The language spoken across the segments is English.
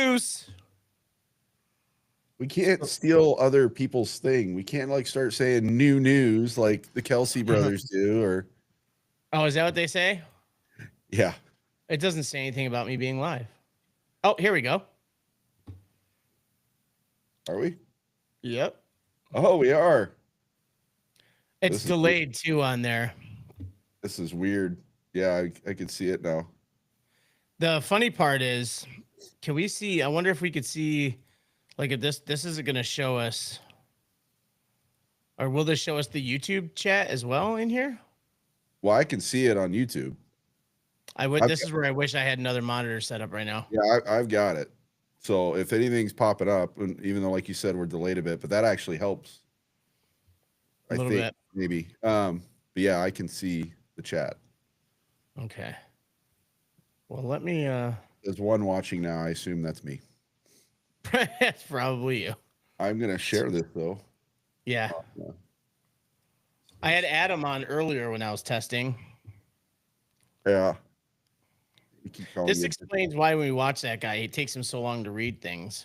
news. We can't steal other people's thing. We can't like start saying new news like the Kelsey brothers do, or Oh, is that what they say? yeah. It doesn't say anything about me being live. Oh, here we go. Are we? Yep. Oh, we are. It's delayed too on there. This is weird. Yeah, I can see it now. The funny part is, can we see? I wonder if we could see, like, if this isn't going to show us, or will this show us the YouTube chat as well in here? Well, I can see it on YouTube. This is where I wish I had another monitor set up right now. Yeah, I've got it. So if anything's popping up, and even though, like you said, we're delayed a bit, but that actually helps. A little bit, maybe. But yeah, I can see the chat. Okay. Well, let me. There's one watching now. I assume that's me. That's probably you. I'm gonna share this though. Yeah. I had Adam on earlier when I was testing. Yeah. This explains why when we watch that guy, it takes him so long to read things.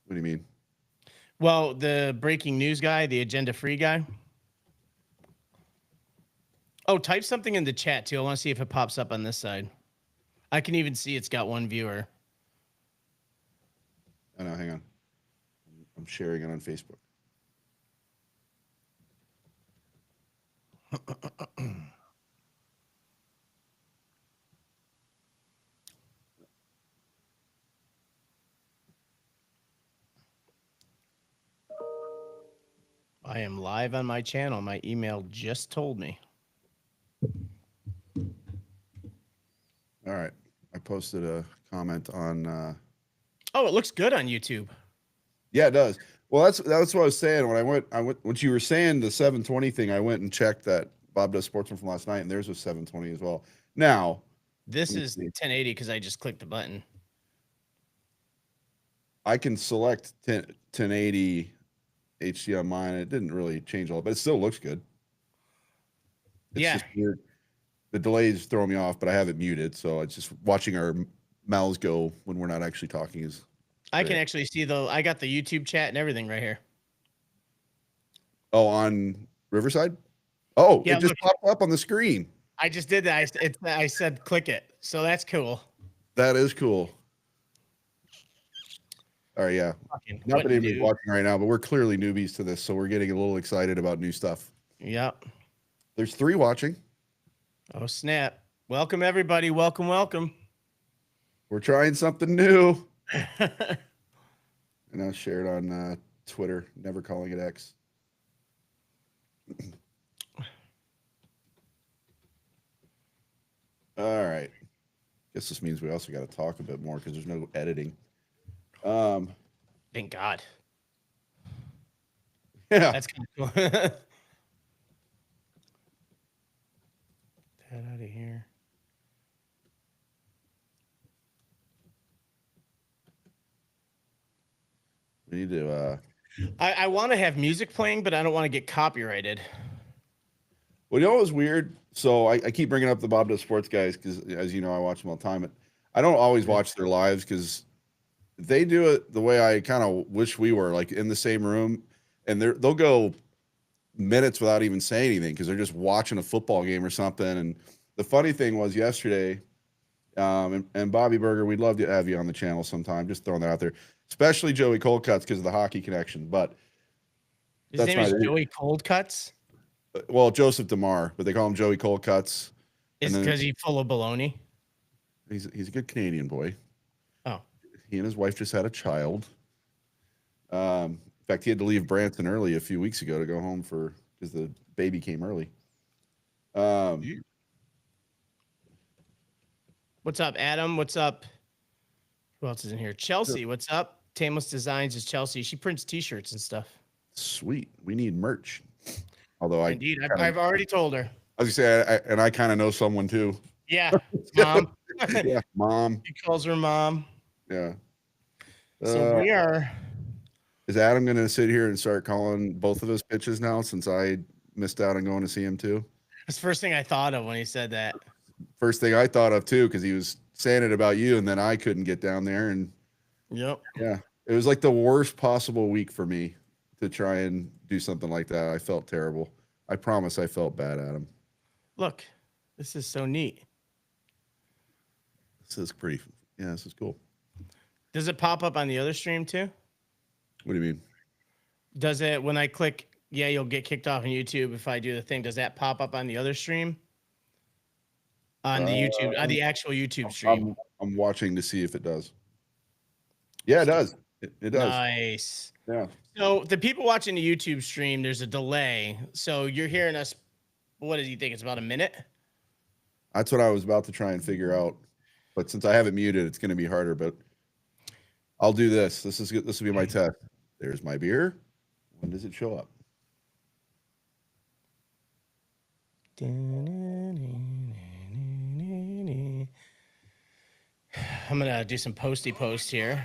What do you mean? Well, the breaking news guy, the agenda free guy. Oh, type something in the chat too. I want to see if it pops up on this side. I can even see it's got one viewer. Oh no, hang on. I'm sharing it on Facebook. I am live on my channel. My email just told me. All right. I posted a comment on Oh, it looks good on YouTube. Yeah, it does. Well, that's what I was saying when I went when you were saying the 720 thing, I went and checked that Bob Does Sportsman from last night, and theirs was 720 as well. Now, this is 1080 because I just clicked the button. I can select 1080 HD on mine. It didn't really change a lot, but it still looks good. It's just weird. The delays throw me off, but I have it muted, so it's just watching our mouths go when we're not actually talking is. I can actually see I got the YouTube chat and everything right here. Oh, on Riverside? Oh, yeah, it just popped up on the screen. I just did that. I said click it, so that's cool. That is cool. All right, yeah. Not that anybody's watching right now, but we're clearly newbies to this, so we're getting a little excited about new stuff. Yep. There's 3 watching. Oh, snap. Welcome, everybody. Welcome, welcome. We're trying something new. And I'll share it on Twitter, never calling it X. All right. Guess this means we also got to talk a bit more because there's no editing. Thank God. Yeah. That's kind of cool. Get that out of here. We need to. I want to have music playing, but I don't want to get copyrighted. Well, you know what was weird? So I keep bringing up the Bob Does Sports guys because, as you know, I watch them all the time. But I don't always watch their lives because they do it the way I kind of wish we were, like in the same room, and they'll go minutes without even saying anything because they're just watching a football game or something. And the funny thing was yesterday, and Bobby Burger, we'd love to have you on the channel sometime. Just throwing that out there, especially Joey Coldcuts because of the hockey connection. But his name is Joey Coldcuts. Well, Joseph DeMar, but they call him Joey Coldcuts. Is it because he's full of baloney? He's a good Canadian boy. Oh. He and his wife just had a child. In fact, he had to leave Branson early a few weeks ago to go home because the baby came early. What's up, Adam? What's up? Who else is in here? Chelsea, what's up? Tameless Designs is Chelsea. She prints T-shirts and stuff. Sweet. We need merch. Although Indeed, I've already told her. I was gonna say, and I kind of know someone too. Yeah, mom. Yeah, mom. He calls her mom. Yeah. So we are. Is Adam going to sit here and start calling both of us bitches now since I missed out on going to see him too? That's the first thing I thought of when he said that. First thing I thought of too, because he was saying it about you, and then I couldn't get down there, and Yep. yeah, it was like the worst possible week for me to try and do something like that. I felt terrible. I promise I felt bad, Adam. Look, this is so neat. This is pretty. Yeah, this is cool. Does it pop up on the other stream too? What do you mean? Does it when I click? Yeah, you'll get kicked off on YouTube if I do the thing. Does that pop up on the other stream? On the YouTube, on the actual YouTube stream. I'm watching to see if it does. Yeah, it does. It does. Nice. Yeah. So the people watching the YouTube stream, there's a delay. So you're hearing us. What do you think? It's about a minute. That's what I was about to try and figure out, but since I have it muted, it's going to be harder. But I'll do this. This will be my test. There's my beer. When does it show up? I'm gonna do some posty post here.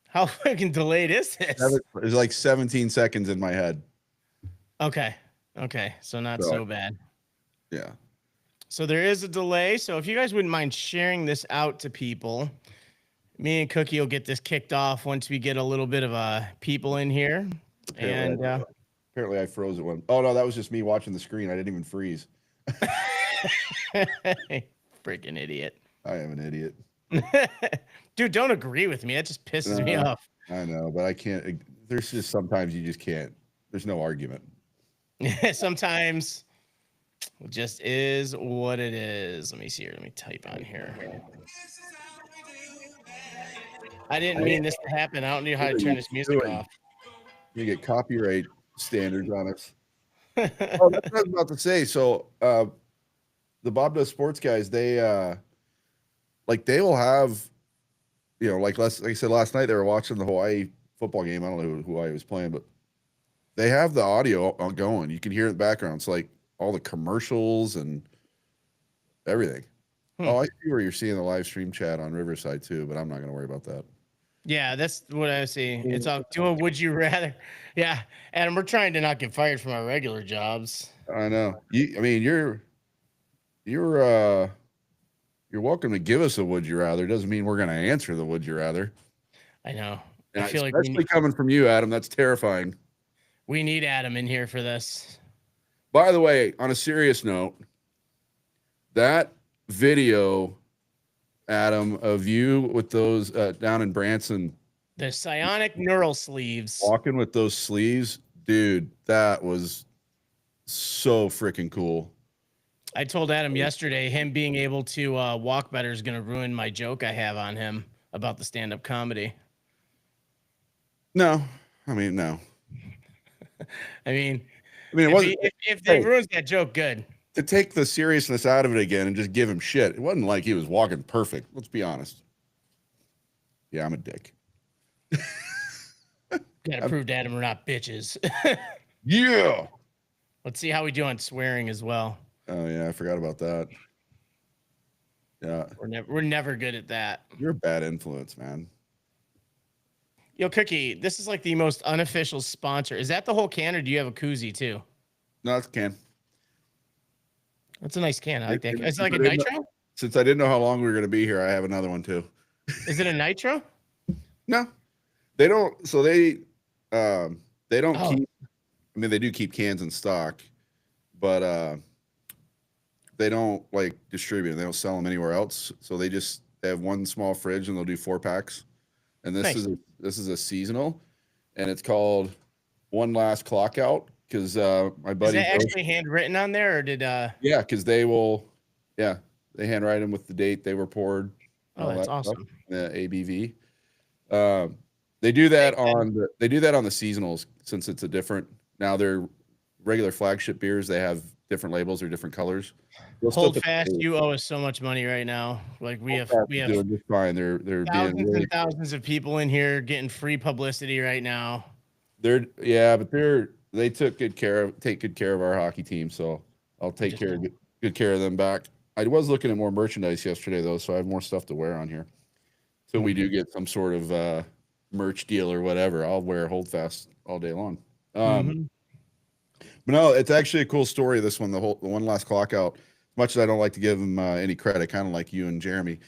How fucking delayed is this? It's like 17 seconds in my head. Okay. So not so bad. Yeah. So there is a delay. So if you guys wouldn't mind sharing this out to people, me and Cookie will get this kicked off once we get a little bit of people in here. Apparently I froze it one. Oh no, that was just me watching the screen. I didn't even freeze. Freaking idiot. I am an idiot. Dude, don't agree with me. That just pisses me off. I know, but I can't. There's just sometimes you just can't. There's no argument. Sometimes it just is what it is. Let me see here. Let me type on here. I didn't mean this to happen. I don't know how to turn this music off. You get copyright standards on us. Oh, that's what I was about to say. So the Bob Does Sports guys, they will have, like I said last night, they were watching the Hawaii football game. I don't know who Hawaii was playing, but they have the audio going. You can hear in the background. It's like all the commercials and everything. Oh, I see where you're seeing the live stream chat on Riverside too, but I'm not going to worry about that. Yeah, that's what I see. It's all doing would you rather. Yeah, Adam, we're trying to not get fired from our regular jobs. I know. You're welcome to give us a would you rather. Doesn't mean we're going to answer the would you rather. I know. And I feel like especially coming from you, Adam. That's terrifying. We need Adam in here for this. By the way, on a serious note, that video, Adam, of you with those down in Branson, the psionic neural sleeves, walking with those sleeves, dude, that was so freaking cool. I told Adam yesterday, him being able to walk better is going to ruin my joke I have on him about the stand-up comedy. No. It wasn't. If they ruins that joke, good. To take the seriousness out of it again and just give him shit. It wasn't like he was walking perfect. Let's be honest. Yeah, I'm a dick. Gotta prove to Adam we're not bitches. Yeah. Let's see how we do on swearing as well. Oh yeah, I forgot about that. Yeah. We're never good at that. You're a bad influence, man. Yo, Cookie, this is like the most unofficial sponsor. Is that the whole can, or do you have a koozie too? No, it's a can. That's a nice can. I like that. It's like a nitro? Since I didn't know how long we were going to be here, I have another one too. Is it a nitro? No. They don't. So they don't keep. I mean, they do keep cans in stock, but they don't like distribute them. They don't sell them anywhere else. So they have one small fridge and they'll do 4-packs. And this is a seasonal, and it's called One Last Clock Out because my buddy. Is that actually handwritten on there, or did? Yeah, because they handwrite them with the date they were poured. Oh, that's awesome. The ABV. They do that on the seasonals since it's a different. Now their regular flagship beers, they have different labels or different colors. Hold fast, you owe us so much money right now. Like we have doing just fine. They're thousands and thousands of people in here getting free publicity right now. But they take good care of our hockey team, so I'll take good care of them back. I was looking at more merchandise yesterday though, so I have more stuff to wear on here. So we do get some sort of merch deal or whatever. I'll wear Hold Fast all day long. But no, it's actually a cool story. This one, the one last clock out. As much as I don't like to give him any credit, kind of like you and Jeremy,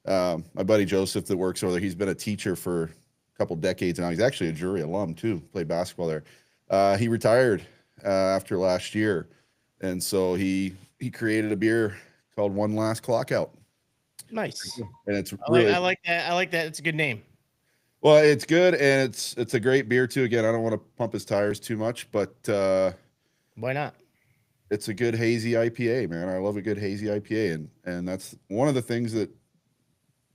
my buddy Joseph that works over there, he's been a teacher for a couple decades now. He's actually a Jury alum too. Played basketball there. He retired after last year, and so he created a beer called One Last Clock Out. Nice. And it's really, I like that. I like that. It's a good name. Well, it's good, and it's a great beer too. Again, I don't want to pump his tires too much, but why not? It's a good hazy IPA, man. I love a good hazy IPA, and that's one of the things that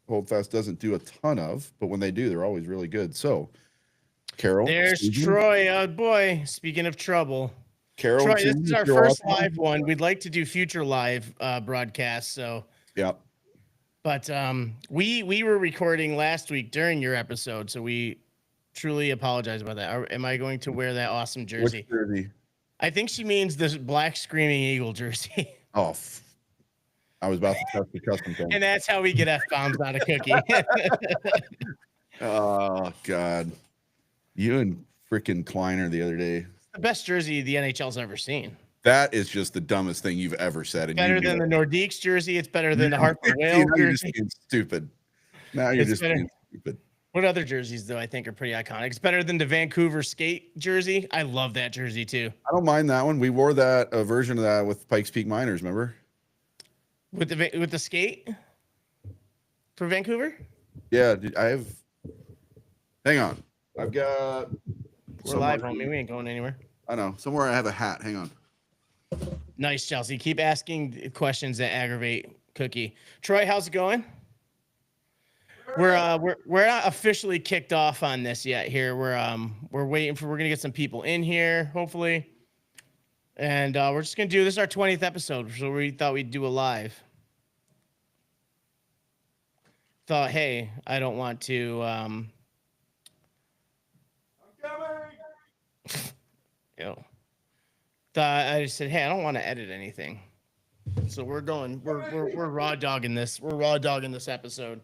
Holdfast doesn't do a ton of, but when they do, they're always really good. So, Carol, there's Troy. Oh boy, speaking of trouble, Carol, Troy, this is our first live one. We'd like to do future live broadcasts. So yeah, but we were recording last week during your episode, so we truly apologize about that. Am I going to wear that awesome jersey? Which jersey? I think she means the black Screaming Eagle jersey. Oh, I was about to test the custom thing. And that's how we get F-bombs out of Cookie. Oh, God. You and freaking Kleiner the other day. The best jersey the NHL's ever seen. That is just the dumbest thing you've ever said. Better than the Nordiques jersey. It's better than the Hartford Whale jersey. You're just being stupid. Now you're just being stupid. What other jerseys, though, I think are pretty iconic? It's better than the Vancouver skate jersey. I love that jersey, too. I don't mind that one. We wore that, a version of that with Pikes Peak Miners, remember? With the skate? For Vancouver? Yeah, I have... Hang on. I've got... We're live, homie. We ain't going anywhere. I know. Somewhere I have a hat. Hang on. Nice, Chelsea. Keep asking questions that aggravate Cookie. Troy, how's it going? We're not officially kicked off on this yet. Here we're waiting for. We're gonna get some people in here, hopefully, and we're just gonna do this. Is our 20th episode, so we thought we'd do a live. Thought, hey, I don't want to. I'm coming. Yo. I just said, hey, I don't want to edit anything. So we're going. We're raw dogging this. We're raw dogging this episode.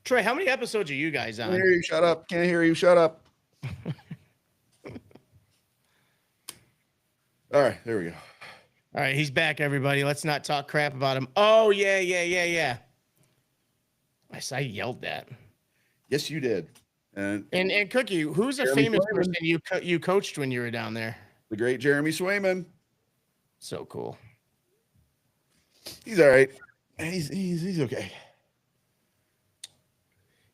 Troy, how many episodes are you guys on? Can't hear you. Shut up. Can't hear you. Shut up. All right, there we go. All right, he's back, everybody. Let's not talk crap about him. Oh, yeah. I yelled that. Yes, you did. And Cookie, who's a Jeremy famous Swayman. person you coached when you were down there? The great Jeremy Swayman. So cool. He's all right. He's okay.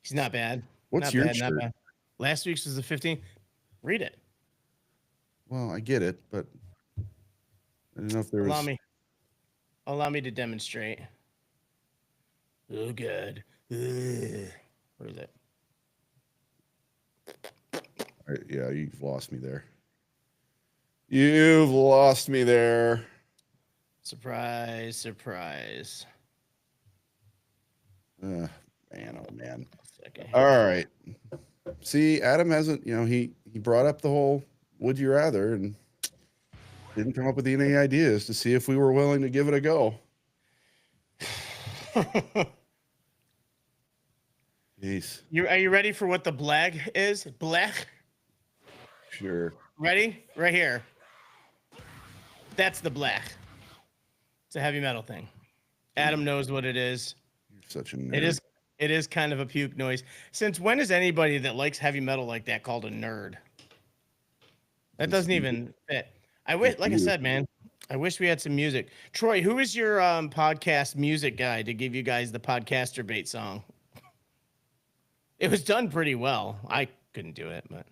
He's not bad. What's not your bad, shirt? not bad. Last week's was the 15th. Read it. Well, I get it, but I don't know if there was. Allow me to demonstrate. Oh, good. Where is it? All right, yeah, you've lost me there. You've lost me there. Surprise, surprise. Man, oh man. Second. All right. See, Adam hasn't, he brought up the whole would you rather and didn't come up with any ideas to see if we were willing to give it a go. Jeez. Are you ready for what the blag is? Blag? Sure. Ready? Right here. That's the blag. It's a heavy metal thing. Adam knows what it is. You're such a nerd. It is kind of a puke noise. Since when is anybody that likes heavy metal like that called a nerd? That doesn't even fit. Like I said, man, I wish we had some music. Troy, who is your podcast music guy to give you guys the podcaster bait song? It was done pretty well. I couldn't do it, but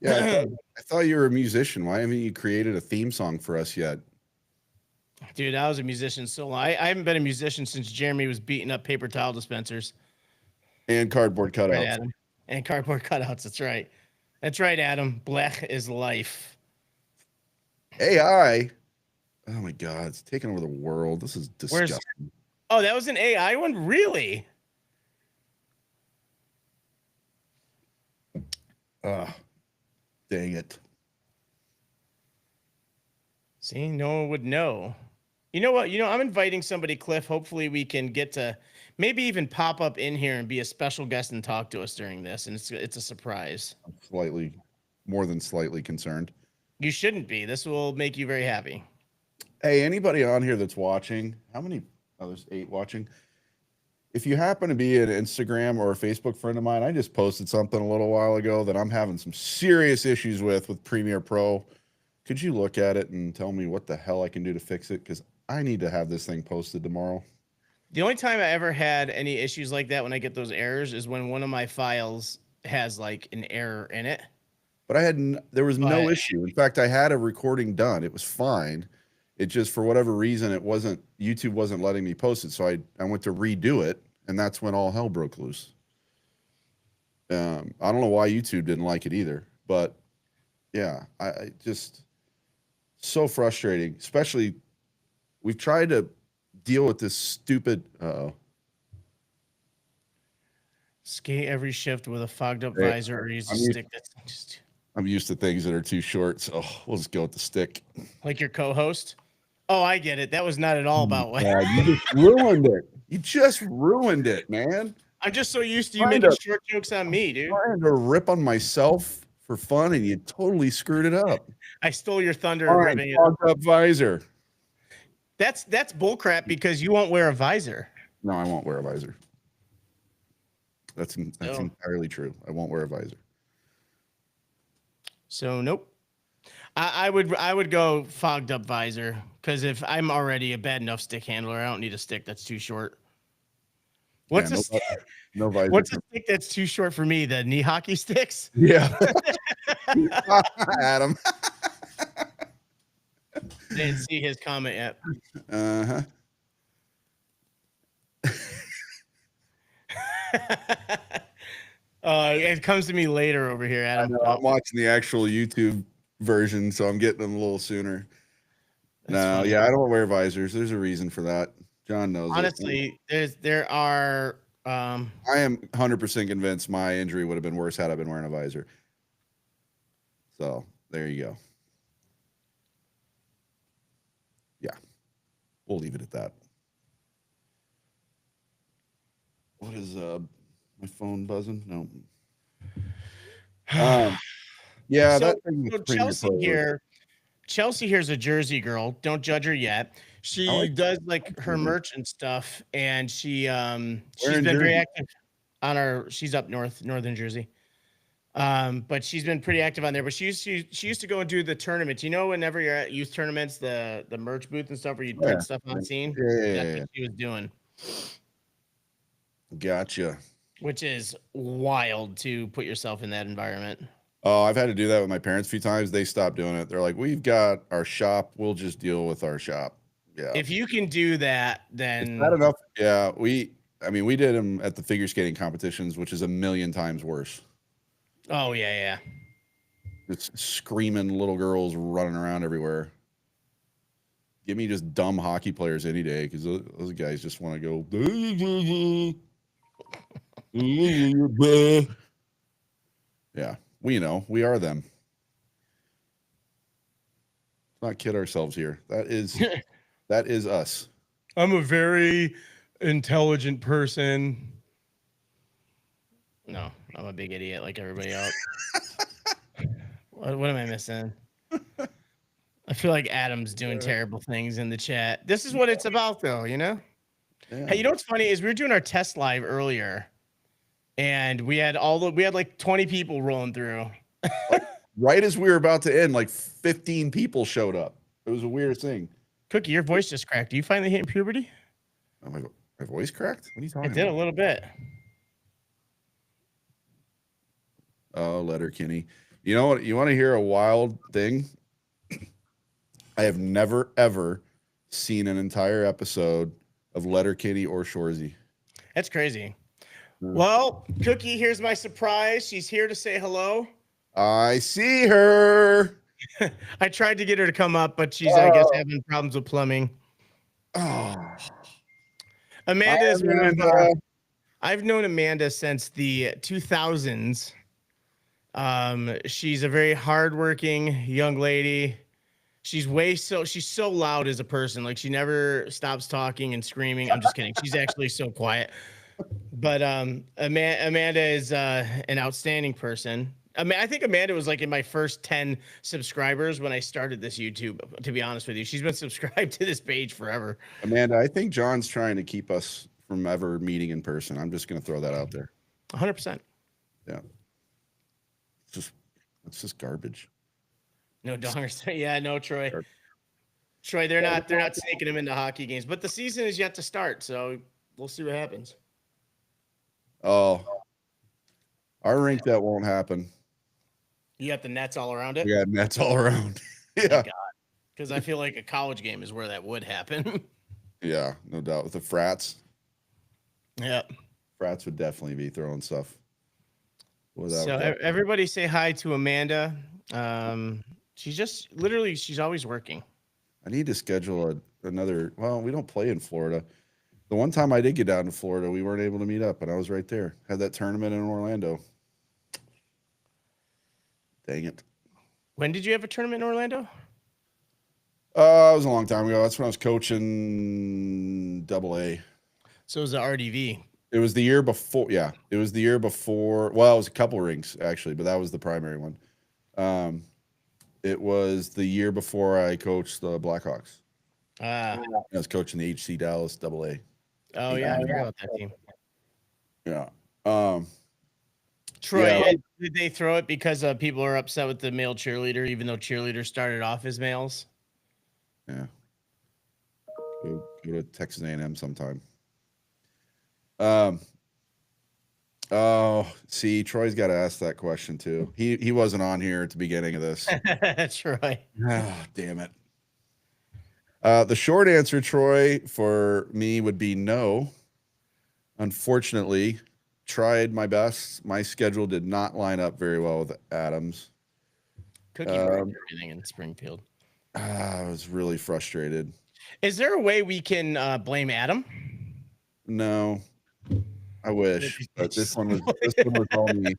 yeah, I thought you were a musician. Why haven't you created a theme song for us yet? dude, I was a musician so long. I haven't been a musician since Jeremy was beating up paper towel dispensers. And cardboard cutouts. Right, Adam. And cardboard cutouts. That's right. That's right, Adam. Blech is life. AI. Oh my God, it's taking over the world. This is disgusting. Oh, that was an AI one? Really? Dang it. See, no one would know. You know what? I'm inviting somebody, Cliff. Hopefully we can get to maybe even pop up in here and be a special guest and talk to us during this. And it's a surprise. I'm slightly more than slightly concerned. You shouldn't be. This will make you very happy. Hey, anybody on here that's watching, how many? Oh, there's 8 watching. If you happen to be an Instagram or a Facebook friend of mine, I just posted something a little while ago that I'm having some serious issues with Premiere Pro. Could you look at it and tell me what the hell I can do to fix it? Because I need to have this thing posted tomorrow. The only time I ever had any issues like that when I get those errors is when one of my files has like an error in it. But there was no But- issue. In fact, I had a recording done. It was fine. It just, for whatever reason, YouTube wasn't letting me post it. So I went to redo it, and that's when all hell broke loose. I don't know why YouTube didn't like it either, but yeah, I just so frustrating. Especially, we've tried to deal with this stupid. Skate every shift with a fogged up Hey, visor or use a I'm used- stick that's just I'm used to things that are too short, so we'll just go with the stick. like your co-host. Oh, I get it. That was not at all about what God, you just ruined it. You just ruined it, man. I'm just so used to you Trying making to- short jokes on me, dude. Trying to rip on myself for fun, and you totally screwed it up. I stole your thunder All right, ripping it. fogged up visor. That's bullcrap because you won't wear a visor. No, I won't wear a visor. That's Oh. entirely true. I won't wear a visor. So nope. I would go fogged up visor because if I'm already a bad enough stick handler, I don't need a stick that's too short. What's Yeah, a stick? No visor. What's a stick that's too short for me? The knee hockey sticks? Yeah. Adam. Didn't see his comment yet. Uh-huh. It comes to me later over here, I Adam. know, I'm watching the actual YouTube version, so I'm getting them a little sooner. That's No, funny. yeah, I don't wear visors. There's a reason for that. John knows it. Honestly, there are I am 100% convinced my injury would have been worse had I been wearing a visor. So there you go. Yeah, we'll leave it at that. What is my phone buzzing? No. Yeah, So- that thing was So pretty Chelsea close. here, Chelsea here's a Jersey girl. Don't judge her yet. She like does like her Jersey. merch and stuff, and she's in been very Jersey? active on our. She's up northern Jersey, but she's been pretty active on there. But she used to go and do the tournaments. You know, whenever you're at youth tournaments, the merch booth and stuff where you Yeah. print stuff on scene. That's Yeah. what she was doing, Gotcha. which is wild to put yourself in that environment. Oh, I've had to do that with my parents a few times. They stopped doing it. They're like, "We've got our shop. We'll just deal with our shop." Yeah. If you can do that, Is then that enough? Yeah, we did them at the figure skating competitions, which is a million times worse. oh yeah. It's screaming little girls running around everywhere. Give me just dumb hockey players any day because those guys just want to go. Yeah, we know we are them. Let's not kid ourselves here. That is us. I'm a very intelligent person. No, I'm a big idiot like everybody else. What am I missing? I feel like Adam's doing terrible things in the chat. This is what it's about, though, you know? Yeah. Hey, you know what's funny is we were doing our test live earlier, and we had like 20 people rolling through. Right as we were about to end, like 15 people showed up. It was a weird thing. Cookie, your voice just cracked. Are you finally hitting puberty? Oh my voice cracked? What are you talking It did a about? little bit. Oh, Letterkenny. You know what? You want to hear a wild thing? I have never, ever seen an entire episode of Letterkenny or Shorzy. That's crazy. Hmm. Well, Cookie, here's my surprise. She's here to say hello. I see her. I tried to get her to come up, but she's, I guess, Oh. having problems with plumbing. Oh, Amanda is one of Amanda. I've known Amanda since the 2000s. She's a very hardworking young lady. She's so loud as a person. Like she never stops talking and screaming. I'm just kidding. She's actually so quiet. But Amanda is an outstanding person. I mean, I think Amanda was like in my first 10 subscribers when I started this YouTube, to be honest with you. She's been subscribed to this page forever. Amanda, I think John's trying to keep us from ever meeting in person. I'm just going to throw that out there. 100%. Yeah. It's just garbage. No dongers. Yeah, no, Troy. Garbage. Troy, they're not snaking him into hockey games, but the season is yet to start, so we'll see what happens. Oh, our rink, that won't happen. You got the nets all around it? We got nets all around. Yeah. Because I feel like a college game is where that would happen. Yeah, no doubt. With the frats. Yep. Frats would definitely be throwing stuff. So everybody say hi to Amanda. She's always working. I need to schedule another. Well, we don't play in Florida. The one time I did get down to Florida, we weren't able to meet up, and I was right there. Had that tournament in Orlando. Dang it. When did you have a tournament in Orlando? It was a long time ago. That's when I was coaching AA. So it was the RDV. It was the year before. Yeah, it was the year before. Well, it was a couple rinks actually, but that was the primary one. It was the year before I coached the Blackhawks. I was coaching the HC Dallas AA. Oh yeah, I forgot about that team. Yeah. Troy, did they throw it because people are upset with the male cheerleader, even though cheerleaders started off as males? Yeah. Go to Texas A&M sometime. Oh, see, Troy's got to ask that question too. He wasn't on here at the beginning of this. Troy. Oh, damn it. The short answer, Troy, for me would be no. Unfortunately, tried my best. My schedule did not line up very well with Adams. Cookie broke everything in Springfield. I was really frustrated. Is there a way we can blame Adam? No, I wish, but this one was all me.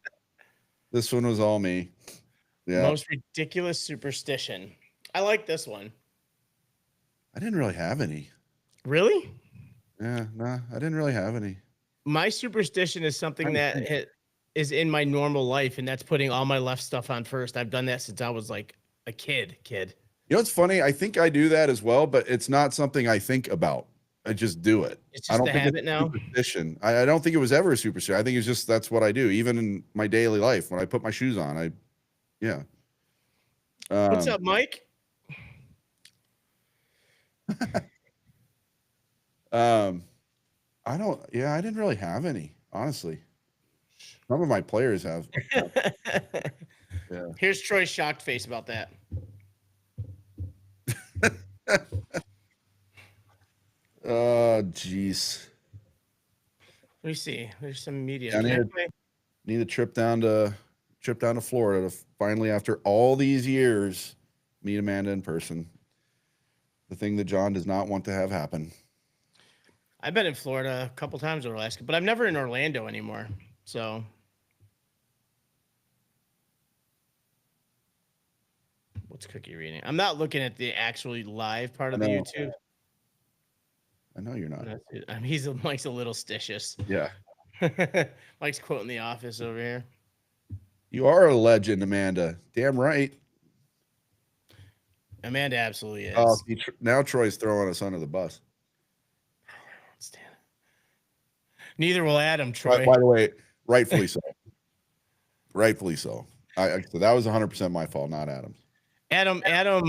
This one was all me. Yeah. Most ridiculous superstition. I like this one. I didn't really have any. Really? Yeah, nah, I didn't really have any. My superstition is something that is in my normal life, and that's putting all my left stuff on first. I've done that since I was like a kid. You know what's funny? I think I do that as well, but it's not something I think about. I just do it. It's just a habit now. Superstition. I don't think it was ever a superstition. I think it's just that's what I do. Even in my daily life, when I put my shoes on, yeah. What's up, Mike? I didn't really have any, honestly. Some of my players have. Yeah. Here's Troy's shocked face about that. Oh, jeez. Let me see. There's some media. I need a trip down to Florida to finally, after all these years, meet Amanda in person. The thing that John does not want to have happen. I've been in Florida a couple times over the last, but I'm never in Orlando anymore. So what's Cookie reading? I'm not looking at the actually live part of the YouTube. I know you're not. I mean, Mike's a little stitious. Yeah. Mike's quoting The Office over here. You are a legend, Amanda. Damn right. Amanda absolutely is. Oh, now Troy's throwing us under the bus. Neither will Adam, Troy. By the way, rightfully so. Rightfully so. So that was 100% my fault, not Adam's. Adam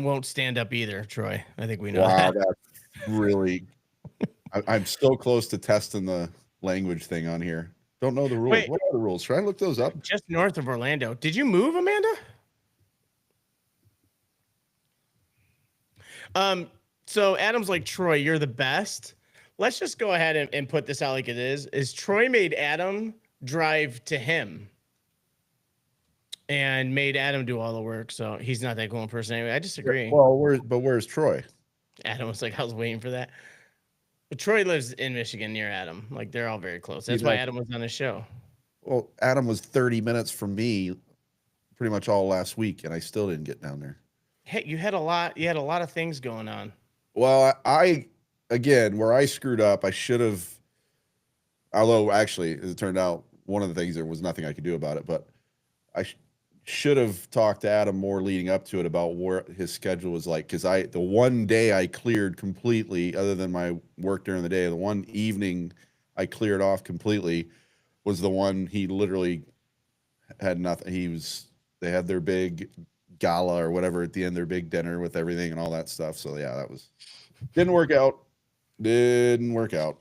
won't stand up either, Troy. I think we know. Wow, that's really. I'm so close to testing the language thing on here. Don't know the rules. Wait, what are the rules? Should I look those up? Just north of Orlando. Did you move, Amanda? So Adam's like, Troy, you're the best. Let's just go ahead and put this out like it is. Is Troy made Adam drive to him and made Adam do all the work. So he's not that cool in person anyway. I disagree. Well, where's Troy? Adam was like, I was waiting for that. But Troy lives in Michigan near Adam. Like, they're all very close. That's why Adam was on the show. Well, Adam was 30 minutes from me pretty much all last week, and I still didn't get down there. Hey, you had a lot of things going on. Well, again, where I screwed up, I should have, although actually, as it turned out, one of the things, there was nothing I could do about it, but I should have talked to Adam more leading up to it about where his schedule was like. Cause the one day I cleared completely, other than my work during the day, the one evening I cleared off completely was the one he literally had nothing. They had their big gala or whatever at the end, their big dinner with everything and all that stuff. So yeah, didn't work out. Didn't work out.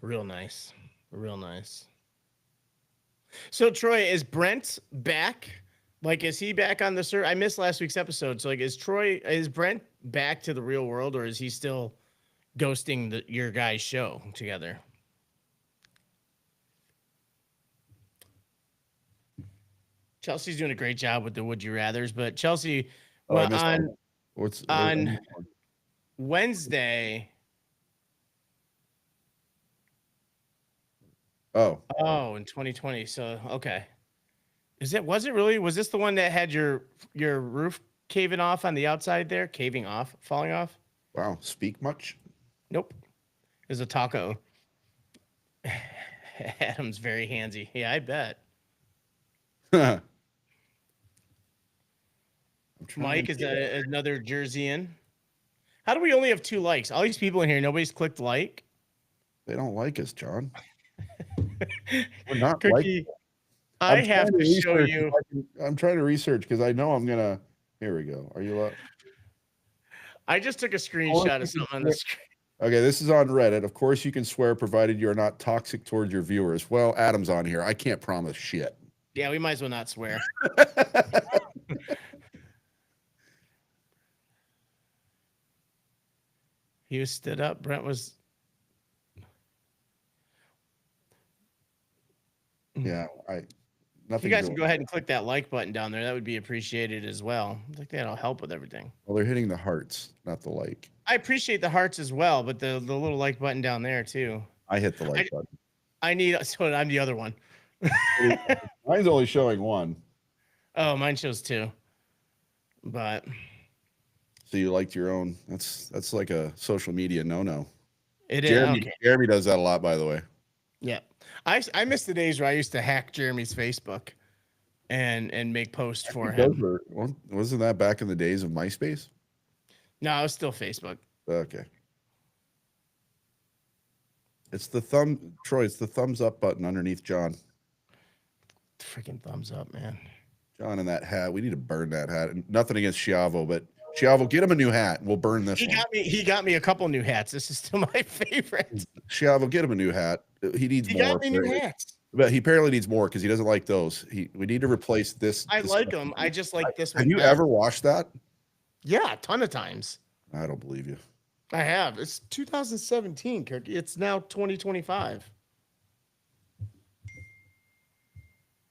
Real nice. Real nice. So Troy, is Brent back? Like, is he back on the server? I missed last week's episode. So like, is Brent back to the real world, or is he still ghosting your guys' show together? Chelsea's doing a great job with the Would You Rathers, but Chelsea, well, on Wednesday. Oh, in 2020. So okay, was it really? Was this the one that had your roof caving off on the outside there, falling off? Wow, speak much? Nope, it was a taco. Adam's very handsy. Yeah, I bet. Mike is another Jerseyan. How do we only have 2 likes? All these people in here, nobody's clicked like. They don't like us, John. We're not Cookie, I have to show you. I'm trying to research because I know I'm gonna. Here we go. Are you up? I just took a screenshot of something on the screen. Okay, this is on Reddit. Of course, you can swear provided you are not toxic towards your viewers. Well, Adam's on here. I can't promise shit. Yeah, we might as well not swear. He was stood up. Brent was. Yeah, If you guys can go ahead and click that like button down there, that would be appreciated as well. I think that'll help with everything. Well, they're hitting the hearts, not the like. I appreciate the hearts as well, but the little like button down there too. I hit the like button. So I'm the other one. Mine's only showing 1. Oh, mine shows 2. But so you liked your own. That's like a social media no. It is. Jeremy does that a lot, by the way. Yeah. I miss the days where I used to hack Jeremy's Facebook and make posts for him. Wasn't that back in the days of MySpace? No, it was still Facebook. Okay. It's the Troy, it's the thumbs up button underneath John. Freaking thumbs up, man. John in that hat. We need to burn that hat. And nothing against Chiavo, but Chiavo, get him a new hat. We'll burn this. He got me a couple new hats. This is still my favorite. Chiavo, get him a new hat. He needs more. He got me new hats. But he apparently needs more because he doesn't like those. We need to replace this. I like them. I just like this one. Have you ever watched that? Yeah, a ton of times. I don't believe you. I have. It's 2017, Kirk. It's now 2025.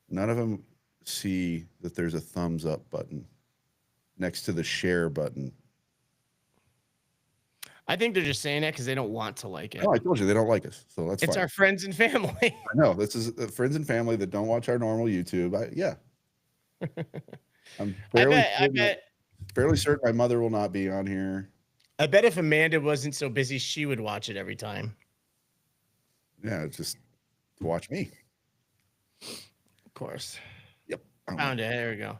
None of them see that there's a thumbs up button next to the share button. I think they're just saying that because they don't want to like it. No, I told you they don't like us, so that's it's fine. Our friends and family. I know this is friends and family that don't watch our normal YouTube. Yeah, I'm fairly certain my mother will not be on here. I bet if Amanda wasn't so busy, she would watch it every time. Yeah, just to watch me. Of course. Yep. Found it. There we go.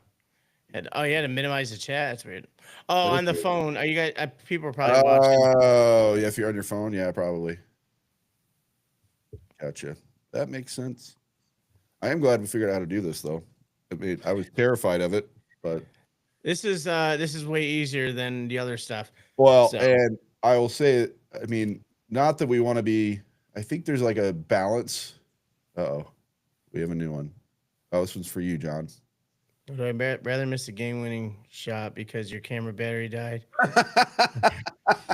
You had to minimize the chat. That's weird. Oh, on the phone. Are you guys? People are probably watching. Oh, yeah. If you're on your phone, yeah, probably. Gotcha. That makes sense. I am glad we figured out how to do this, though. I mean, I was terrified of it, but this is way easier than the other stuff. Well, and I will say, I mean, not that we want to be. I think there's like a balance. Uh-oh, we have a new one. Oh, this one's for you, John. Would I rather miss a game-winning shot because your camera battery died,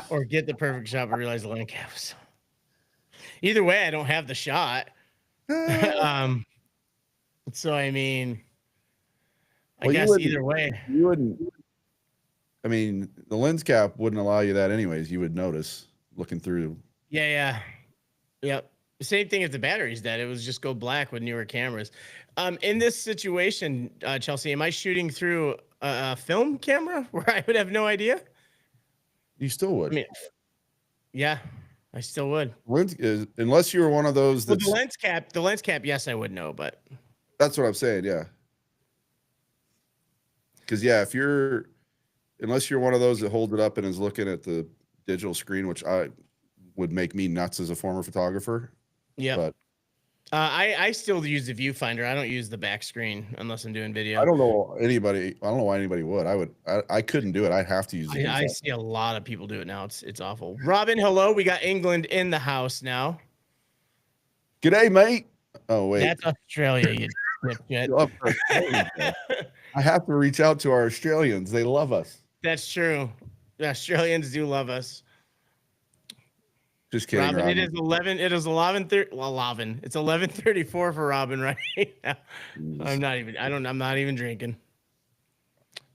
or get the perfect shot but realize the land cap was? Either way, I don't have the shot. So I mean, I guess either way, you wouldn't. I mean, the lens cap wouldn't allow you that anyways. You would notice looking through. Yeah. Yep. Same thing if the battery's dead. It was just go black with newer cameras. In this situation, Chelsea, am I shooting through a film camera where I would have no idea? You still would. I mean, yeah. I still would. Unless you were one of those Well, that's the lens cap, yes, I would know, but that's what I'm saying, yeah. Because yeah, unless you're one of those that holds it up and is looking at the digital screen, which I would make me nuts as a former photographer. yeah. But I still use the viewfinder. I don't use the back screen unless I'm doing video. I don't know why anybody would. I couldn't do it. I'd have to use the I viewfinder. see a lot of people do it now. It's awful. Robin, hello. We got England in the house now. G'day, mate. Oh wait, That's Australia. You dipshit. Love for Australians, though. I have to reach out to our Australians. They love us. That's true. The Australians do love us. Just kidding, Robin, Robin. it is 11. It is 11:30. Well, 11. It's 11:34 for Robin right now. I'm not even drinking.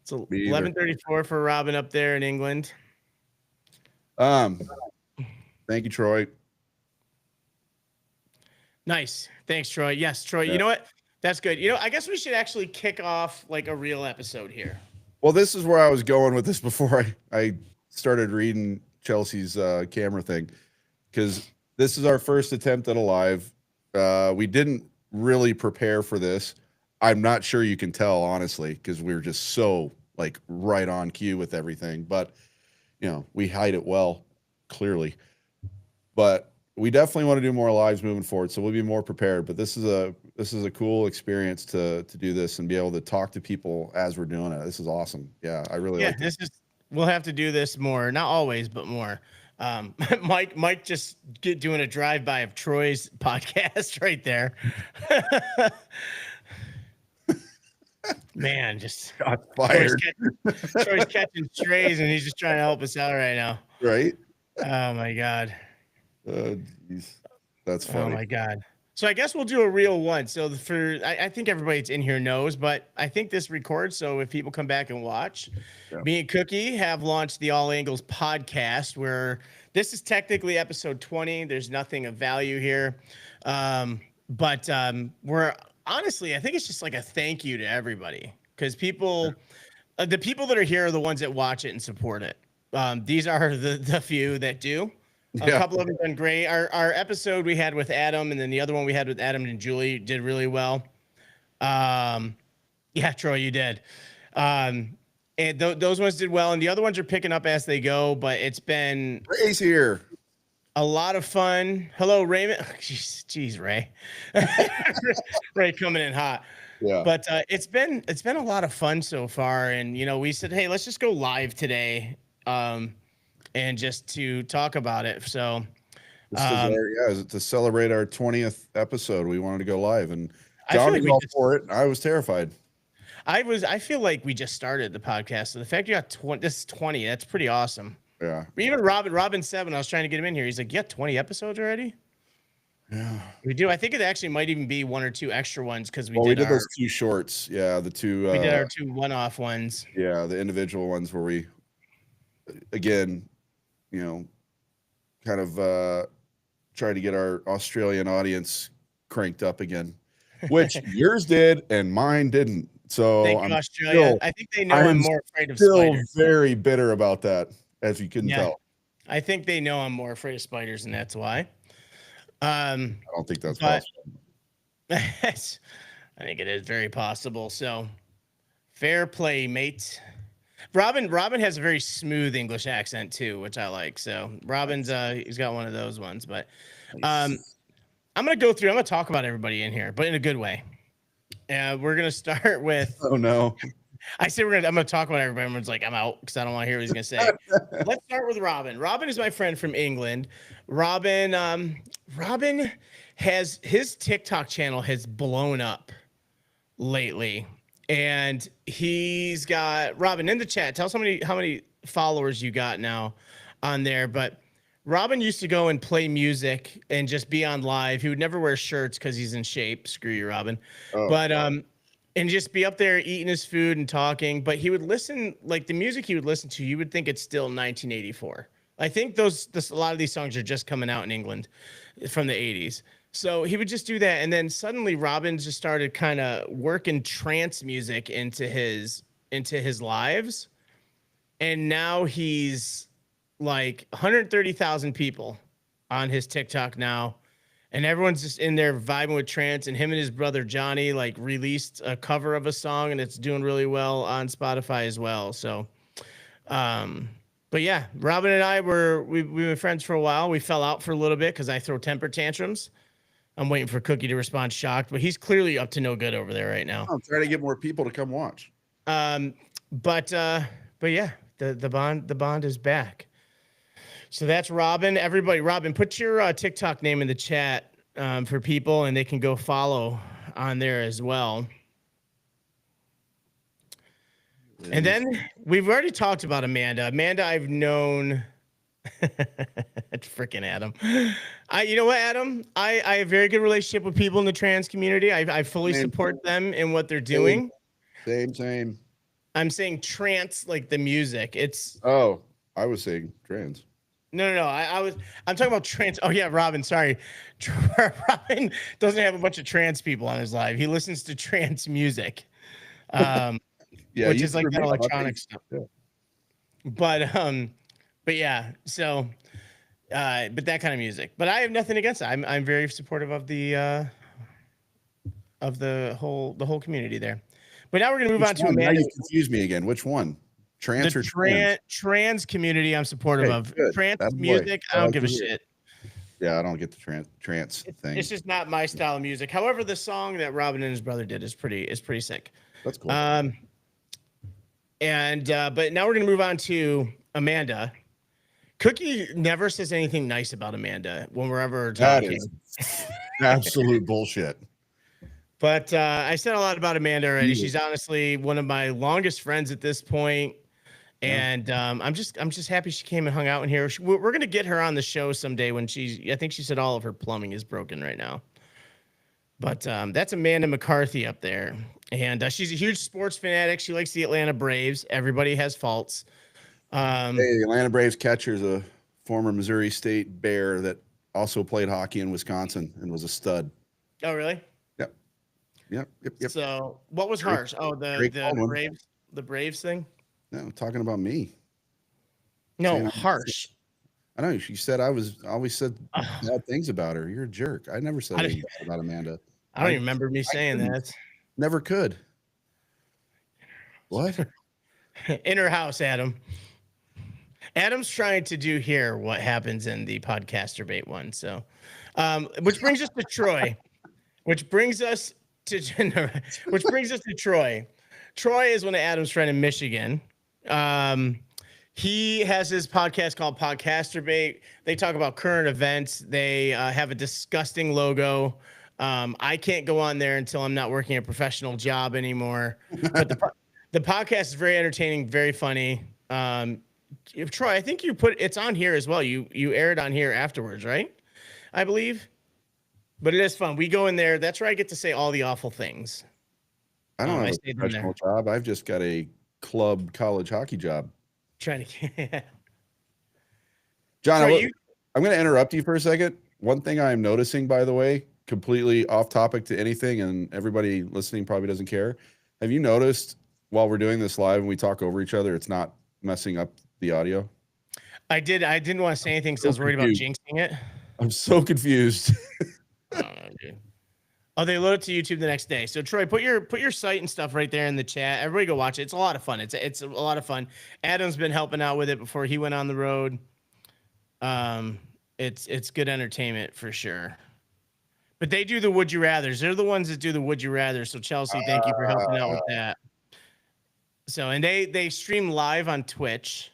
It's 11:34 for Robin up there in England. Thank you, Troy. Nice. Thanks, Troy. Yes, Troy. Yeah. You know what? That's good. I guess we should actually kick off like a real episode here. Well, this is where I was going with this before I started reading Chelsea's camera thing, because this is our first attempt at a live. We didn't really prepare for this. I'm not sure you can tell, honestly, because we were just so like right on cue with everything. But we hide it well, clearly. But we definitely want to do more lives moving forward, so we'll be more prepared. But this is a cool experience to do this and be able to talk to people as we're doing it. This is awesome. Yeah, I really like it. We'll have to do this more, not always, but more. Mike just doing a drive-by of Troy's podcast right there. Man, just got fired. Troy's catching strays and he's just trying to help us out right now. Right? Oh my God. Oh jeez. That's funny. Oh my God. So I guess we'll do a real one. So I think everybody that's in here knows, but I think this records. So if people come back and watch, me and Cookie have launched the All Angles podcast, where this is technically episode 20. There's nothing of value here. But we're honestly, I think it's just like a thank you to everybody, because the people that are here are the ones that watch it and support it. These are the few that do. A couple of them done great. Our episode we had with Adam, and then the other one we had with Adam and Julie did really well. Yeah, Troy, you did. And those ones did well, and the other ones are picking up as they go. But it's been Ray's here. A lot of fun. Hello, Raymond. Jeez, Ray. Ray coming in hot. Yeah. But it's been a lot of fun so far, and we said, hey, let's just go live today. And just to talk about it. So, to celebrate our 20th episode, we wanted to go live, and John was all for it. I was terrified. I feel like we just started the podcast. So the fact you got 20, this is 20, that's pretty awesome. Yeah. Even Robin 7, I was trying to get him in here. He's like, you got 20 episodes already? Yeah. We do. I think it actually might even be one or two extra ones, because we did those two shorts. Yeah, the two. We did our two one-off ones. Yeah, the individual ones where we, again, kind of try to get our Australian audience cranked up again, which yours did and mine didn't. So thank you, Australia. I think they know I'm more afraid of spiders. Still very bitter about that, as you can tell. I think they know I'm more afraid of spiders, and that's why. I don't think that's possible. I think it is very possible. So fair play, mate. Robin has a very smooth English accent too, which I like. So Robin's he's got one of those ones. But I'm gonna talk about everybody in here, but in a good way. We're gonna start with oh no. I say I'm gonna talk about everybody. Everyone's like, I'm out because I don't want to hear what he's gonna say. Let's start with Robin. Robin is my friend from England. Robin has his TikTok channel has blown up lately. And he's got Robin in the chat. Tell us how many followers you got now on there. But Robin used to go and play music and just be on live. He would never wear shirts because he's in shape. Screw you, Robin. Oh, but and just be up there eating his food and talking. But he would listen, like the music he would listen to, you would think it's still 1984. I think a lot of these songs are just coming out in England from the 80s. So he would just do that, and then suddenly Robin just started kind of working trance music into his lives, and now he's like 130,000 people on his TikTok now, and everyone's just in there vibing with trance. And him and his brother Johnny like released a cover of a song, and it's doing really well on Spotify as well. So, but yeah, Robin and I we've been friends for a while. We fell out for a little bit because I throw temper tantrums. I'm waiting for Cookie to respond shocked, but he's clearly up to no good over there right now. I'm trying to get more people to come watch. But yeah, the bond is back. So that's Robin. Everybody, Robin, put your TikTok name in the chat for people, and they can go follow on there as well. And then we've already talked about Amanda. Amanda, I've known. Freaking Adam. You know what, Adam? I have a very good relationship with people in the trans community. I fully support them in what they're doing. Same. I'm saying trance like the music. It's I was saying trans. No. I'm talking about trans. Oh yeah, Robin. Sorry, Robin doesn't have a bunch of trans people on his live. He listens to trance music, which is like that electronic stuff. Yeah. But yeah, so, but that kind of music. But I have nothing against it. I'm very supportive of the whole community there. But now we're gonna move on to Amanda. Now you confuse me again. Which one? Trans or trans? Trans community. I'm supportive of trans music. I don't give a shit. Yeah, I don't get the trance thing. It's just not my style of music. However, the song that Robin and his brother did is pretty sick. That's cool. But now we're gonna move on to Amanda. Cookie never says anything nice about Amanda when we're ever talking. That is absolute bullshit. But I said a lot about Amanda already. She's honestly one of my longest friends at this point. And I'm just happy she came and hung out in here. We're gonna get her on the show someday when I think she said all of her plumbing is broken right now. But that's Amanda McCarthy up there, and she's a huge sports fanatic. She likes the Atlanta Braves. Everybody has faults. Hey, the Atlanta Braves catcher is a former Missouri State Bear that also played hockey in Wisconsin and was a stud. Oh, really? Yep. So what was harsh? Oh, the Braves thing. No, I'm talking about me. No, harsh. I know she said I always said bad things about her. You're a jerk. I never said anything bad about Amanda. I don't even remember me saying that. Never could. What? In her house, Adam. Adam's trying to do here what happens in the podcaster bait one. So, which brings us to Troy. Troy is one of Adam's friend in Michigan. He has his podcast called Podcaster Bait. They talk about current events. They have a disgusting logo. I can't go on there until I'm not working a professional job anymore. But the podcast is very entertaining, very funny. Troy, I think it's on here as well. You aired on here afterwards, right? I believe. But it is fun. We go in there. That's where I get to say all the awful things. I don't have a professional job. I've just got a club college hockey job. Trying to. John, I'm going to interrupt you for a second. One thing I'm noticing, by the way, completely off topic to anything, and everybody listening probably doesn't care. Have you noticed while we're doing this live and we talk over each other, it's not messing up the audio? I didn't want to say anything because I was worried about jinxing it. I'm so confused. I don't know, dude. Oh, they load it to YouTube the next day. So Troy, put your site and stuff right there in the chat. Everybody go watch it. It's a lot of fun. It's a lot of fun. Adam's been helping out with it before he went on the road. It's good entertainment for sure. But they do the Would You Rathers. They're the ones that do the Would You Rather. So Chelsea, thank you for helping out with that. So and they stream live on Twitch,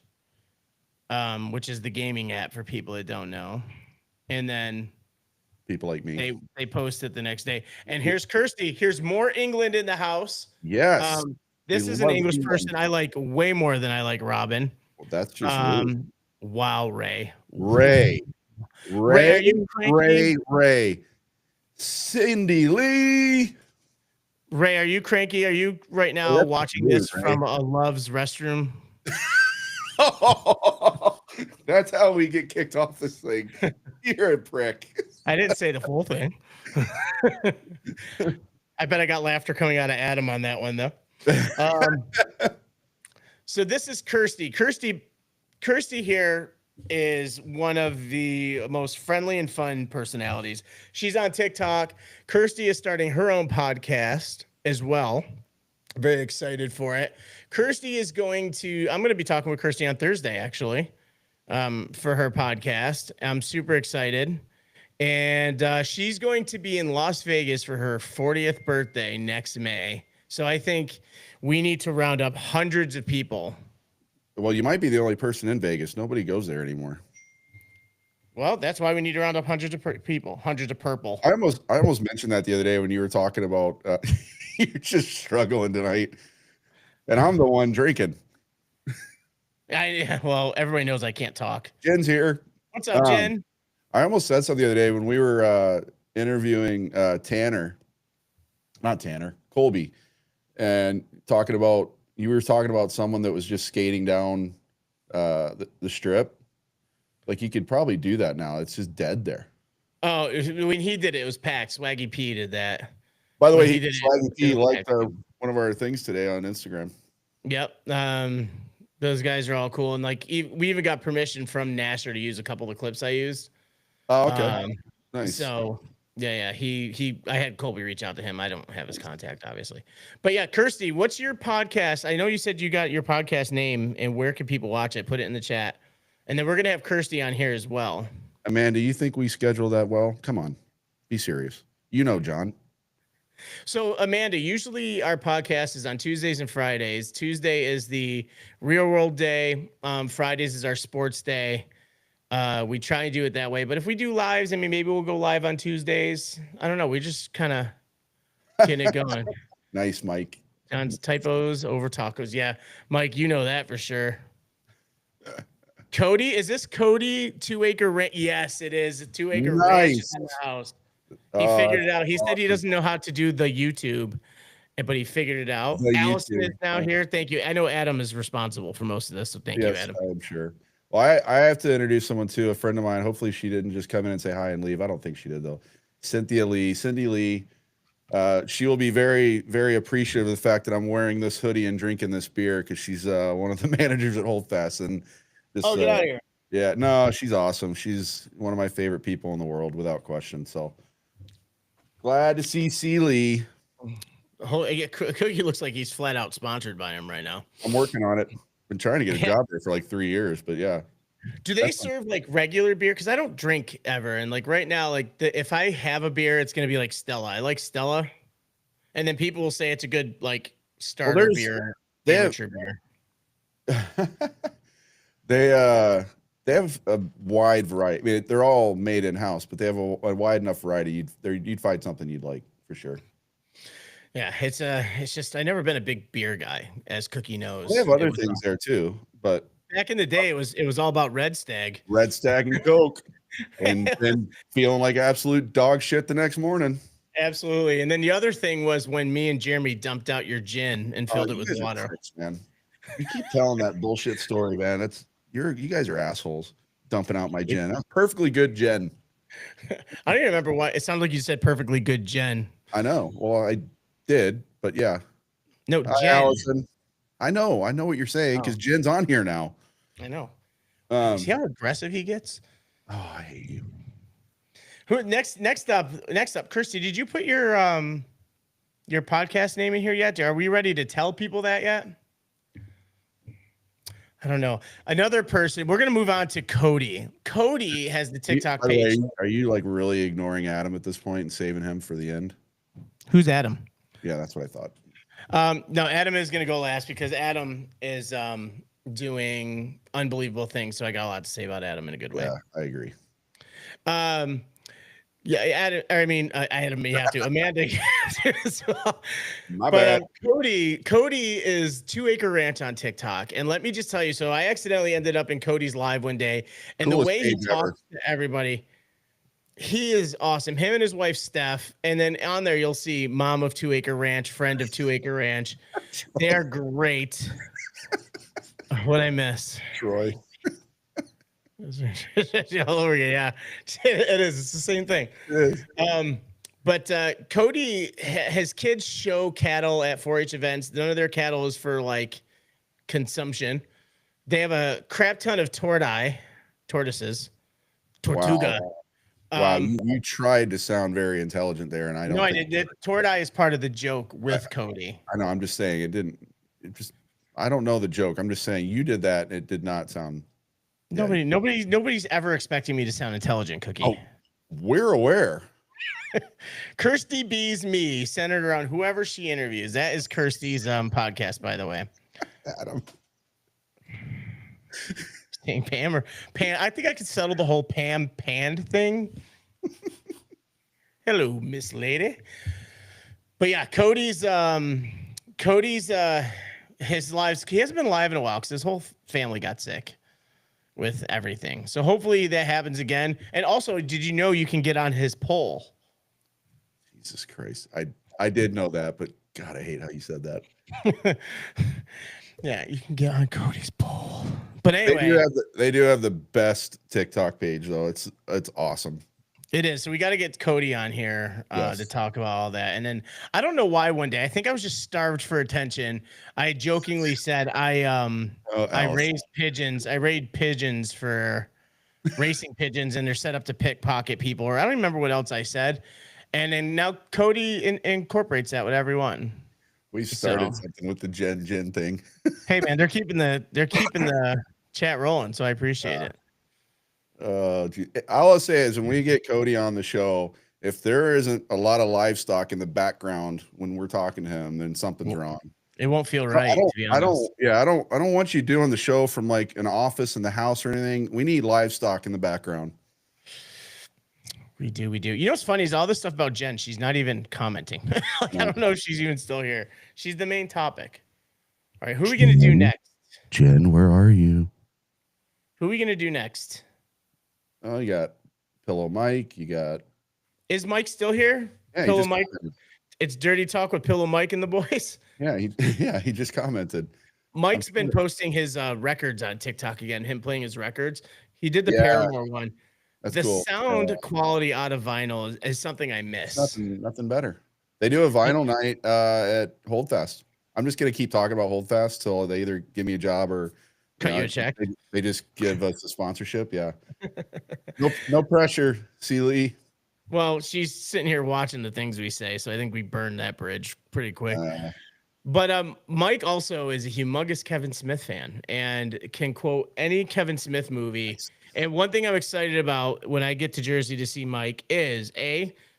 which is the gaming app for people that don't know. And then people like me. They post it the next day. And here's Kirsty. Here's more England in the house. Yes. This is an English person I like way more than I like Robin. Well, that's just rude. Wow, Ray. Ray. Are you cranky? Ray. Cindy Lee. Ray, are you cranky? Are you right now watching this from a Love's restroom? That's how we get kicked off this thing. You're a prick. I didn't say the full thing. I bet I got laughter coming out of Adam on that one, though. So this is Kirsty. Kirsty here is one of the most friendly and fun personalities. She's on TikTok. Kirsty is starting her own podcast as well. Very excited for it. Kirsty is I'm going to be talking with Kirsty on Thursday, actually, for her podcast. I'm super excited. And she's going to be in Las Vegas for her 40th birthday next May. So I think we need to round up hundreds of people. Well, you might be the only person in Vegas. Nobody goes there anymore. Well, that's why we need to round up hundreds of people, hundreds of purple. I almost mentioned that the other day when you were talking about you're just struggling tonight, and I'm the one drinking. Well, everybody knows I can't talk. Jen's here. What's up, Jen? I almost said something the other day when we were interviewing Colby, and you were talking about someone that was just skating down the strip. Like, you could probably do that now. It's just dead there. Oh, when he did it, it was packed. Swaggy P did that. By the way, Swaggy P liked one of our things today on Instagram. Yep. Those guys are all cool. And like, we even got permission from Nasher to use a couple of the clips I used. Oh, okay. Nice. So yeah. I had Colby reach out to him. I don't have his contact, obviously. But yeah, Kirsty, what's your podcast? I know you said you got your podcast name, and where can people watch it? Put it in the chat. And then we're going to have Kirsty on here as well. Amanda, you think we schedule that well? Come on. Be serious. You know, John. So, Amanda, usually our podcast is on Tuesdays and Fridays. Tuesday is the real world day. Fridays is our sports day. We try and do it that way. But if we do lives, I mean, maybe we'll go live on Tuesdays. I don't know. We just kind of getting it going. Nice, Mike. John's typos over tacos. Yeah, Mike, you know that for sure. Cody, is this Cody 2 Acre Ranch? Yes, it is. 2 Acre Ranch is in the house. He figured it out. He said he doesn't know how to do the YouTube, but he figured it out. Allison is now here. Thank you. I know Adam is responsible for most of this, so thank you, Adam. I'm sure. Well, I have to introduce someone too, a friend of mine. Hopefully she didn't just come in and say hi and leave. I don't think she did, though. Cindy Lee. She will be very, very appreciative of the fact that I'm wearing this hoodie and drinking this beer, because she's one of the managers at Holdfast. And get out of here. Yeah, no, she's awesome. She's one of my favorite people in the world, without question. So glad to see Lee. Cookie looks like he's flat out sponsored by him right now. I'm working on it. Been trying to get a job there for like 3 years, but yeah. Do they serve like regular beer? Because I don't drink ever, and like right now, like if I have a beer, it's gonna be like Stella. I like Stella, and then people will say it's a good like starter beer, amateur beer. They have a wide variety. I mean, they're all made in house, but they have a wide enough variety. You'd find something you'd like for sure. Yeah, it's just I've never been a big beer guy, as Cookie knows. They have other things there too, but back in the day, it was all about Red Stag and Coke, and then feeling like absolute dog shit the next morning. Absolutely. And then the other thing was when me and Jeremy dumped out your gin and filled it with water. Tricks, man. You keep telling that bullshit story, man. You guys are assholes dumping out my gin. That's perfectly good gin. I don't even remember why. It sounded like you said perfectly good gin. I know. Well, I did, but yeah. No, Jen. Allison. I know what you're saying, because Jen's on here now. I know. See how aggressive he gets? Oh, I hate you. Who next up, Kirsty, did you put your podcast name in here yet? Are we ready to tell people that yet? I don't know. Another person. We're gonna move on to Cody. Cody has the TikTok page. Are you like really ignoring Adam at this point and saving him for the end? Who's Adam? Yeah, that's what I thought. No, Adam is gonna go last because Adam is doing unbelievable things. So I got a lot to say about Adam in a good way. Yeah, I agree. Yeah, Adam may have to. Amanda as well. My bad. Cody is 2 Acre Ranch on TikTok. And let me just tell you, so I accidentally ended up in Cody's live one day. And Coolest the way he page talks to everybody, he is awesome. Him and his wife, Steph. And then on there, you'll see mom of 2 Acre Ranch, friend of 2 Acre Ranch. They're great. What'd I miss? Troy. All over again, yeah. It is. It's the same thing. But Cody, his kids show cattle at 4-H events. None of their cattle is for like consumption. They have a crap ton of tortoise tortoises, Tortuga. Wow, you tried to sound very intelligent there, and I don't. No, I did. Tortoise is part of the joke with Cody. I know. I'm just saying it didn't. It just. I don't know the joke. I'm just saying you did that. It did not sound. Nobody's ever expecting me to sound intelligent, Cookie. Oh, we're aware. Kirsty B's me, centered around whoever she interviews. That is Kirsty's podcast, by the way. Adam. Saying Pam or Pan. I think I could settle the whole Pam Pand thing. Hello, Miss Lady. But yeah, Cody's his lives. He hasn't been live in a while because his whole family got sick with everything. So hopefully that happens again. And also, did you know you can get on his poll? Jesus Christ. I did know that, but God, I hate how you said that. Yeah, you can get on Cody's poll. But anyway, they do have the best TikTok page though. It's awesome. It is. So we got to get Cody on here Yes. to talk about all that. And then I don't know why one day, I think I was just starved for attention. I jokingly said I raised pigeons. I raised pigeons for racing pigeons, and they're set up to pickpocket people. Or I don't remember what else I said. And then now Cody incorporates that with everyone. We started something with the Jen thing. Hey man, they're keeping the chat rolling, so I appreciate it. All I'll say is when we get Cody on the show, if there isn't a lot of livestock in the background when we're talking to him, then something's wrong. It won't feel right. I don't want you doing the show from like an office in the house or anything. We need livestock in the background. We do. You know what's funny is all this stuff about Jen. She's not even commenting. I don't know if she's even still here. She's the main topic. All right, who are we gonna do next? Jen, where are you? Who are we gonna do next? Oh, you got Pillow Mike. You got. Is Mike still here? Yeah, Pillow Mike. It's Dirty Talk with Pillow Mike and the boys. Yeah, he just commented. Mike's been posting his records on TikTok again. Him playing his records. He did the Paramore one. That's the cool. sound quality out of vinyl is something I miss. Nothing better. They do a vinyl night at Holdfest. I'm just gonna keep talking about Holdfest till they either give me a job or cut you a check. They just give us a sponsorship. Yeah. No pressure, Celie. Well, she's sitting here watching the things we say, so I think we burned that bridge pretty quick. But Mike also is a humongous Kevin Smith fan and can quote any Kevin Smith movie. And one thing I'm excited about when I get to Jersey to see Mike is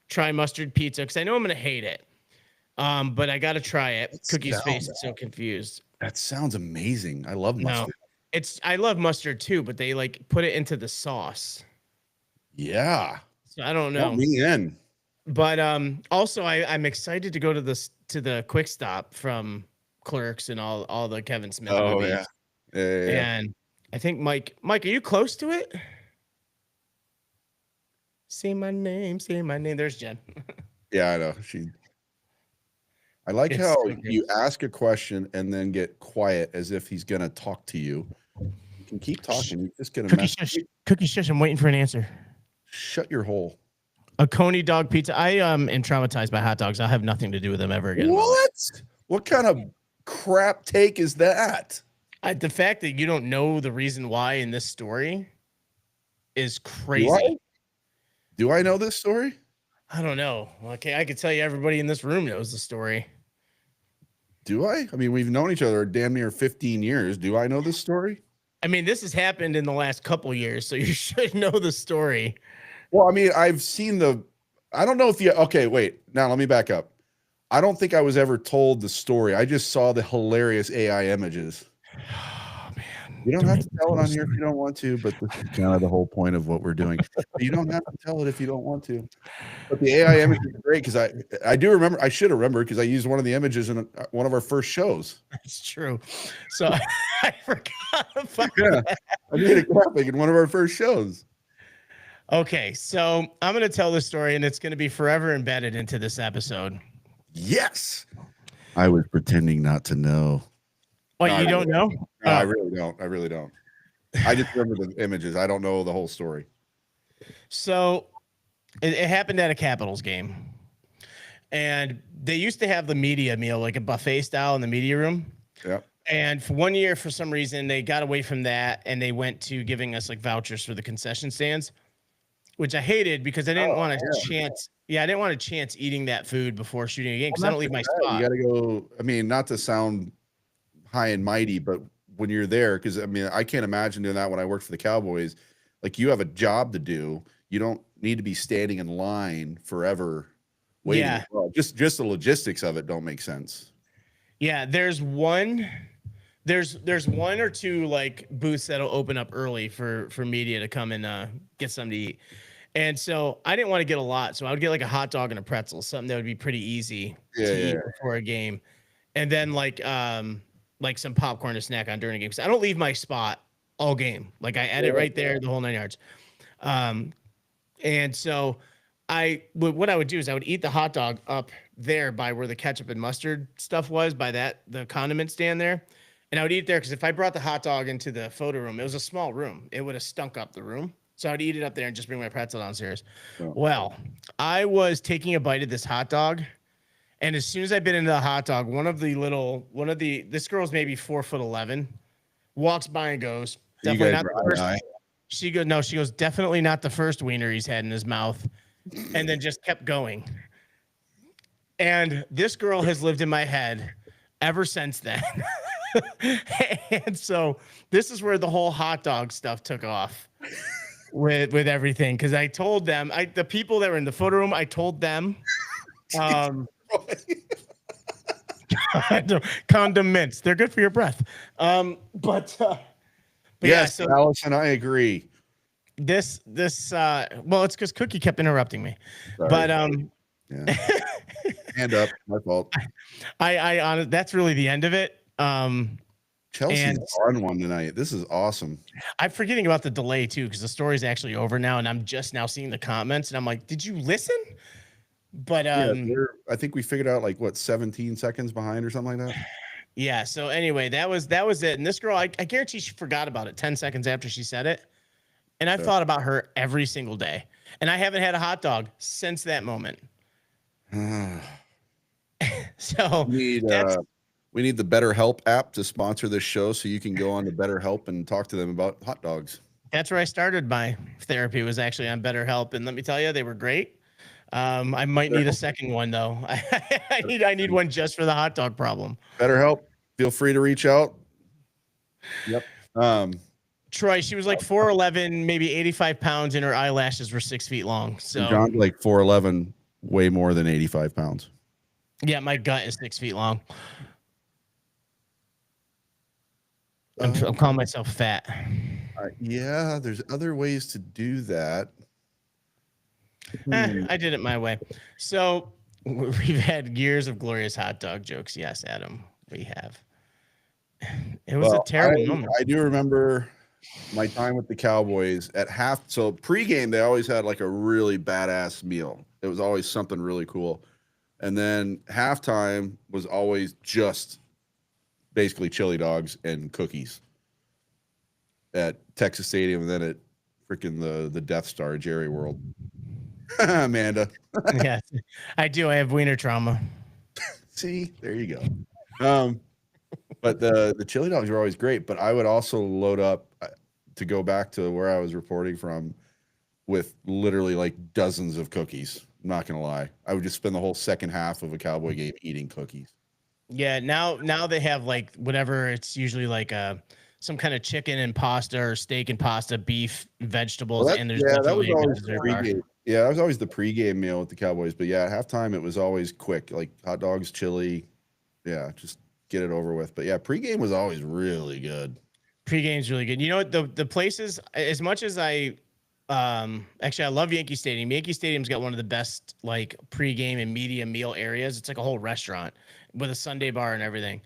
try mustard pizza, because I know I'm gonna hate it. But I gotta try it. Cookie's face is so confused. That sounds amazing. I love mustard. No, I love mustard too, but they like put it into the sauce. Yeah. So I don't know. Want me in. But also I'm excited to go to the Quick Stop from Clerks and all the Kevin Smith movies. Yeah. And I think Mike, are you close to it? Say my name. There's Jen. Yeah, I know. I like how you ask a question and then get quiet as if he's gonna talk to you. You can keep talking. You're just gonna Cookie shush. I'm waiting for an answer. Shut your hole. A Coney dog pizza. I am traumatized by hot dogs. I'll have nothing to do with them ever again. What? What kind of crap take is that? The fact that you don't know the reason why in this story is crazy. Do I know this story? I don't know. Okay, I could tell you everybody in this room knows the story. Do I? I mean, we've known each other damn near 15 years. Do I know this story? I mean, this has happened in the last couple years, so you should know the story. Well, I mean, I've seen I don't know if you, okay, wait. Now let me back up. I don't think I was ever told the story. I just saw the hilarious AI images. Oh, man. You don't have to tell it on here if you don't want to, but this is kind of the whole point of what we're doing. You don't have to tell it if you don't want to. But the AI images are great because I do remember, I should have remembered because I used one of the images in one of our first shows. That's true. So I forgot about that. I made a graphic in one of our first shows. Okay, so I'm going to tell this story, and it's going to be forever embedded into this episode. Yes. I was pretending not to know. What, you don't know? No, I really don't. I just remember the images. I don't know the whole story. So it happened at a Capitals game. And they used to have the media meal, like a buffet style in the media room. Yep. And for 1 year, for some reason, they got away from that and they went to giving us like vouchers for the concession stands, which I hated because I didn't Oh, want to yeah. chance. Yeah, I didn't want to chance eating that food before shooting a game because Well, I not don't leave just my that, you spot. got to go. I mean, not to sound high and mighty, but when you're there, because I mean, I can't imagine doing that when I worked for the Cowboys. Like, you have a job to do. You don't need to be standing in line forever waiting. Yeah. Well, just the logistics of it don't make sense. Yeah. There's one or two like booths that'll open up early for media to come and get something to eat. And so I didn't want to get a lot. So I would get like a hot dog and a pretzel, something that would be pretty easy Yeah, to yeah. eat before a game. And then like some popcorn to snack on during a game. Because I don't leave my spot all game. Like I edit right there, the whole 9 yards. Um, and so what I would do is I would eat the hot dog up there by where the ketchup and mustard stuff was, by the condiment stand there. And I would eat there because if I brought the hot dog into the photo room, it was a small room. It would have stunk up the room. So I would eat it up there and just bring my pretzel downstairs. Oh. Well, I was taking a bite of this hot dog. And as soon as I bit into the hot dog, this girl's maybe 4'11", walks by and goes, You definitely guys not were the first. eye. She goes, definitely not the first wiener he's had in his mouth. And then just kept going. And this girl has lived in my head ever since then. And so this is where the whole hot dog stuff took off with everything. Cause I told them, the people that were in the photo room, I told them, condiments, they're good for your breath. But Yes, yeah, so Allison, I agree. this well, it's because Cookie kept interrupting me. Sorry. But Yeah. Hand up, my fault. I that's really the end of it. Chelsea's on one tonight. This is awesome. I'm forgetting about the delay too, because the story's actually over now, and I'm just now seeing the comments, and I'm like, did you listen? But Yeah, I think we figured out like what 17 seconds behind or something like that. yeah. So anyway, that was it. And this girl, I guarantee she forgot about it 10 seconds after she said it. And I've thought about her every single day. And I haven't had a hot dog since that moment. So we need the BetterHelp app to sponsor this show so you can go on to BetterHelp and talk to them about hot dogs. That's where I started my therapy, was actually on BetterHelp. And let me tell you, they were great. I might need a second one though. I need one just for the hot dog problem. BetterHelp, feel free to reach out. Yep. Troy, she was like 4'11", maybe 85 pounds, and her eyelashes were 6 feet long. So John's like 4'11", way more than 85 pounds. Yeah, my gut is 6 feet long. I'm calling myself fat. Yeah, there's other ways to do that. I did it my way. So we've had years of glorious hot dog jokes. Yes, Adam, we have. It was a terrible moment. I do remember my time with the Cowboys at half. So pregame, they always had like a really badass meal. It was always something really cool. And then halftime was always just basically chili dogs and cookies at Texas Stadium, and then at freaking the Death Star, Jerry World. Amanda. Yes, I do. I have wiener trauma. See, there you go. But the chili dogs were always great. But I would also load up to go back to where I was reporting from with literally like dozens of cookies. I'm not gonna lie. I would just spend the whole second half of a Cowboy game eating cookies. Yeah, now they have like whatever. It's usually like some kind of chicken and pasta or steak and pasta, beef, vegetables, and there's definitely a good dessert bar. Yeah, that was always the pregame meal with the Cowboys. But yeah, at halftime it was always quick, like hot dogs, chili. Yeah, just get it over with. But yeah, pregame was always really good. Pregame's really good. You know what? The places, as much as I actually I love Yankee Stadium. Yankee Stadium's got one of the best like pregame and media meal areas. It's like a whole restaurant with a Sunday bar and everything.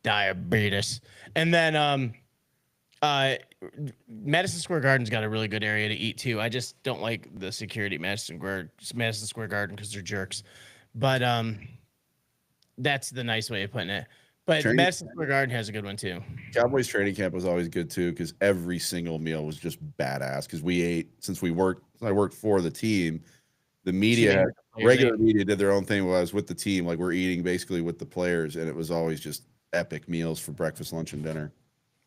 Diabetes. And then Madison Square Garden's got a really good area to eat too. I just don't like the security at Madison Square Garden because they're jerks. But that's the nice way of putting it. But Madison Square Garden has a good one too. Cowboys training camp was always good too because every single meal was just badass. Because we ate since I worked for the team. The media, regular media, did their own thing while I was with the team. Like we're eating basically with the players, and it was always just epic meals for breakfast, lunch, and dinner.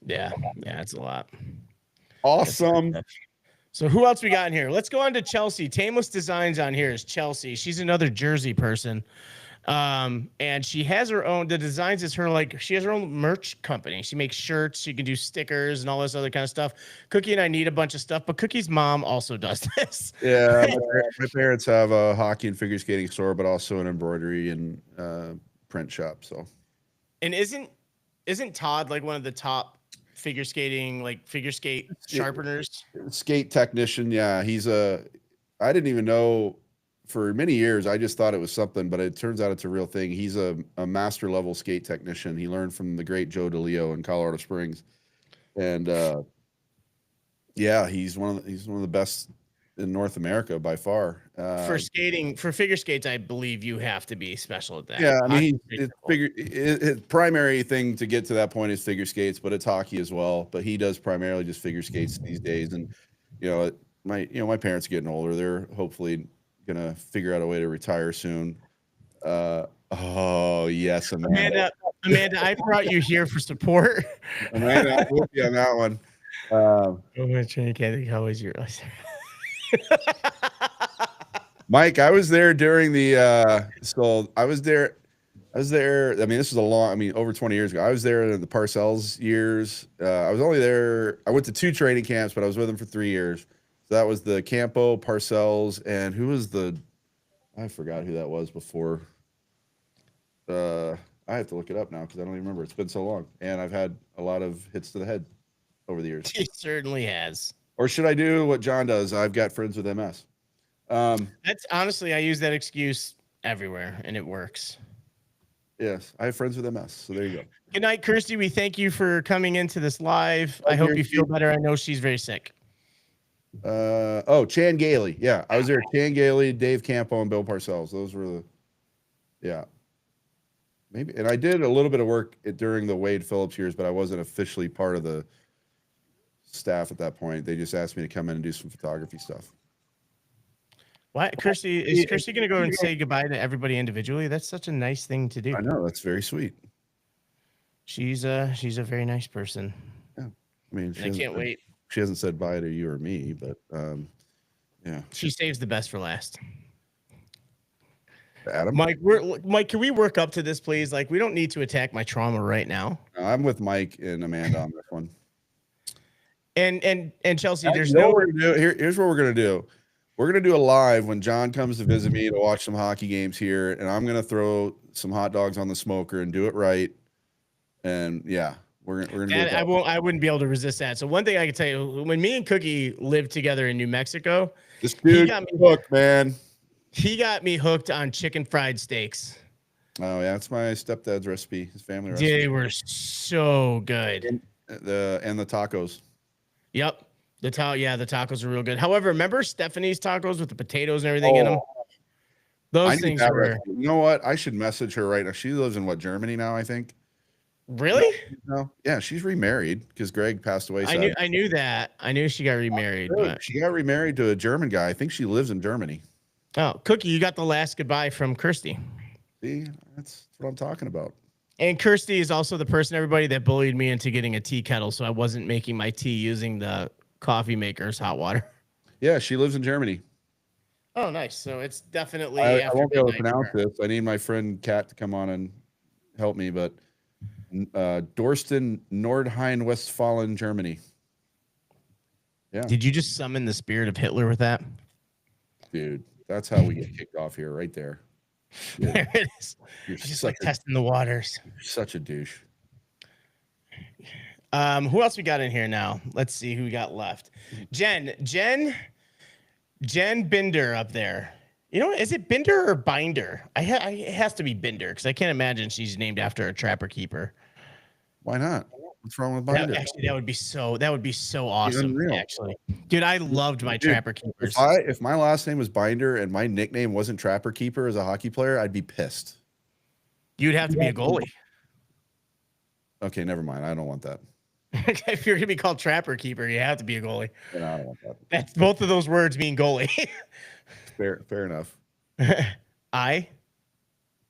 Yeah, it's a lot. Awesome. So who else we got in here? Let's go on to Chelsea. Tameless Designs on here is Chelsea. She's another Jersey person. And she has her own, the designs is her, like, she has her own merch company. She makes shirts, she can do stickers and all this other kind of stuff. Cookie and I need a bunch of stuff, but Cookie's mom also does this. Yeah, my parents have a hockey and figure skating store, but also an embroidery and print shop. So, and isn't Todd like one of the top figure skate sharpeners? Skate technician. Yeah, I didn't even know for many years. I just thought it was something, but it turns out it's a real thing. He's a master level skate technician. He learned from the great Joe DeLeo in Colorado Springs, and yeah, he's one of the best in North America by far. For figure skates, I believe you have to be special at that. Yeah, I mean, his primary thing to get to that point is figure skates, but it's hockey as well. But he does primarily just figure skates these days. And my parents are getting older. They're hopefully gonna figure out a way to retire soon. Oh yes, Amanda, I brought you here for support. Amanda, I'm with you on that one. I'm gonna try to get how is your Mike, I was there during the I was there. I mean, this was over 20 years ago. I was there in the Parcells years. I was only there. I went to 2 training camps, but I was with them for 3 years. So that was the Campo, Parcells, and who was I forgot who that was before. I have to look it up now because I don't even remember. It's been so long. And I've had a lot of hits to the head over the years. He certainly has. Or should I do what John does? I've got friends with MS. That's honestly, I use that excuse everywhere and it works. Yes, I have friends with MS. So there you go. Good night, Kirsty. We thank you for coming into this live. I hope you feel better. I know she's very sick. Chan Gailey. Yeah, I was there. Chan Gailey, Dave Campo, and Bill Parcells. Those were maybe. And I did a little bit of work during the Wade Phillips years, but I wasn't officially part of the staff at that point. They just asked me to come in and do some photography stuff. What, Kirsty? Is Kirsty going to go and say goodbye to everybody individually? That's such a nice thing to do. I know, that's very sweet. She's a very nice person. Yeah, I mean, I can't wait. She hasn't said bye to you or me, but yeah, she saves the best for last. Adam, Mike, can we work up to this, please? Like, we don't need to attack my trauma right now. No, I'm with Mike and Amanda on this one. And Chelsea, here's what we're gonna do. We're gonna do a live when John comes to visit me to watch some hockey games here, and I'm gonna throw some hot dogs on the smoker and do it right. And yeah, we're gonna. Do it I wouldn't be able to resist that. So one thing I can tell you, when me and Cookie lived together in New Mexico, this dude got me hooked, man. He got me hooked on chicken fried steaks. Oh yeah, that's my stepdad's recipe. His family recipe. They were so good. And the tacos. Yep. The tacos are real good. However, remember Stephanie's tacos with the potatoes and everything in them? Those things were. You know what? I should message her right now. She lives in Germany now, I think. Really? No. Yeah, she's remarried because Greg passed away. I knew that. I knew she got remarried. But... She got remarried to a German guy. I think she lives in Germany. Oh, Cookie, you got the last goodbye from Kirsty. See, that's what I'm talking about. And Kirsty is also the person, everybody, that bullied me into getting a tea kettle, so I wasn't making my tea using the coffee maker's hot water. Yeah, she lives in Germany. Oh, nice. So it's definitely. I won't be able to pronounce this. I need my friend Kat to come on and help me, but Dorsten, Nordrhein-Westfalen, Germany. Yeah. Did you just summon the spirit of Hitler with that? Dude, that's how we get kicked off here, right there. Yeah. There it is. You're just like testing the waters. You're such a douche. Who else we got in here now? Let's see who we got left. Jen Binder up there. You know, is it Binder or Binder? It has to be Binder because I can't imagine she's named after a trapper keeper. Why not? What's wrong with Binder? That would be so awesome. Actually, dude, I loved my trapper keepers. If my last name was Binder and my nickname wasn't Trapper Keeper as a hockey player, I'd be pissed. You'd have to be a goalie. Okay, never mind. I don't want that. If you're gonna be called Trapper Keeper, you have to be a goalie. No, I don't want that. That's both of those words mean goalie. Fair enough.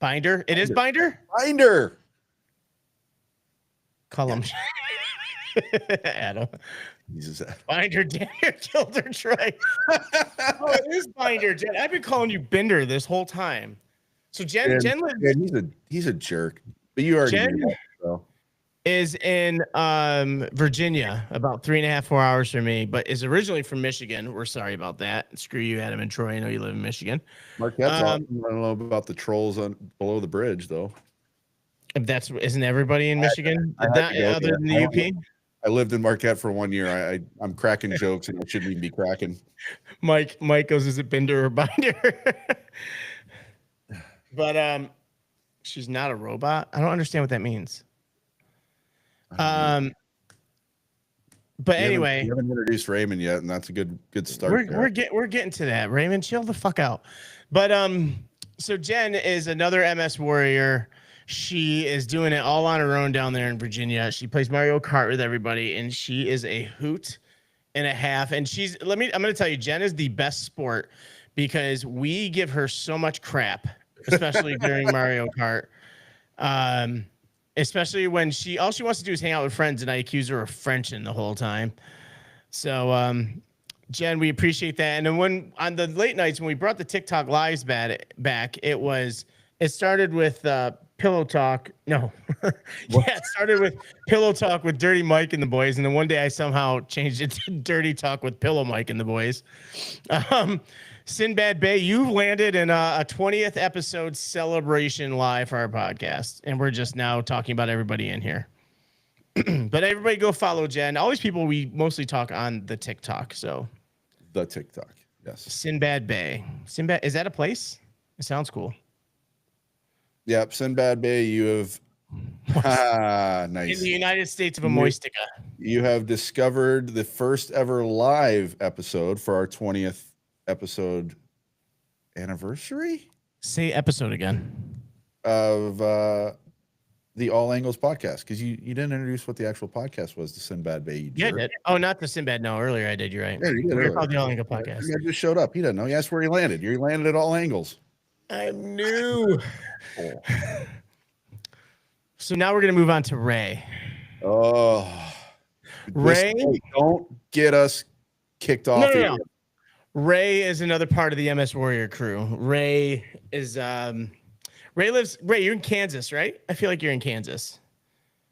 Binder. It is Binder. Binder. Call him Adam. Jesus. Binder Daniel killed her, Troy. Oh, it is Binder. Jen. I've been calling you Bender this whole time. So Jen lives, He's a jerk. But you already Jen knew that, so. is in Virginia, about 3.5, 4 hours from me, but is originally from Michigan. We're sorry about that. Screw you, Adam and Troy. I know you live in Michigan. Marquette's awesome. I don't know about the trolls on below the bridge, though. Isn't everybody in Michigan? I had Not to go other there. than the UP? I lived in Marquette for 1 year. I'm cracking jokes and I shouldn't even be cracking. Mike goes, is it Binder or Binder? But she's not a robot. I don't understand what that means. But anyway, you haven't introduced Raymond yet, and that's a good start. We're getting to that. Raymond, chill the fuck out. But so Jen is another MS warrior. She is doing it all on her own down there in Virginia. She plays Mario Kart with everybody, and she is a hoot and a half. And I'm gonna tell you, Jen is the best sport because we give her so much crap, especially during Mario Kart. Especially when all she wants to do is hang out with friends, and I accuse her of Frenching the whole time. So, Jen, we appreciate that. And then when on the late nights when we brought the TikTok lives back, it started with Pillow Talk. No, yeah, it started with Pillow Talk with Dirty Mike and the boys, and then one day I somehow changed it to Dirty Talk with Pillow Mike and the boys. Sinbad Bay, you've landed in a 20th episode celebration live for our podcast, and we're just now talking about everybody in here. But everybody go follow Jen. All these people, we mostly talk on the TikTok. So the TikTok, yes. Sinbad Bay. Sinbad, is that a place? It sounds cool. Yep, Sinbad Bay. You have nice in the United States of Amoistica. You have discovered the first ever live episode for our 20th episode anniversary. Say episode again. Of the All Angles podcast, because you didn't introduce what the actual podcast was, the Sinbad Bay. Yeah, I did. Oh, not the Sinbad. No, earlier I did. You're right. Yeah, you did. We're called the All Angle podcast. He just showed up. He doesn't know. He asked where he landed. You landed at All Angles. I knew. Oh. So now we're gonna move on to Ray. Oh, Ray, don't get us kicked off. No. Ray is another part of the MS Warrior crew. Ray is Ray, you're in Kansas, right? I feel like you're in Kansas.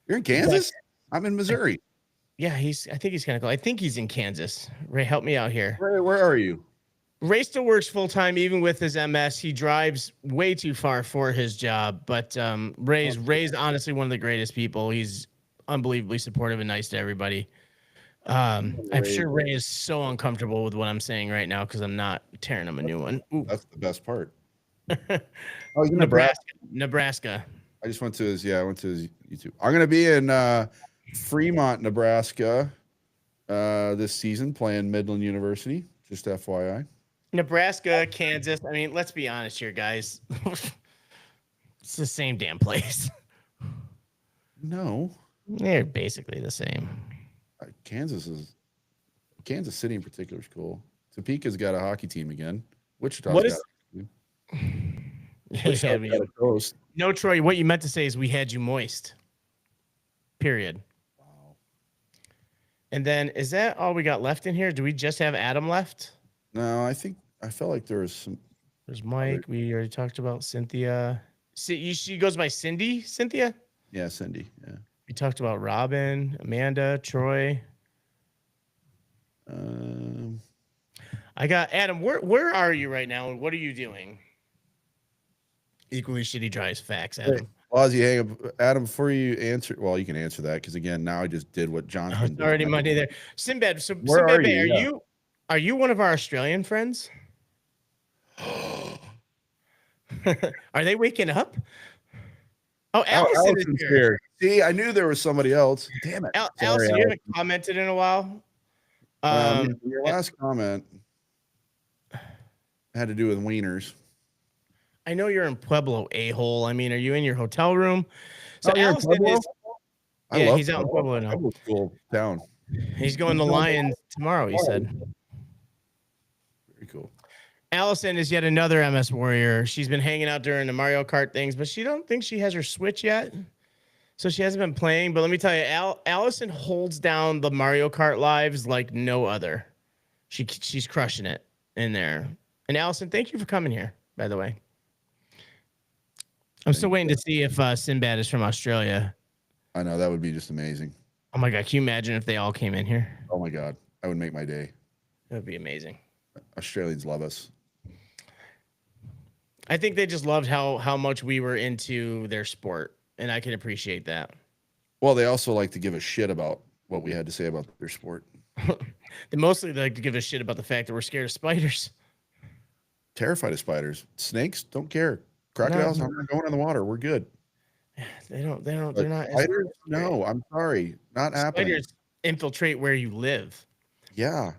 You're in Kansas? I'm in Missouri. Yeah, I think he's kind of cool. I think he's in Kansas. Ray, help me out here. Where are you? Ray still works full time, even with his MS. He drives way too far for his job, but Ray's honestly one of the greatest people. He's unbelievably supportive and nice to everybody. I'm sure Ray is so uncomfortable with what I'm saying right now because I'm not tearing him a new one. Ooh. That's the best part. Oh, Nebraska. I just went to his YouTube. I'm gonna be in Fremont, Nebraska this season playing Midland University. Just FYI. Nebraska, Kansas. I mean, let's be honest here, guys. It's the same damn place. No. They're basically the same. Kansas City in particular is cool. Topeka's got a hockey team again. Wichita's got a coast. No, Troy, what you meant to say is we had you moist. Period. Wow. And then is that all we got left in here? Do we just have Adam left? No, I felt like there was some. There's Mike. We already talked about Cynthia. She goes by Cindy. Cynthia? Yeah, Cindy. Yeah. We talked about Robin, Amanda, Troy. I got Adam. Where are you right now, and what are you doing? Equally shitty drives facts, Adam. Hey, Ozzy, hang up, Adam. Before you answer, well, you can answer that because again, now I just did what Jonathan did. Already Monday there. Sinbad. So Sinbad, are you one of our Australian friends? Are they waking up? Oh, Allison is here. See, I knew there was somebody else. Damn it. Allison, you haven't commented in a while. Your last comment had to do with wieners. I know you're in Pueblo, a-hole. I mean, are you in your hotel room? So Allison he's out in Pueblo now. Pueblo's cool town. He's going to Lions tomorrow, he said. Very cool. Allison is yet another MS warrior. She's been hanging out during the Mario Kart things, but she don't think she has her Switch yet. So she hasn't been playing, but let me tell you, Allison holds down the Mario Kart lives like no other. She's crushing it in there. And Allison, thank you for coming here, by the way. I'm still waiting to see if Sinbad is from Australia. I know that would be just amazing. Oh my God, can you imagine if they all came in here? Oh my God, that would make my day. That would be amazing. Australians love us. I think they just loved how much we were into their sport, and I can appreciate that. Well, they also like to give a shit about what we had to say about their sport. They mostly like to give a shit about the fact that we're scared of spiders. Terrified of spiders. Snakes, don't care. Crocodiles, I'm not going in the water. We're good. They're not. Spiders? No, I'm sorry. Not happening. Spiders infiltrate where you live. Yeah.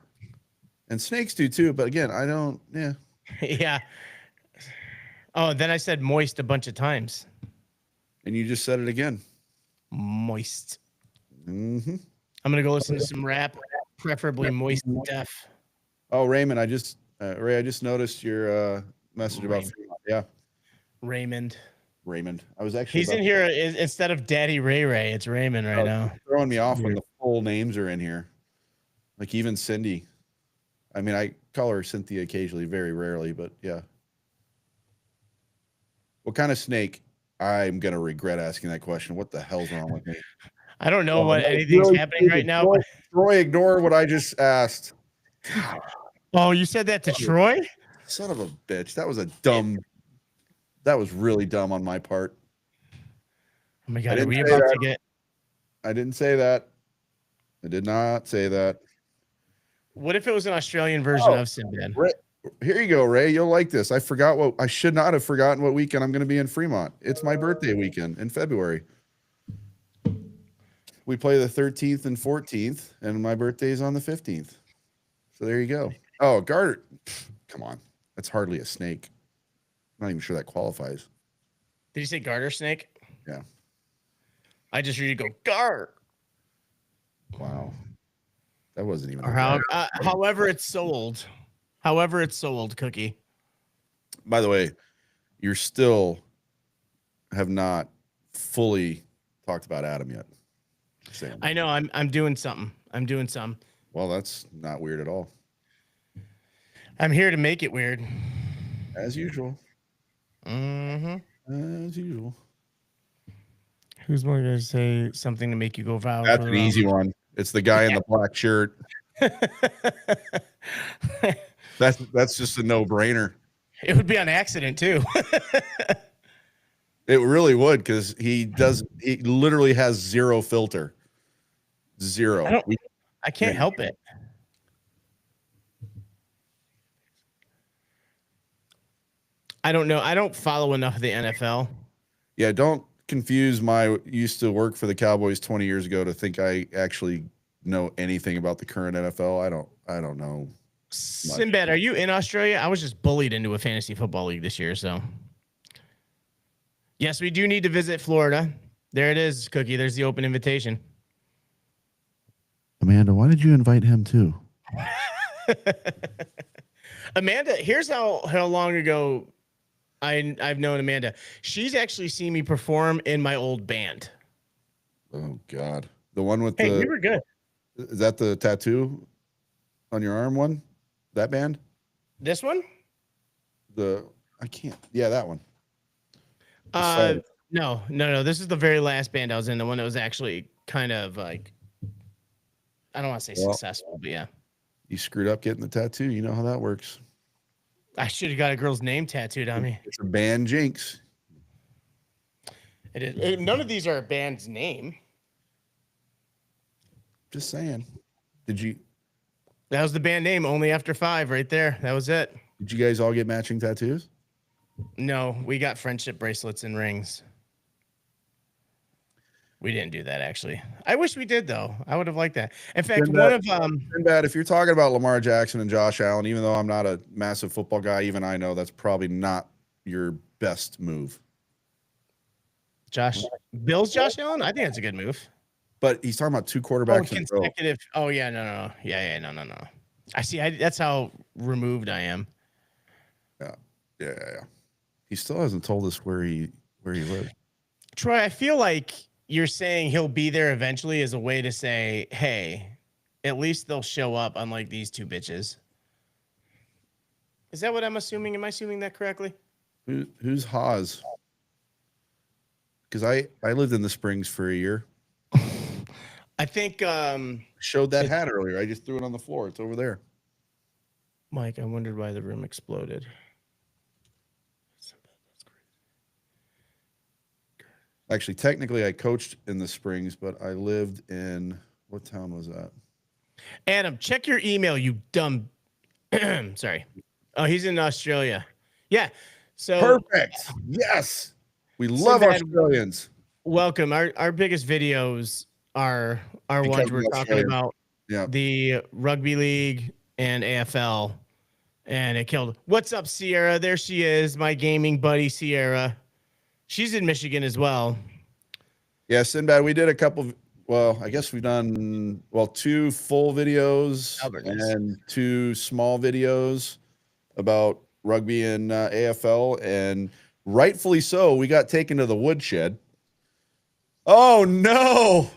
And snakes do too, but again, I don't, yeah. Yeah. Oh, then I said moist a bunch of times. And you just said it again. Moist. Mm-hmm. I'm gonna go listen to some rap, preferably Moist Def. Oh, Raymond, Ray, I just noticed your message about Fremont. Yeah. Raymond. I was actually He's in here instead of Daddy Ray Ray. It's Raymond right now. Throwing me off when the full names are in here. Like even Cindy. I mean, I call her Cynthia occasionally, very rarely, but yeah. What kind of snake? I'm gonna regret asking that question. What the hell's wrong with me? I don't know what anything's happening right now. Troy, ignore what I just asked. Oh, you said that to Troy? Son of a bitch. That was really dumb on my part. Oh my God, are we about to get... I didn't say that. I did not say that. What if it was an Australian version of Sinbad? Here you go, Ray. You'll like this. I should not have forgotten what weekend I'm going to be in Fremont. It's my birthday weekend in February. We play the 13th and 14th, and my birthday is on the 15th. So there you go. Oh, garter. Come on. That's hardly a snake. I'm not even sure that qualifies. Did you say garter snake? Yeah. I just read you go, gar. Wow. That wasn't even. Or however it's sold. However it's sold, Cookie. By the way, you're still have not fully talked about Adam yet. I know. I'm doing something. Well, that's not weird at all. I'm here to make it weird. As usual. Mm-hmm. As usual. Who's more going to say something to make you go viral? That's an easy one. It's the guy in the black shirt. That's just a no-brainer. It would be on accident too. It really would, because he literally has zero filter. Zero. I can't help it. I don't know. I don't follow enough of the NFL. Yeah, don't confuse my used to work for the Cowboys 20 years ago to think I actually know anything about the current NFL. I don't know. Sinbad, are you in Australia? I was just bullied into a fantasy football league this year, so. Yes, we do need to visit Florida. There it is, Cookie. There's the open invitation. Amanda, why did you invite him too? Amanda, here's how long ago I've known Amanda. She's actually seen me perform in my old band. Oh God, the one with we were good. Is that the tattoo on your arm one? That band? This one? I can't. Yeah, that one. No. This is the very last band I was in. The one that was actually kind of like, I don't want to say successful, but yeah. You screwed up getting the tattoo. You know how that works. I should have got a girl's name tattooed on me. It's a band jinx. It is. None of these are a band's name. Just saying. That was the band name, Only After 5, right there. That was it. Did you guys all get matching tattoos? No, we got friendship bracelets and rings. We didn't do that, actually. I wish we did, though. I would have liked that. In fact, Sinbad, if you're talking about Lamar Jackson and Josh Allen, even though I'm not a massive football guy, even I know that's probably not your best move. Bills Josh Allen? I think that's a good move. But he's talking about two quarterbacks in a row. Consecutive. Oh, yeah, no. Yeah, no. I see. That's how removed I am. Yeah. He still hasn't told us where he lives. Troy, I feel like you're saying he'll be there eventually as a way to say, hey, at least they'll show up, unlike these two bitches. Is that what I'm assuming? Am I assuming that correctly? Who's Haas? Because I lived in the Springs for a year. I think Showed that hat earlier. I just threw it on the floor. It's over there. Mike, I wondered why the room exploded. Actually, technically, I coached in the Springs, but I lived in what town was that? Adam, check your email, you dumb. Sorry. Oh, he's in Australia. Yeah. So Perfect. Yes. We love Sinbad, Australians. welcome. Our biggest videos are Because ones we're of talking Australia. about Yeah. the rugby league and AFL, and it killed. What's up, Sierra? There she is, my gaming buddy, Sierra. She's in Michigan as well. Yeah, Sinbad, we did a couple. Well, I guess we've done 2 full videos and 2 small videos about rugby and AFL, and rightfully so. We got taken to the woodshed. Oh no!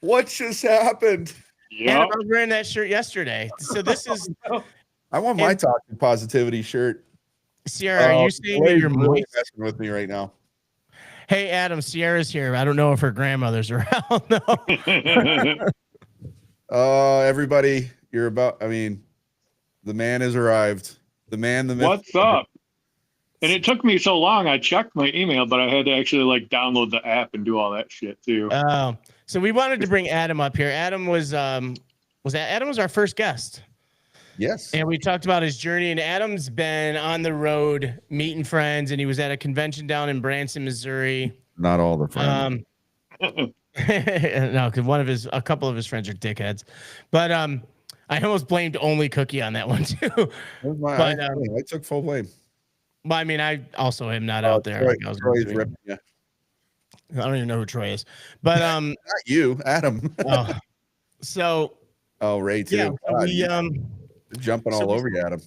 What just happened? Yeah, I was wearing that shirt yesterday. So this is. I want my toxic positivity shirt. Sierra, are you saying that you're really messing with me right now? Hey, Adam, Sierra's here. I don't know if her grandmother's around. Everybody, the man has arrived. The man, the myth. What's up? And it took me so long. I checked my email, but I had to actually download the app and do all that shit too. So we wanted to bring Adam up here. Adam was our first guest. Yes. And we talked about his journey, and Adam's been on the road meeting friends, and he was at a convention down in Branson, Missouri. Not all the friends. No, because a couple of his friends are dickheads. But I almost blamed only Cookie on that one too. I took full blame. But I mean, I also am not out there. Troy's ripping you. I don't even know who Troy is. But not you, Adam. Ray too. Yeah, jumping all over you, Adam.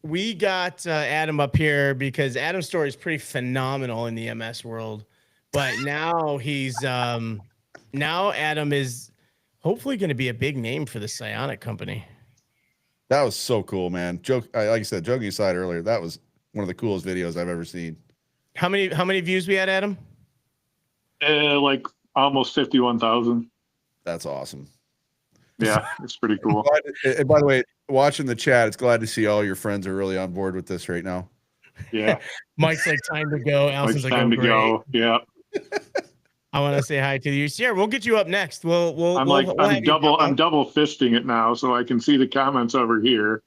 We got Adam up here because Adam's story is pretty phenomenal in the MS world. But now now Adam is hopefully going to be a big name for the Psionic company. That was so cool, man. Like I said, joking aside earlier, that was one of the coolest videos I've ever seen. How many views we had, Adam? Almost 51,000. That's awesome. Yeah, it's pretty cool. And by the way, watching the chat, it's glad to see all your friends are really on board with this right now. Yeah. Mike's like, time to go. Allison's like, time to go. Yeah. I want to say hi to you. Sierra, we'll get you up next. I'm double fisting it now so I can see the comments over here.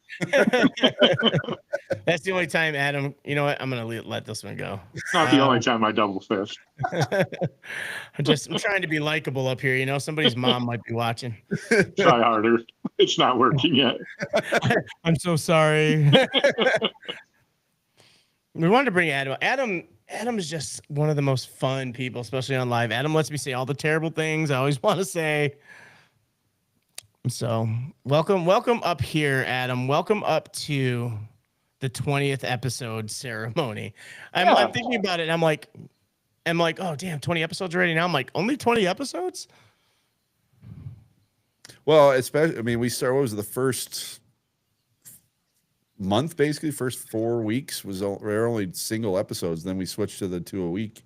That's the only time, Adam. You know what? I'm going to let this one go. It's not the only time I double fist. I'm trying to be likable up here. You know, somebody's mom might be watching. Try harder. It's not working yet. I'm so sorry. We wanted to bring Adam. Adam is just one of the most fun people, especially on live. Adam lets me say all the terrible things I always want to say. So welcome up here, Adam. Welcome up to the 20th episode ceremony. I'm thinking about it. And I'm like, oh damn, 20 episodes already now. I'm like, only 20 episodes? Well, especially, we started, what was the first month, basically first 4 weeks were only single episodes, then we switched to the 2 a week.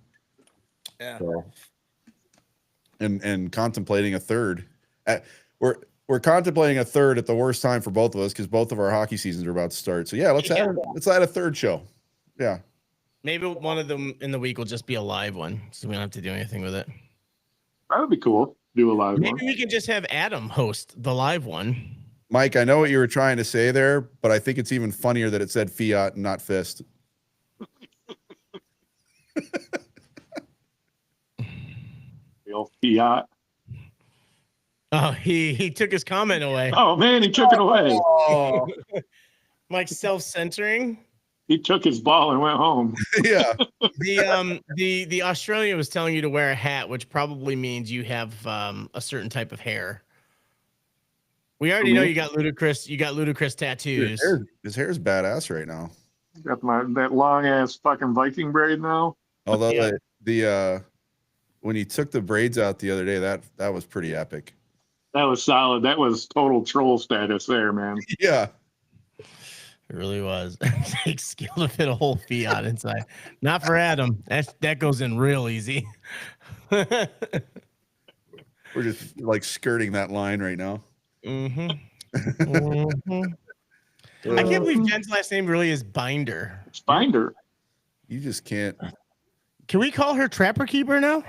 Yeah. So, and contemplating a third. We're contemplating a third at the worst time for both of us because both of our hockey seasons are about to start. So yeah, let's add a third show. Yeah. Maybe one of them in the week will just be a live one, so we don't have to do anything with it. That would be cool. Do a live one. Maybe we can just have Adam host the live one. Mike, I know what you were trying to say there, but I think it's even funnier that it said fiat and not fist. Real fiat. Oh, he took his comment away. Oh man, he took it away. Oh. Mike's self-centering. He took his ball and went home. Yeah. The Australian was telling you to wear a hat, which probably means you have a certain type of hair. We already know you got ludicrous tattoos. His hair is badass right now. Got that long ass fucking Viking braid now. Although the when you took the braids out the other day, that was pretty epic. That was solid. That was total troll status there, man. Yeah. It really was. Takes skill to fit a whole Fiat inside. Not for Adam. That goes in real easy. We're just like skirting that line right now. I can't believe Jen's last name really is Binder. It's Binder. You just can't. Can we call her Trapper Keeper now?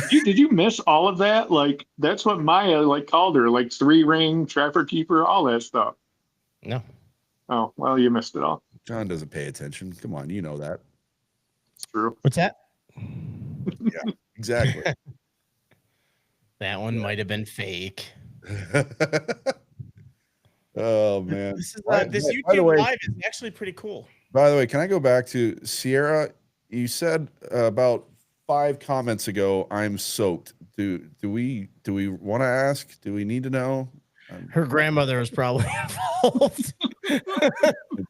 Did you miss all of that? Like, that's what Maya called her, like 3-ring, Trapper Keeper, all that stuff. No. Oh, well, you missed it all. John doesn't pay attention. Come on, you know that. It's true. What's that? Yeah, exactly. That one might have been fake. Oh man. This By the YouTube way- live is actually pretty cool. By the way, can I go back to Sierra? You said about 5 comments ago, I'm soaked. Do we want to ask? Do we need to know? Her grandmother was probably involved.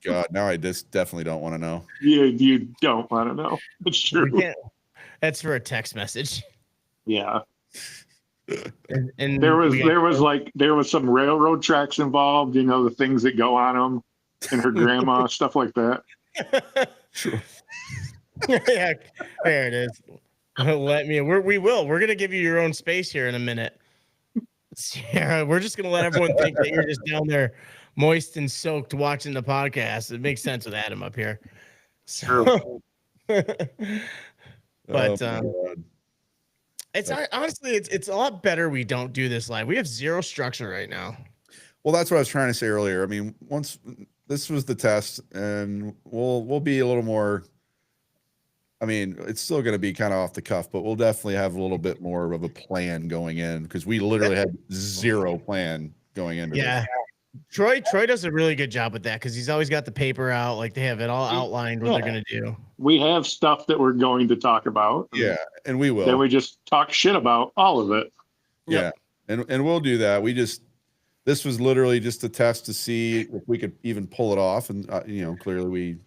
God, now I just definitely don't want to know. You don't want to know. It's true. That's for a text message. Yeah. And There was some railroad tracks involved, the things that go on them, and her grandma, stuff like that. Sure. Yeah, there it is. We're gonna give you your own space here in a minute. Sarah, we're just gonna let everyone think that you're just down there moist and soaked watching the podcast. It makes sense with Adam up here. So, but God. it's honestly it's a lot better we don't do this live. We have zero structure right now. Well, that's what I was trying to say earlier. I mean, once this was the test, and we'll be a little more. I mean, it's still going to be kind of off the cuff, but we'll definitely have a little bit more of a plan going in because we literally had zero plan going into Yeah. this. Troy does a really good job with that because he's always got the paper out, like they have it all outlined what they're gonna do. We have stuff that we're going to talk about. Yeah, and we will. Then we just talk shit about all of it. Yeah, and we'll do that. This was literally just a test to see if we could even pull it off, and clearly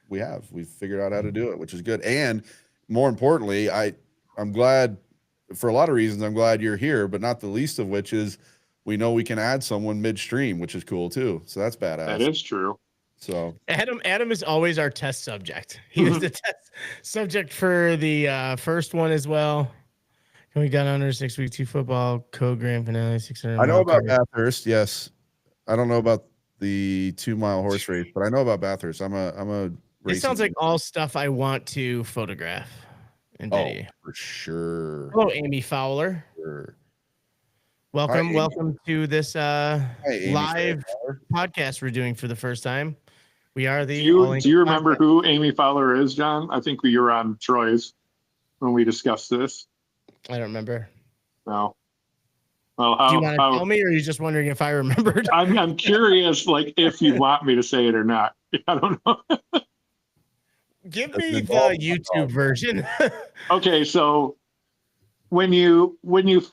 we've figured out how to do it, which is good. And more importantly, I'm glad for a lot of reasons. I'm glad you're here, but not the least of which is we know we can add someone midstream, which is cool too. So that's badass. That is true. So Adam is always our test subject. He was the test subject for the first one as well. Can we got under 6 week 2 football code grand finale 600? I know about Bathurst. Yes, I don't know about the 2-mile horse race, but I know about Bathurst. I'm a. It sounds like all stuff I want to photograph and video. For sure. Hello, Amy Fowler. Sure. Welcome, Hi, welcome to this Amy live Fowler. podcast we're doing for the first time. We are the. Do you remember who Amy Fowler is, John? I think you were on Troy's when we discussed this. I don't remember. No. Well, Do you want to tell me, or are you just wondering if I remembered? I'm curious, if you want me to say it or not. I don't know. Give me the YouTube version. Okay, so when you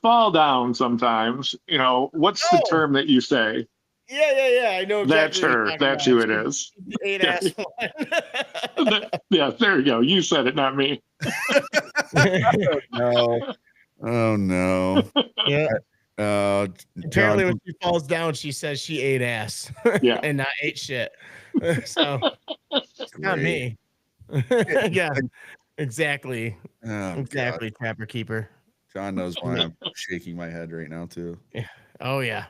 fall down sometimes, what's the term that you say? Yeah. I know. That's exactly what her. you're That's talking who about. it is. The 8-ass one. Yeah, there you go. You said it, not me. No. Oh no. Yeah. Apparently, John, when she falls down, she says she ate ass. Yeah. And not ate shit. So not me. Yeah. Exactly. oh, Exactly. God. Trapper Keeper. John knows why I'm shaking my head right now too. Oh yeah.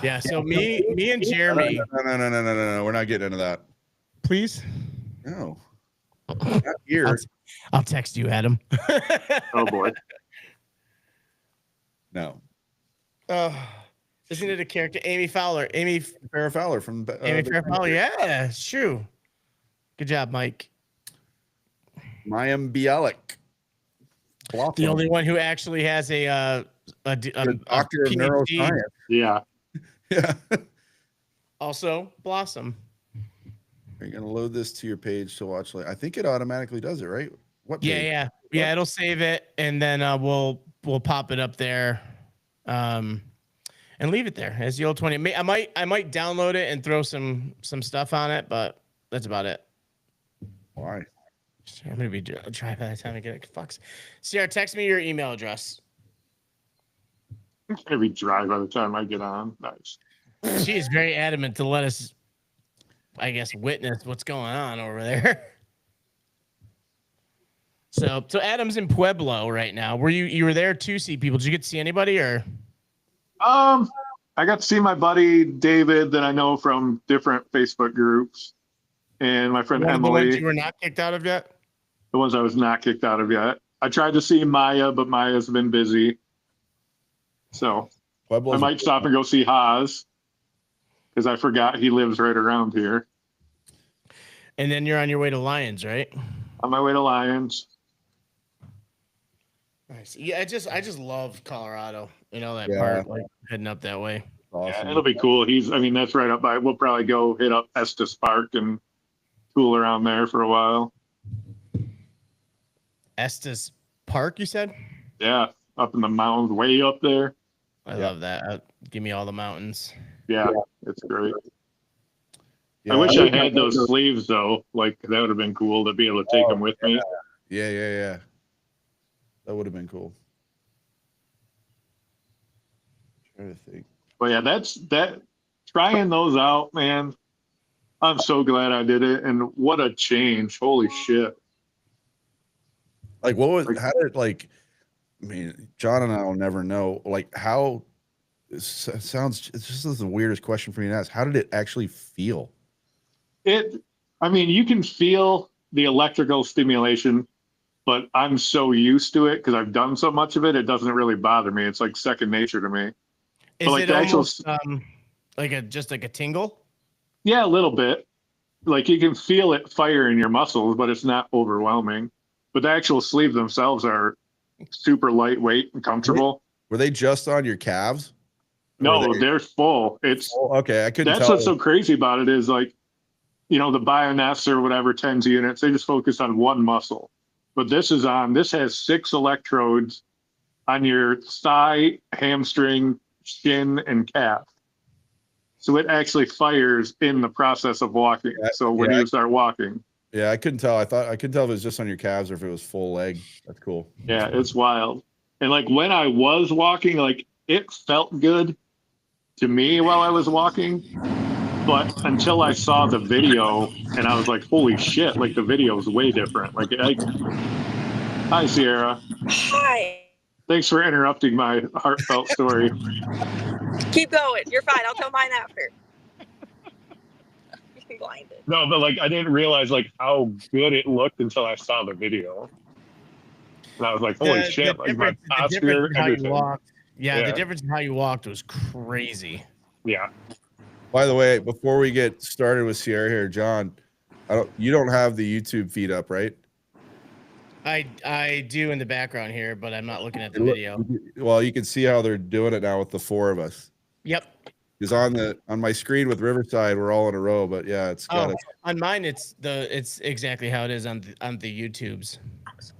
Yeah. So me and Jeremy, No. We're not getting into that. please. No. Not here. I'll text you, Adam. Oh boy. No. Isn't it a character? Amy Fowler. Amy Farrah Fowler from Amy Big Farrah Bang Fowler. Theory. Yeah, it's true. Good job, Mike. Mayim Bialik. The only one who actually has a doctor of PhD. neuroscience. Yeah. Yeah. Also, Blossom. Are you gonna load this to your page to watch later? I think it automatically does it, right? What page? Yeah. It'll save it, and then we'll pop it up there, and leave it there as the old 20. I might download it and throw some stuff on it, but that's about it. Why? I'm gonna be dry by the time I get it. Fucks. Sierra, text me your email address. It's gonna be dry by the time I get on. Nice. She is very adamant to let us, I guess, witness what's going on over there. So Adam's in Pueblo right now. You were there to see people? Did you get to see anybody or? I got to see my buddy David that I know from different Facebook groups, and my friend One of the Emily. ones you were not kicked out of yet? The ones I was not kicked out of yet. I tried to see Maya, but Maya's been busy. So Pueblo's I might stop and go see Haas because I forgot he lives right around here. And then you're on your way to Lions, right? On my way to Lions. Nice. Yeah, I just love Colorado. You know that Yeah. part, like heading up that way. awesome. Yeah, it'll be cool. That's right up by. We'll probably go hit up Estes Park and tool around there for a while. Estes Park, you said? Yeah, up in the mountains, way up there. I love that. Give me all the mountains. Yeah, it's great. Yeah, I wish I had those sleeves though. Like that would have been cool to be able to take them with me. Yeah. That would have been cool. Trying to think. But yeah, that. Trying those out, man. I'm so glad I did it, and what a change! Holy shit! Like, how did, like, I mean, John and I will never know, like, how it sounds, it's just the weirdest question for me to ask. How did it actually feel? You can feel the electrical stimulation, but I'm so used to it because I've done so much of it, it doesn't really bother me. It's like second nature to me. Is like it the actual- almost just like a tingle? Yeah, a little bit. Like you can feel it fire in your muscles, but it's not overwhelming. But the actual sleeves themselves are super lightweight and comfortable. Were they just on your calves? No, they're full. It's okay. I couldn't that's tell. what's so crazy about it is like, the Bioness or whatever 10s units, they just focus on one muscle. But this has 6 electrodes on your thigh, hamstring, shin, and calf. So it actually fires in the process of walking. So when you start walking. Yeah, I couldn't tell. I couldn't tell if it was just on your calves or if it was full leg. That's cool. Yeah, it's wild. And like when I was walking, like it felt good to me while I was walking. But until I saw the video and I was like, holy shit, like the video is way different. Hi, Sierra. Hi. Thanks for interrupting my heartfelt story. Keep going. You're fine. I'll tell mine after. You're blinded. No, but like I didn't realize like how good it looked until I saw the video. And I was like, holy shit, like my posture, everything. The difference in how you walked was crazy. Yeah. By the way, before we get started with Sierra here, John, you don't have the YouTube feed up, right? I do in the background here, but I'm not looking at the video. Well, you can see how they're doing it now with the 4 of us. Yep. Because on my screen with Riverside, we're all in a row, but yeah, it's got it. On mine, it's exactly how it is on the YouTubes.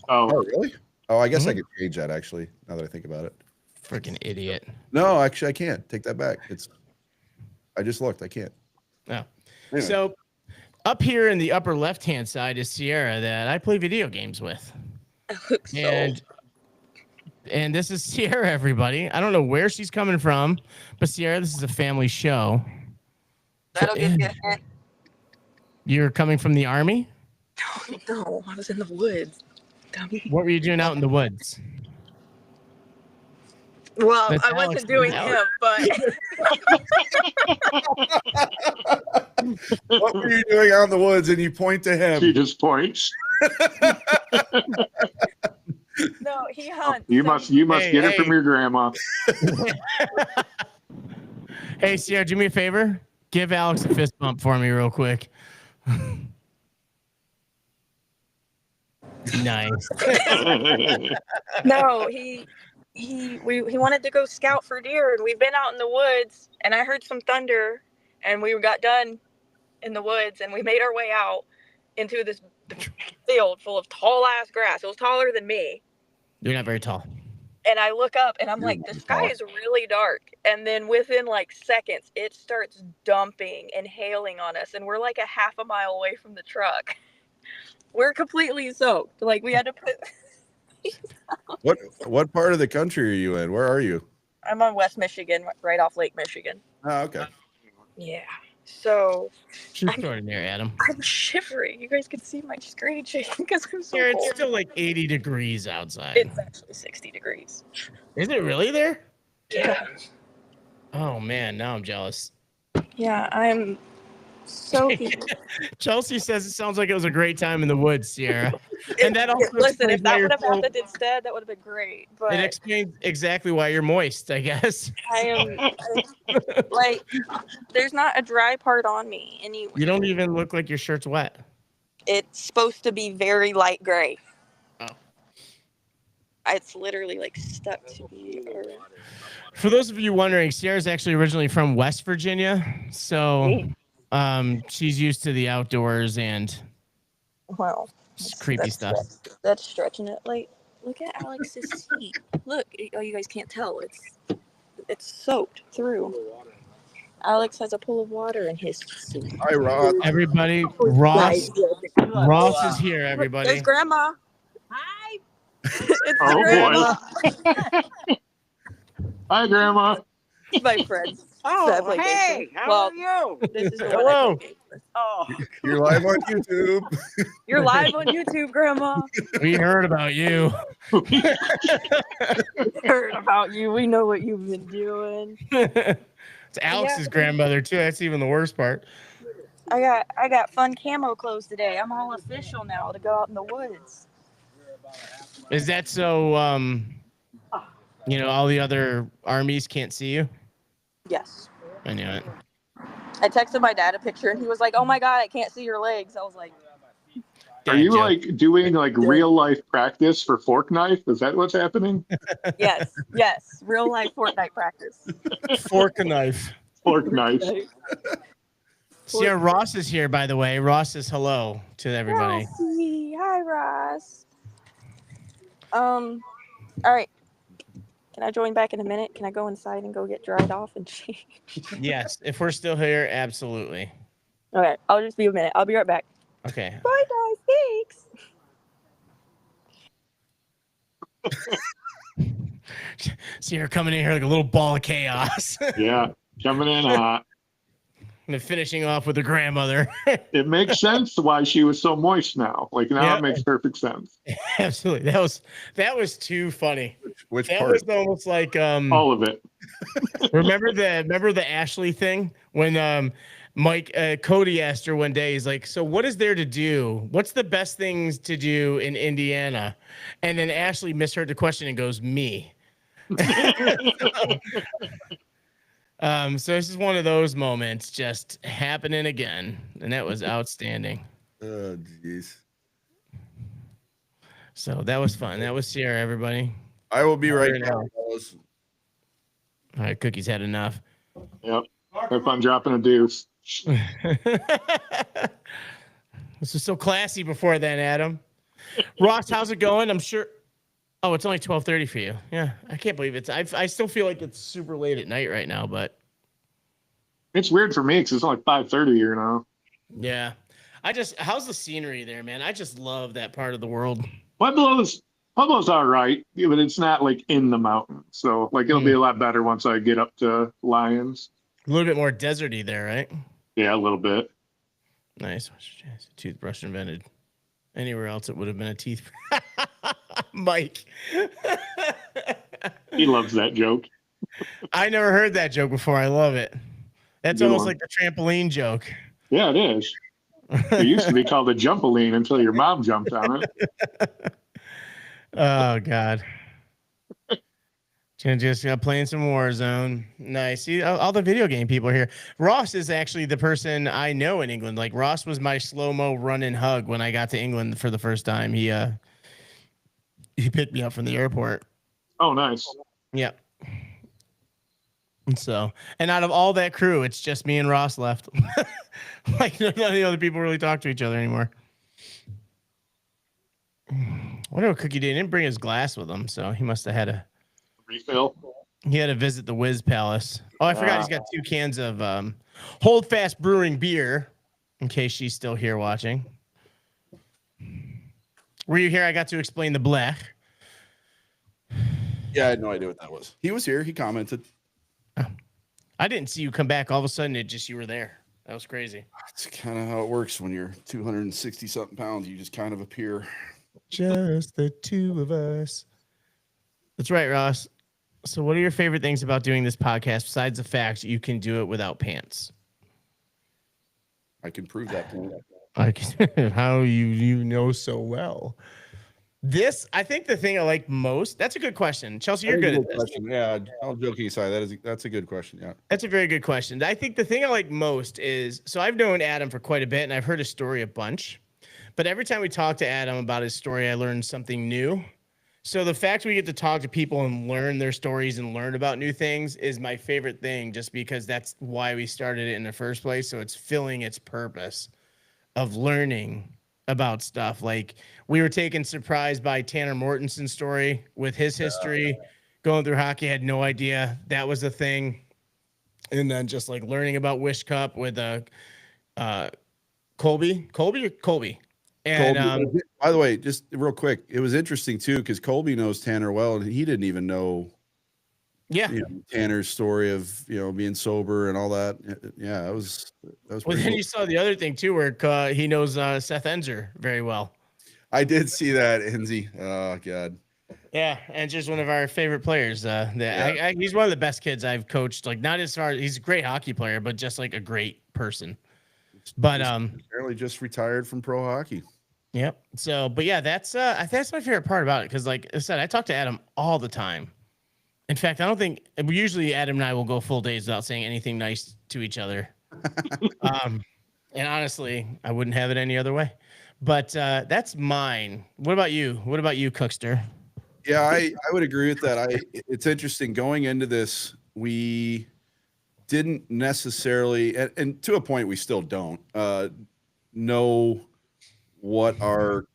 Oh, really? Oh, I guess I could change that actually. Now that I think about it. Freaking idiot. No, actually, I can't. Take that back. I just looked. I can't. No. Anyway. So up here in the upper left-hand side is Sierra that I play video games with. And this is Sierra, everybody. I don't know where she's coming from, but Sierra, this is a family show. That'll give you a hint. You're coming from the Army? No, I was in the woods. Dummy. What were you doing out in the woods? Well, That's I Alex wasn't doing Alex. him, but What were you doing out in the woods? And you point to him. she just points. no, he hunts. You so must get it from hey. your grandma. Hey, Sierra, do me a favor. Give Alex a fist bump for me real quick. Nice. No, he wanted to go scout for deer, and we've been out in the woods, and I heard some thunder, and we got done in the woods, and we made our way out into this field full of tall ass grass. It was taller than me. You're not very tall. And I look up and I'm like, the sky is really dark. And then within like seconds, it starts dumping and hailing on us. And we're like a half a mile away from the truck. We're completely soaked. Like we had to put. What part of the country are you in? Where are you? I'm on West Michigan, right off Lake Michigan. Oh, okay. Yeah. So True story there, Adam. I'm shivering. You guys can see my screen shaking because I'm so Here, it's cold. still like 80 degrees outside. It's actually 60 degrees. Is it really there? Yeah. Oh man, now I'm jealous. Yeah, I'm soaking. Chelsea says it sounds like it was a great time in the woods, Sierra. And that also Listen, explains if why that you're would have so- happened instead, that would have been great. But It explains exactly why you're moist, I guess. like, there's not a dry part on me anyway. You don't even look like your shirt's wet. It's supposed to be very light gray. Oh. It's literally like stuck to me. For those of you wondering, Sierra's actually originally from West Virginia, so she's used to the outdoors and Wow. creepy stuff. That's stretching it. Like, look at Alex's seat. Look, oh, you guys can't tell. It's soaked through. Alex has a pool of water in his seat. Hi, Ross. Everybody, Ross is here, everybody. There's Grandma. Hi. It's Oh, Grandma. Hi, Grandma. My friend. Oh, Sadly, hey, how well, are you? This is the Hello. one I gave her. Oh, You're live on YouTube. You're live on YouTube, Grandma. We heard about you. Heard about you. We know what you've been doing. It's Alex's grandmother too. That's even the worst part. I got fun camo clothes today. I'm all official now to go out in the woods. Is that so? All the other armies can't see you. Yes. I knew it. I texted my dad a picture and he was like, "Oh my god, I can't see your legs." I was like, Are you Dad joke. like doing like real life practice for fork knife? Is that what's happening? "Yes, real life Fortnite practice." Fork a knife? Fork knife. Sierra, Ross is here, by the way. Ross says hello to everybody. Rossi. Hi, Ross. All right. Can I join back in a minute? Can I go inside and go get dried off and change? Yes, if we're still here, absolutely. Okay, I'll just be a minute. I'll be right back. Okay. Bye, guys. Thanks. Sierra coming in here like a little ball of chaos. Yeah, coming in hot. And then finishing off with her grandmother. It makes sense why she was so moist now. Like now Yeah. it makes perfect sense. Absolutely. That was too funny. Which That part? was almost like All of it. remember the Ashley thing when Mike Cody asked her one day, he's like, "So what is there to do? What's the best things to do in Indiana?" And then Ashley misheard the question and goes, "Me." So this is one of those moments just happening again, and that was outstanding. Oh, jeez. So that was fun. That was Sierra, everybody. I will be right Right back, now. fellas. All right, Cookie's had enough. Yep. If I'm dropping a deuce. This was so classy before then, Adam. Ross, how's it going? I'm sure. Oh, it's only 12:30 for you. Yeah, I can't believe it's. I still feel like it's super late at night right now, but It's weird for me because it's only 5:30 here now. yeah. How's the scenery there, man? I just love that part of the world. Pueblo's all right, but it's not like in the mountains. So like it'll be a lot better once I get up to Lyons. A little bit more deserty there, right? Yeah, a little bit. Nice. Toothbrush invented. Anywhere else, it would have been a teeth. Mike. He loves that joke. I never heard that joke before. I love it. That's Good almost one. like the trampoline joke. Yeah, it is. It used to be called a jumpaline until your mom jumped on it. Oh God. Just playing some Warzone. Nice. See, all the video game people are here. Ross is actually the person I know in England. Like Ross was my slow-mo run and hug when I got to England for the first time. He picked me up from the airport. Oh, nice. Yep. And out of all that crew, it's just me and Ross left. Like none of the other people really talk to each other anymore. Wonder what Cookie did. He didn't bring his glass with him, so he must have had Refill. he had to visit the Wiz Palace. Oh, I forgot he's got 2 cans of Hold Fast Brewing beer, in case she's still here watching. Were you here? I got to explain the black. Yeah, I had no idea what that was. He was here. He commented. I didn't see you come back. All of a sudden, you were there. That was crazy. That's kind of how it works when you're 260 something pounds. You just kind of appear. Just the two of us. That's right, Ross. So what are your favorite things about doing this podcast besides the fact you can do it without pants? I can prove that point. How you know so well. I think the thing I like most, that's a good question. Chelsea, you're good at this. Question. Yeah, all joking aside, that's a good question. Yeah. That's a very good question. I think the thing I like most is, so I've known Adam for quite a bit and I've heard his story a bunch, but every time we talk to Adam about his story, I learn something new. So the fact we get to talk to people and learn their stories and learn about new things is my favorite thing, just because that's why we started it in the first place. So it's filling its purpose of learning about stuff. Like we were taken surprised by Tanner Mortenson's story with his history going through hockey. I had no idea that was a thing. And then just like learning about Wish Cup with Colby. And by the way, just real quick, it was interesting too because Colby knows Tanner well, and he didn't even know. Yeah, Tanner's story of being sober and all that. Yeah, that was. Well, then cool. You saw the other thing too, where he knows Seth Enzer very well. I did see that, Enzy. Oh God. Yeah, Enzer's one of our favorite players. He's one of the best kids I've coached. Like not as far, he's a great hockey player, but just like a great person. But apparently just retired from pro hockey. Yep. So, but yeah, that's my favorite part about it because, like I said, I talk to Adam all the time. In fact, I don't think usually Adam and I will go full days without saying anything nice to each other. And honestly, I wouldn't have it any other way. But that's mine. What about you? What about you, Cookster? Yeah, I would agree with that. It's interesting going into this. We didn't necessarily, and to a point, we still don't know what our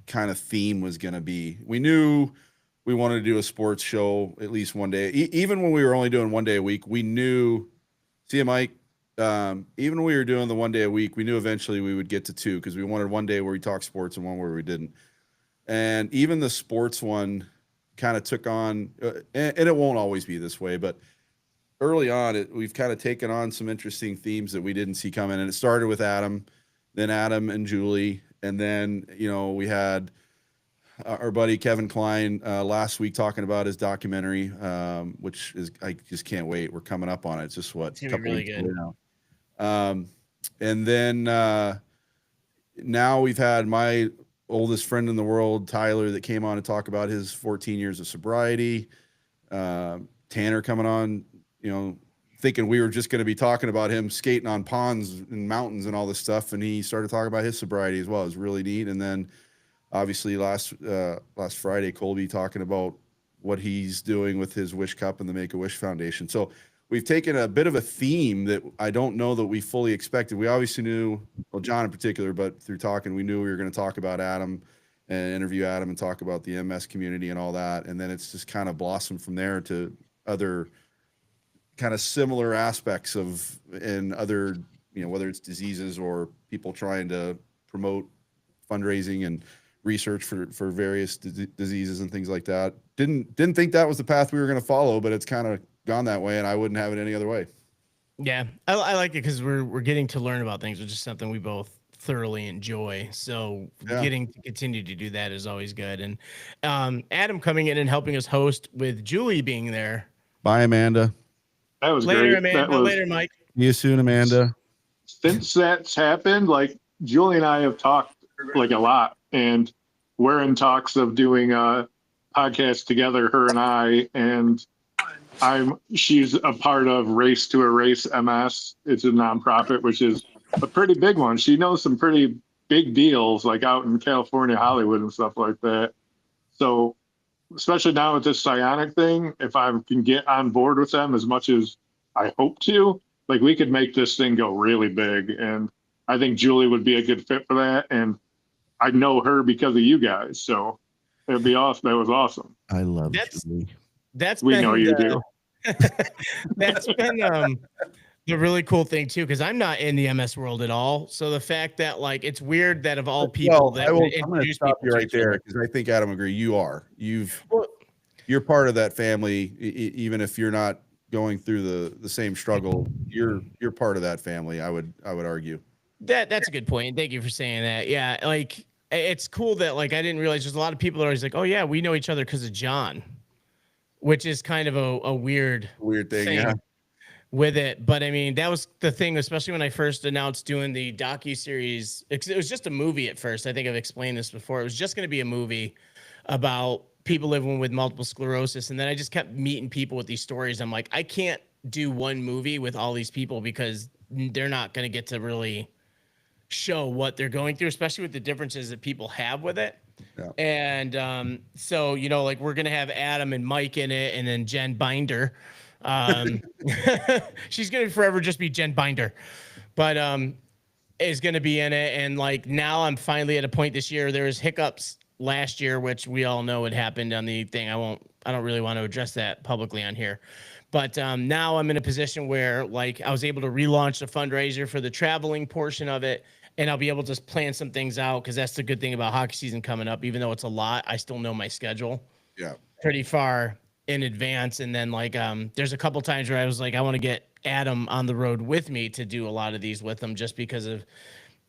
kind of theme was going to be. We knew we wanted to do a sports show at least one day. Even when we were only doing one day a week, we knew, see Mike, even when we were doing the one day a week, we knew eventually we would get to two because we wanted one day where we talked sports and one where we didn't. And even the sports one kind of took on, and it won't always be this way, but early on, we've kind of taken on some interesting themes that we didn't see coming. And it started with Adam, then Adam and Julie. And then, we had our buddy Kevin Klein last week talking about his documentary, which is, I just can't wait. We're coming up on it. It's just it's gonna be really good now. And then now we've had my oldest friend in the world, Tyler, that came on to talk about his 14 years of sobriety. Tanner coming on, thinking we were just going to be talking about him skating on ponds and mountains and all this stuff. And he started talking about his sobriety as well. It was really neat. And then obviously last Friday, Colby talking about what he's doing with his Wish Cup and the Make-A-Wish Foundation. So we've taken a bit of a theme that I don't know that we fully expected. We obviously knew, well, John in particular, but through talking, we knew we were going to talk about Adam and interview Adam and talk about the MS community and all that. And then it's just kind of blossomed from there to other kind of similar aspects in other, whether it's diseases or people trying to promote fundraising and research for various diseases and things like that. Didn't think that was the path we were going to follow, but it's kind of gone that way, and I wouldn't have it any other way. Yeah, I like it because we're getting to learn about things, which is something we both thoroughly enjoy. So getting to continue to do that is always good. And Adam coming in and helping us host with Julie being there. Bye, Amanda. That was later, great. Amanda. Later, Mike. See you soon, Amanda. Since that's happened, like Julie and I have talked like a lot, and we're in talks of doing a podcast together, her and I, and she's a part of Race to Erase MS. It's a nonprofit, which is a pretty big one. She knows some pretty big deals like out in California, Hollywood and stuff like that. So especially now with this psionic thing, if I can get on board with them as much as I hope to, like we could make this thing go really big. And I think Julie would be a good fit for that. And I know her because of you guys. So it'd be awesome. That was awesome. I love Julie. That's we know you do. That's been the really cool thing too, because I'm not in the MS world at all. So the fact that like it's weird that of all people that I'm would going to introduce stop people you to right each other. there because I think Adam agree. You are. Well, You're part of that family, even if you're not going through the same struggle. You're part of that family. I would argue. that's a good point. Thank you for saying that. Yeah, like it's cool that like I didn't realize there's a lot of people that are always like, oh yeah, we know each other because of John, which is kind of a weird Weird thing, thing yeah. with it. But I mean, that was the thing, especially when I first announced doing the docu-series. It was just a movie at first. I think I've explained this before. It was just going to be a movie about people living with multiple sclerosis. And then I just kept meeting people with these stories. I'm like, I can't do one movie with all these people because they're not going to get to really show what they're going through, especially with the differences that people have with it. Yeah. And so, you know, like we're going to have Adam and Mike in it and then Jen Binder. She's going to forever just be Jen Binder, but is going to be in it. And like now I'm finally at a point this year. There was hiccups last year, which we all know had happened on the thing. I don't really want to address that publicly on here. But now I'm in a position where like I was able to relaunch the fundraiser for the traveling portion of it. And I'll be able to plan some things out because that's the good thing about hockey season coming up. Even though it's a lot, I still know my schedule Yeah. pretty far in advance. And then like there's a couple times where I was like, I want to get Adam on the road with me to do a lot of these with him just because of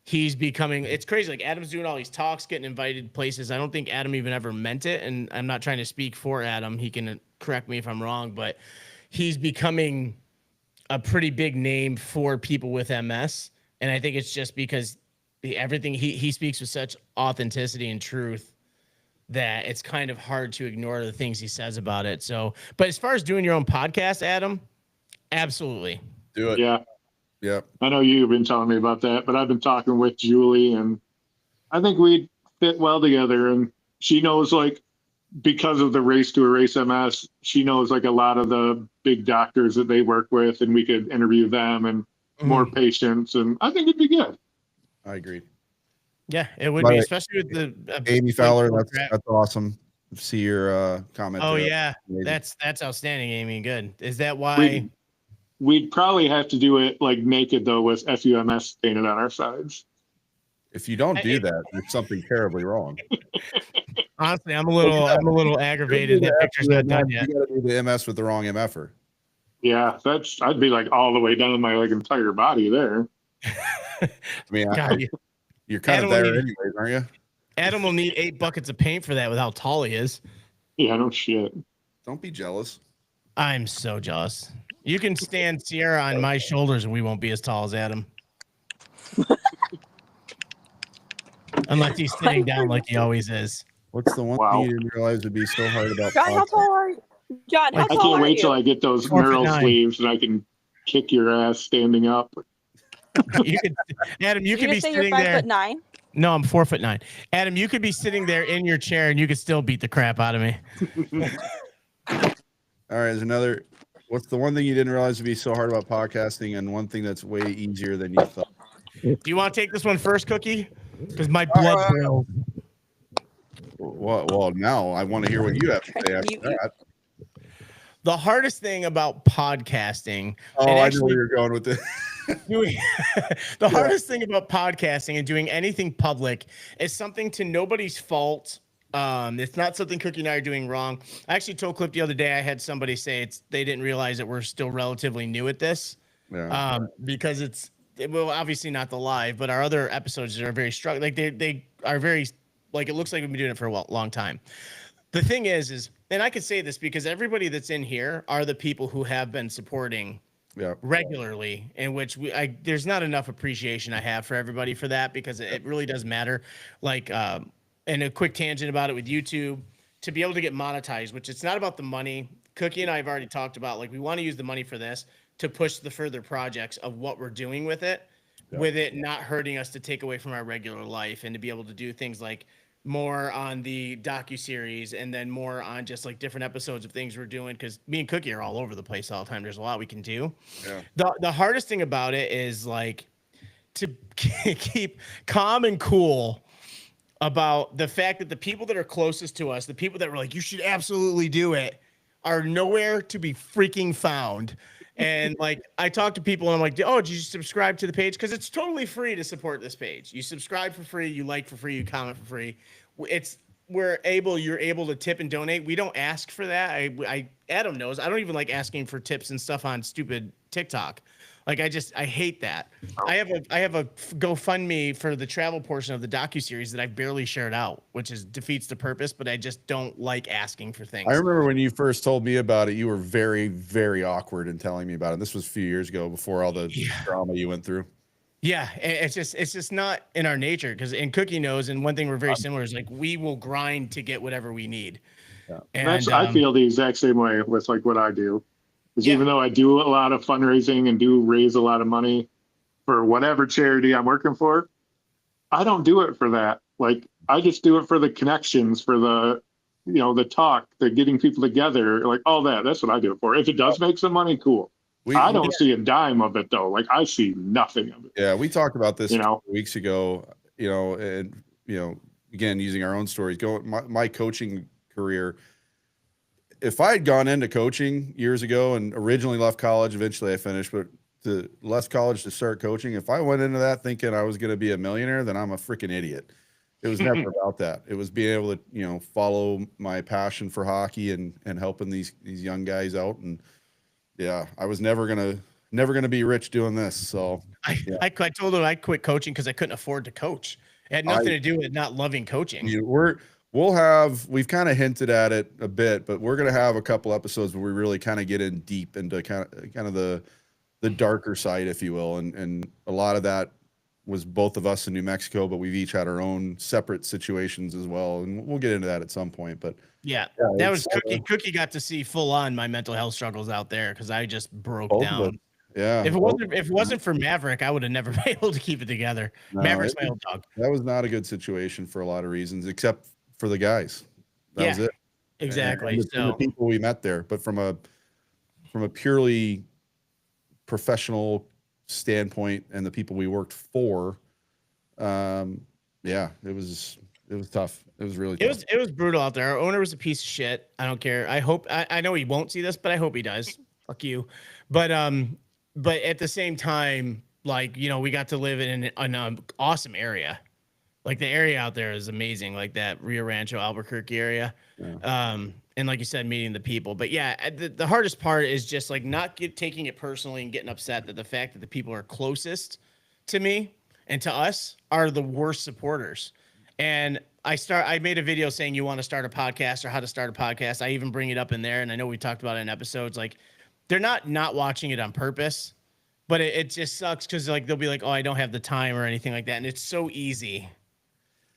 he's becoming it's crazy. Like Adam's doing all these talks, getting invited places. I don't think Adam even ever meant it. And I'm not trying to speak for Adam. He can correct me if I'm wrong, but he's becoming a pretty big name for people with MS. And I think it's just because everything he speaks with such authenticity and truth that it's kind of hard to ignore the things he says about it. So, but as far as doing your own podcast, Adam, absolutely. Do it. Yeah. Yep. I know you've been telling me about that, but I've been talking with Julie and I think we'd fit well together. And she knows, like, because of the Race to Erase MS, she knows like a lot of the big doctors that they work with, and we could interview them and more patients. And I think it'd be good. I agree. Yeah, it would By be, the way, especially with the Amy Fowler, that's awesome. See your comment. Oh there. yeah, Amazing. that's outstanding, Amy. Good. Is that why? We'd probably have to do it like naked though, with FUMS painted on our sides. If you don't do that, there's something terribly wrong. Honestly, I'm a little aggravated that picture's not done yet. You got to do the MS with the wrong MFer. Yeah, I'd be like all the way down my like entire body there. I mean, God, you're kind Adam of there will need- anyways, aren't you? Adam will need 8 buckets of paint for that with how tall he is. Yeah, no shit. Don't be jealous. I'm so jealous. You can stand Sierra on my shoulders and we won't be as tall as Adam. Unless he's sitting down like he always is. What's the one Wow. thing you didn't realize would be so hard about John, how podcasts? tall are you? John, how I tall can't are wait till you? I get those 4'9". neural sleeves and I can kick your ass standing up. You could, Adam, you You could be just say you're sitting 5'9". there. No, I'm 4'9". Adam, you could be sitting there in your chair and you could still beat the crap out of me. All right, there's another. What's the one thing you didn't realize would be so hard about podcasting, and one thing that's way easier than you thought? Do you want to take this one first, Cookie? Because my blood boils. Well, now I want to hear what you have to say after that. The hardest thing about podcasting, Oh, and I know actually where you're going with this. doing the hardest thing about podcasting and doing anything public is something to nobody's fault. It's not something Cookie and I are doing wrong. I actually told Clip the other day, I had somebody say they didn't realize that we're still relatively new at this. Yeah. Because well, obviously not the live, but our other episodes are very strong. Like they are very, like, it looks like we've been doing it for a long time. The thing is, and I can say this because everybody that's in here are the people who have been supporting Yeah. regularly, in which there's not enough appreciation I have for everybody for that, because it really does matter. Like, and a quick tangent about it with YouTube, to be able to get monetized, which it's not about the money. Cookie and I have already talked about, like, we want to use the money for this to push the further projects of what we're doing with it, with it not hurting us to take away from our regular life, and to be able to do things like more on the docu-series and then more on just like different episodes of things we're doing, because me and Cookie are all over the place all the time. There's a lot we can do. Yeah. The hardest thing about it is like to keep calm and cool about the fact that the people that are closest to us, the people that were like, you should absolutely do it, are nowhere to be freaking found. And like I talk to people and I'm like, oh, did you subscribe to the page? Because it's totally free to support this page. You subscribe for free, you like for free, you comment for free. You're able to tip and donate. We don't ask for that. Adam knows. I don't even like asking for tips and stuff on stupid TikTok. Like I hate that. I have a GoFundMe for the travel portion of the docuseries that I've barely shared out, which defeats the purpose, but I just don't like asking for things. I remember when you first told me about it, you were very, very awkward in telling me about it. This was a few years ago before all the drama you went through. Yeah, it's just not in our nature and Cookie knows. And one thing we're very similar is like we will grind to get whatever we need. Yeah. And I feel the exact same way with like what I do. Because Yeah. even though I do a lot of fundraising and do raise a lot of money for whatever charity I'm working for, I don't do it for that. Like I just do it for the connections, for the, the talk, the getting people together, like all that. That's what I do it for. If it does make some money, cool. I don't see a dime of it though. Like I see nothing of it. Yeah, we talked about this You a know? couple weeks ago, and again, using our own stories, my coaching career. If I had gone into coaching years ago and originally left college, eventually I finished, but left college to start coaching, if I went into that thinking I was going to be a millionaire, then I'm a freaking idiot. It was never about that. It was being able to, follow my passion for hockey and helping these young guys out. And yeah, I was never gonna be rich doing this. So I told him I quit coaching because I couldn't afford to coach. It had nothing to do with not loving coaching. We've kind of hinted at it a bit, but we're going to have a couple episodes where we really kind of get in deep into kind of the darker side, if you will. And a lot of that was both of us in New Mexico, but we've each had our own separate situations as well. And we'll get into that at some point, but yeah, that was Cookie. Cookie got to see full on my mental health struggles out there. Cause I just broke down. Yeah. If it wasn't for Maverick, I would have never been able to keep it together. No, Maverick's my old dog. That was not a good situation for a lot of reasons, except for the guys. That was it. Exactly. And the people we met there, but from a purely professional standpoint and the people we worked for, it was tough. It was really tough. It was brutal out there. Our owner was a piece of shit. I don't care. I know he won't see this, but I hope he does. Fuck you. But at the same time, like, we got to live in an awesome area. Like the area out there is amazing, like that Rio Rancho, Albuquerque area. Yeah. And like you said, meeting the people. But yeah, the hardest part is just like not taking it personally and getting upset that the fact that the people are closest to me and to us are the worst supporters. And I made a video saying you want to start a podcast or how to start a podcast. I even bring it up in there. And I know we talked about it in episodes. Like they're not watching it on purpose, but it just sucks. Cause like, they'll be like, oh, I don't have the time or anything like that. And it's so easy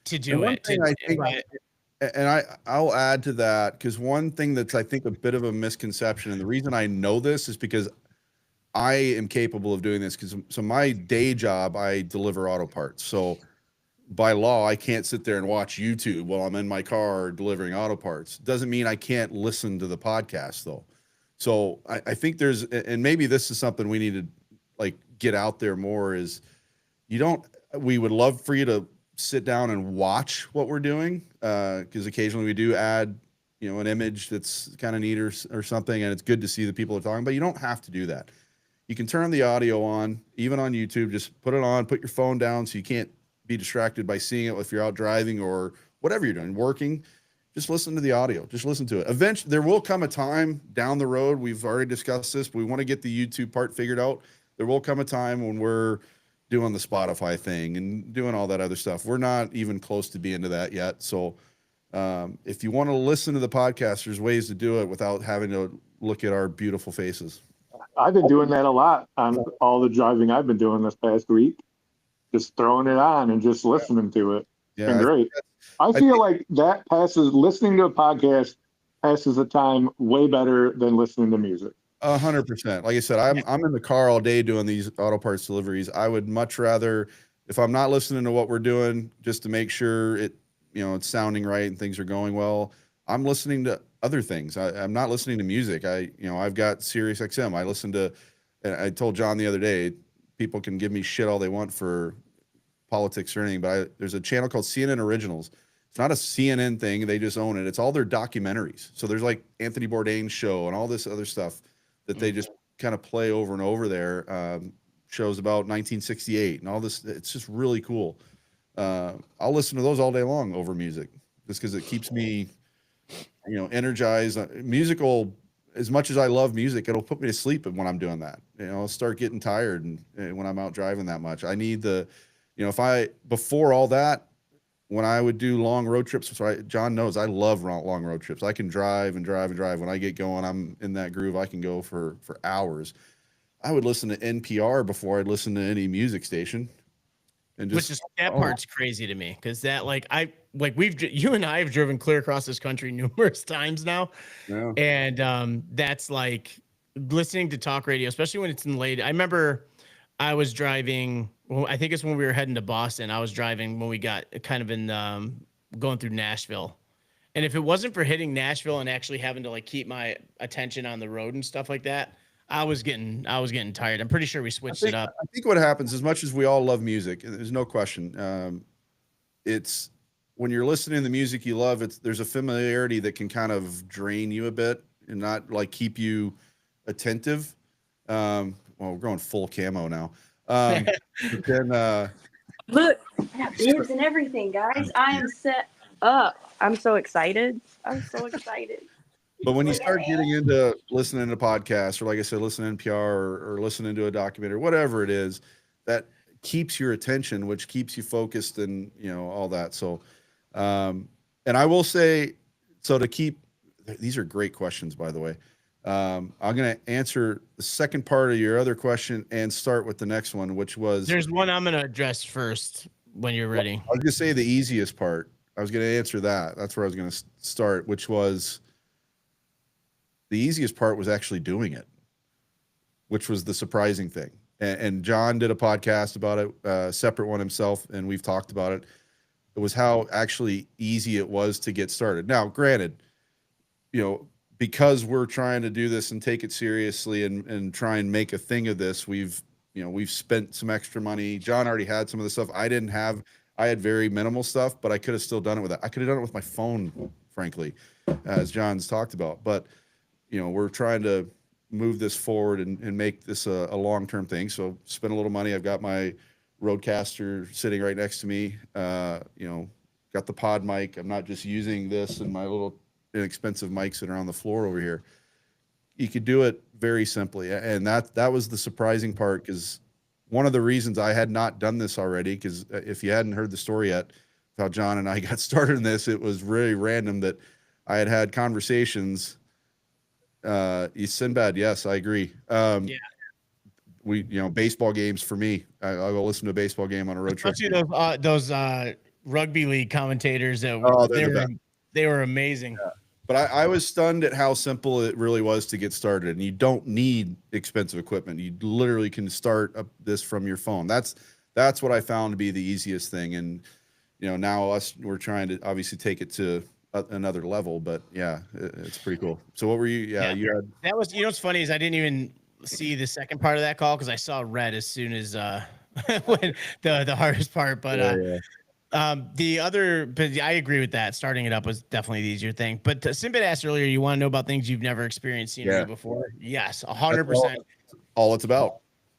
to do it. And I'll add to that, because one thing that's I think a bit of a misconception, and the reason I know this is because I am capable of doing this. So my day job, I deliver auto parts. So by law, I can't sit there and watch YouTube while I'm in my car delivering auto parts. Doesn't mean I can't listen to the podcast though. So I think and maybe this is something we need to like get out there more, is we would love for you to sit down and watch what we're doing, because occasionally we do add an image that's kind of neat or something, and it's good to see the people are talking, but you don't have to do that. You can turn the audio on, even on YouTube. Just put it on, put your phone down so you can't be distracted by seeing it if you're out driving or whatever you're doing, working. Just listen to the audio. Just listen to it. Eventually, there will come a time down the road. We've already discussed this. But we want to get the YouTube part figured out. There will come a time when we're doing the Spotify thing and doing all that other stuff. We're not even close to being to that yet. So if you want to listen to the podcast, there's ways to do it without having to look at our beautiful faces. I've been doing that a lot on all the driving I've been doing this past week. Just throwing it on and just listening to it. Yeah, been great. I feel like that listening to a podcast passes the time way better than listening to music. 100%. Like I said, I'm in the car all day doing these auto parts deliveries. I would much rather, if I'm not listening to what we're doing, just to make sure it's sounding right and things are going well, I'm listening to other things. I'm not listening to music. I've got Sirius XM. I listen to, and I told John the other day, people can give me shit all they want for politics or anything, but there's a channel called CNN Originals. It's not a CNN thing. They just own it. It's all their documentaries. So there's like Anthony Bourdain's show and all this other stuff that they just kind of play over and over there. Shows about 1968 and all this. It's just really cool. I'll listen to those all day long over music, just because it keeps me, energized. Musical, as much as I love music, it'll put me to sleep when I'm doing that. I'll start getting tired and when I'm out driving that much. I need before all that, when I would do long road trips, John knows I love long road trips. I can drive and drive and drive. When I get going, I'm in that groove. I can go for hours. I would listen to NPR before I'd listen to any music station. And that part's crazy to me, because that you and I have driven clear across this country numerous times now. Yeah. And that's like listening to talk radio, especially when it's in late. I remember I was driving, I think it's when we were heading to Boston. I was driving when we got kind of in going through Nashville. And if it wasn't for hitting Nashville and actually having to like keep my attention on the road and stuff like that, I was getting tired. I'm pretty sure we switched it up. I think what happens, as much as we all love music, there's no question. It's when you're listening to the music you love, there's a familiarity that can kind of drain you a bit and not like keep you attentive. Well, we're going full camo now. But then, look, I got bibs and everything, guys. I am set up. I'm so excited. but when you start getting into listening to podcasts, or like I said, listening to NPR or listening to a documentary, whatever it is, that keeps your attention, which keeps you focused and, all that. So, and I will say, these are great questions, by the way. I'm going to answer the second part of your other question and start with the next one, which was... There's one I'm going to address first when you're ready. I was going to say the easiest part. I was going to answer that. That's where I was going to start, which was the easiest part was actually doing it, which was the surprising thing. And John did a podcast about it, a separate one himself, and we've talked about it. It was how actually easy it was to get started. Now, granted, because we're trying to do this and take it seriously and try and make a thing of this, we've spent some extra money. John already had some of the stuff. I had very minimal stuff, but I could have still done it with that. I could have done it with my phone, frankly, as John's talked about. But, we're trying to move this forward and make this a long-term thing. So spend a little money. I've got my Rodecaster sitting right next to me. Got the pod mic. I'm not just using this and my little inexpensive mics that are on the floor over here. You could do it very simply. And that was the surprising part, because one of the reasons I had not done this already, because if you hadn't heard the story yet, how John and I got started in this, it was really random that I had conversations. Sinbad, yes, I agree. Yeah. We, baseball games for me. I'll go listen to a baseball game on a road trip. Especially those rugby league commentators that they were amazing. Yeah. But I was stunned at how simple it really was to get started. And you don't need expensive equipment. You literally can start this from your phone. That's what I found to be the easiest thing. And, now we're trying to obviously take it to another level. But yeah, it's pretty cool. So what were you? Yeah. You had... That was, what's funny is I didn't even see the second part of that call, because I saw red as soon as when the hardest part. But but I agree with that. Starting it up was definitely the easier thing. But Sinbad asked earlier, you want to know about things you've never experienced before? Yes, 100%. All it's about.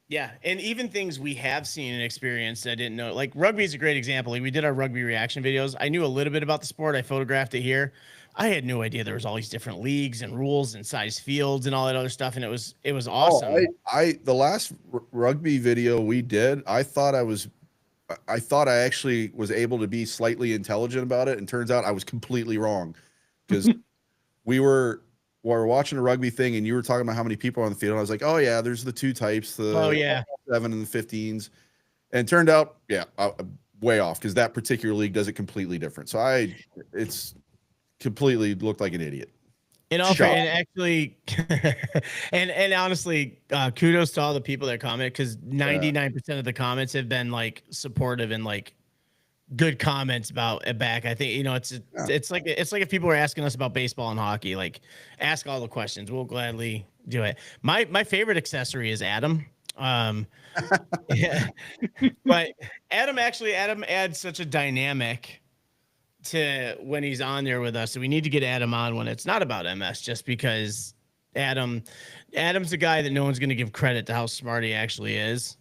Yeah, and even things we have seen and experienced I didn't know. Like rugby is a great example. Like we did our rugby reaction videos. I knew a little bit about the sport. I photographed it here. I had no idea there was all these different leagues and rules and size fields and all that other stuff. And it was awesome. The last rugby video we did, I thought I actually was able to be slightly intelligent about it, and turns out I was completely wrong, because we were watching a rugby thing and you were talking about how many people are on the field. And I was like, oh yeah, there's the two types, the 7 and the 15s. And it turned out, way off, because that particular league does it completely different. So it's completely looked like an idiot. And actually, and honestly, kudos to all the people that comment, because 99% of the comments have been like supportive and like good comments about it back. I think, it's like if people were asking us about baseball and hockey, like ask all the questions. We'll gladly do it. My favorite accessory is Adam. Yeah. But Adam adds such a dynamic to when he's on there with us. So we need to get Adam on when it's not about MS, just because Adam's a guy that no one's going to give credit to how smart he actually is.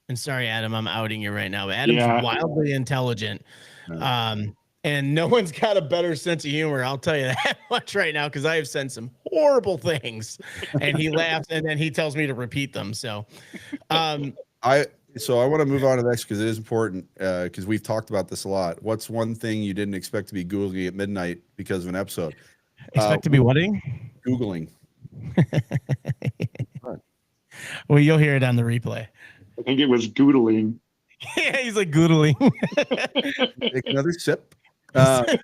And sorry, Adam, I'm outing you right now, but Adam's Yeah. wildly intelligent. Yeah. And no one's got a better sense of humor. I'll tell you that much right now, because I have said some horrible things, and he laughs, and then he tells me to repeat them. So, I want to move on to the next because it is important because we've talked about this a lot. What's one thing you didn't expect to be Googling at midnight because of an episode? expect to be wedding. Googling. Well, you'll hear it on the replay. I think it was doodling. Yeah, he's like googling. Take another sip. But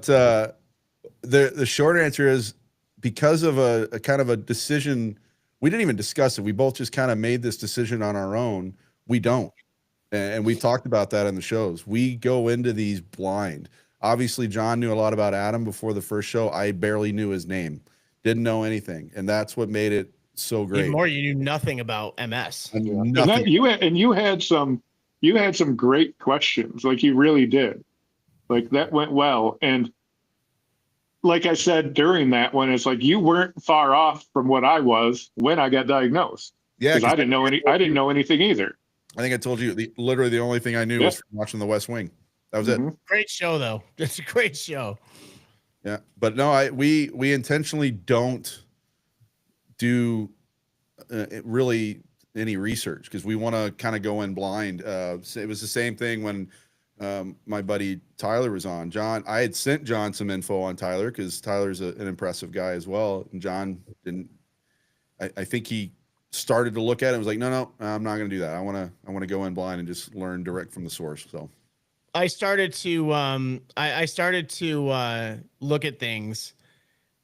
the short answer is because of a kind of a decision. We didn't even discuss it. We both just kind of made this decision on our own. We don't. And we've talked about that in the shows. We go into these blind. Obviously, John knew a lot about Adam before the first show. I barely knew his name. Didn't know anything. And that's what made it so great. Even more, you knew nothing about MS. I knew And nothing. that, you had some great questions. Like you really did. Like that went well. And like I said during that one, it's like you weren't far off from what I was when I got diagnosed. Yeah, Because I didn't know anything either. I think I told you literally the only thing I knew was from watching The West Wing. That was it. Mhm. Great show, though. It's a great show. Yeah, but no, we intentionally don't do really any research because we want to kind of go in blind. So it was the same thing when my buddy Tyler was on. John, I had sent John some info on Tyler because Tyler's an impressive guy as well. And John didn't. I think he started to look at it and was like, no, I'm not going to do that. I want to go in blind and just learn direct from the source. So I started to I started to look at things,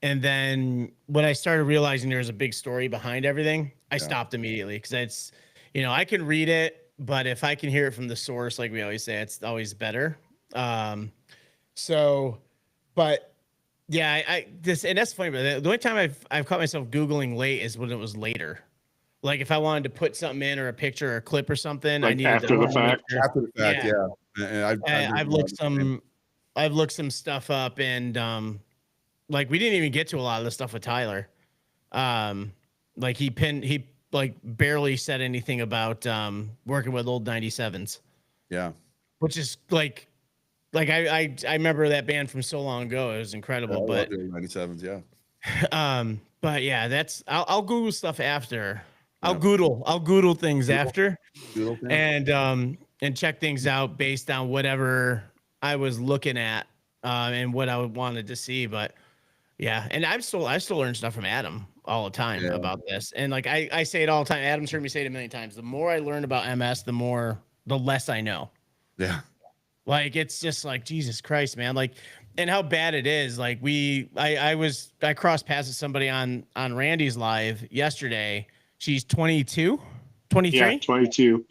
and then when I started realizing there was a big story behind everything, I stopped immediately because it's, I can read it, but if I can hear it from the source, like we always say, it's always better. But yeah, and that's funny, but the only time I've caught myself Googling late is when it was later. Like if I wanted to put something in or a picture or a clip or something, I Like needed after the to fact. after the fact, yeah. And I've looked some stuff up, and like we didn't even get to a lot of the stuff with Tyler. Like he like barely said anything about working with old 97s, Yeah. which is like I remember that band from so long ago. It was incredible. Yeah, I But love the 97s, yeah. but yeah, I'll Google stuff after. I'll Yeah. Google things after, Doodle thing. and check things out based on whatever I was looking at and what I wanted to see. But yeah, and I still learn stuff from Adam all the time about this. And like I say it all the time. Adam's heard me say it a million times. The more I learn about MS, the less I know. Yeah. Like it's just like Jesus Christ, man. Like, and how bad it is. Like I crossed paths with somebody on Randy's live yesterday. She's 22, 23? Yeah, 22.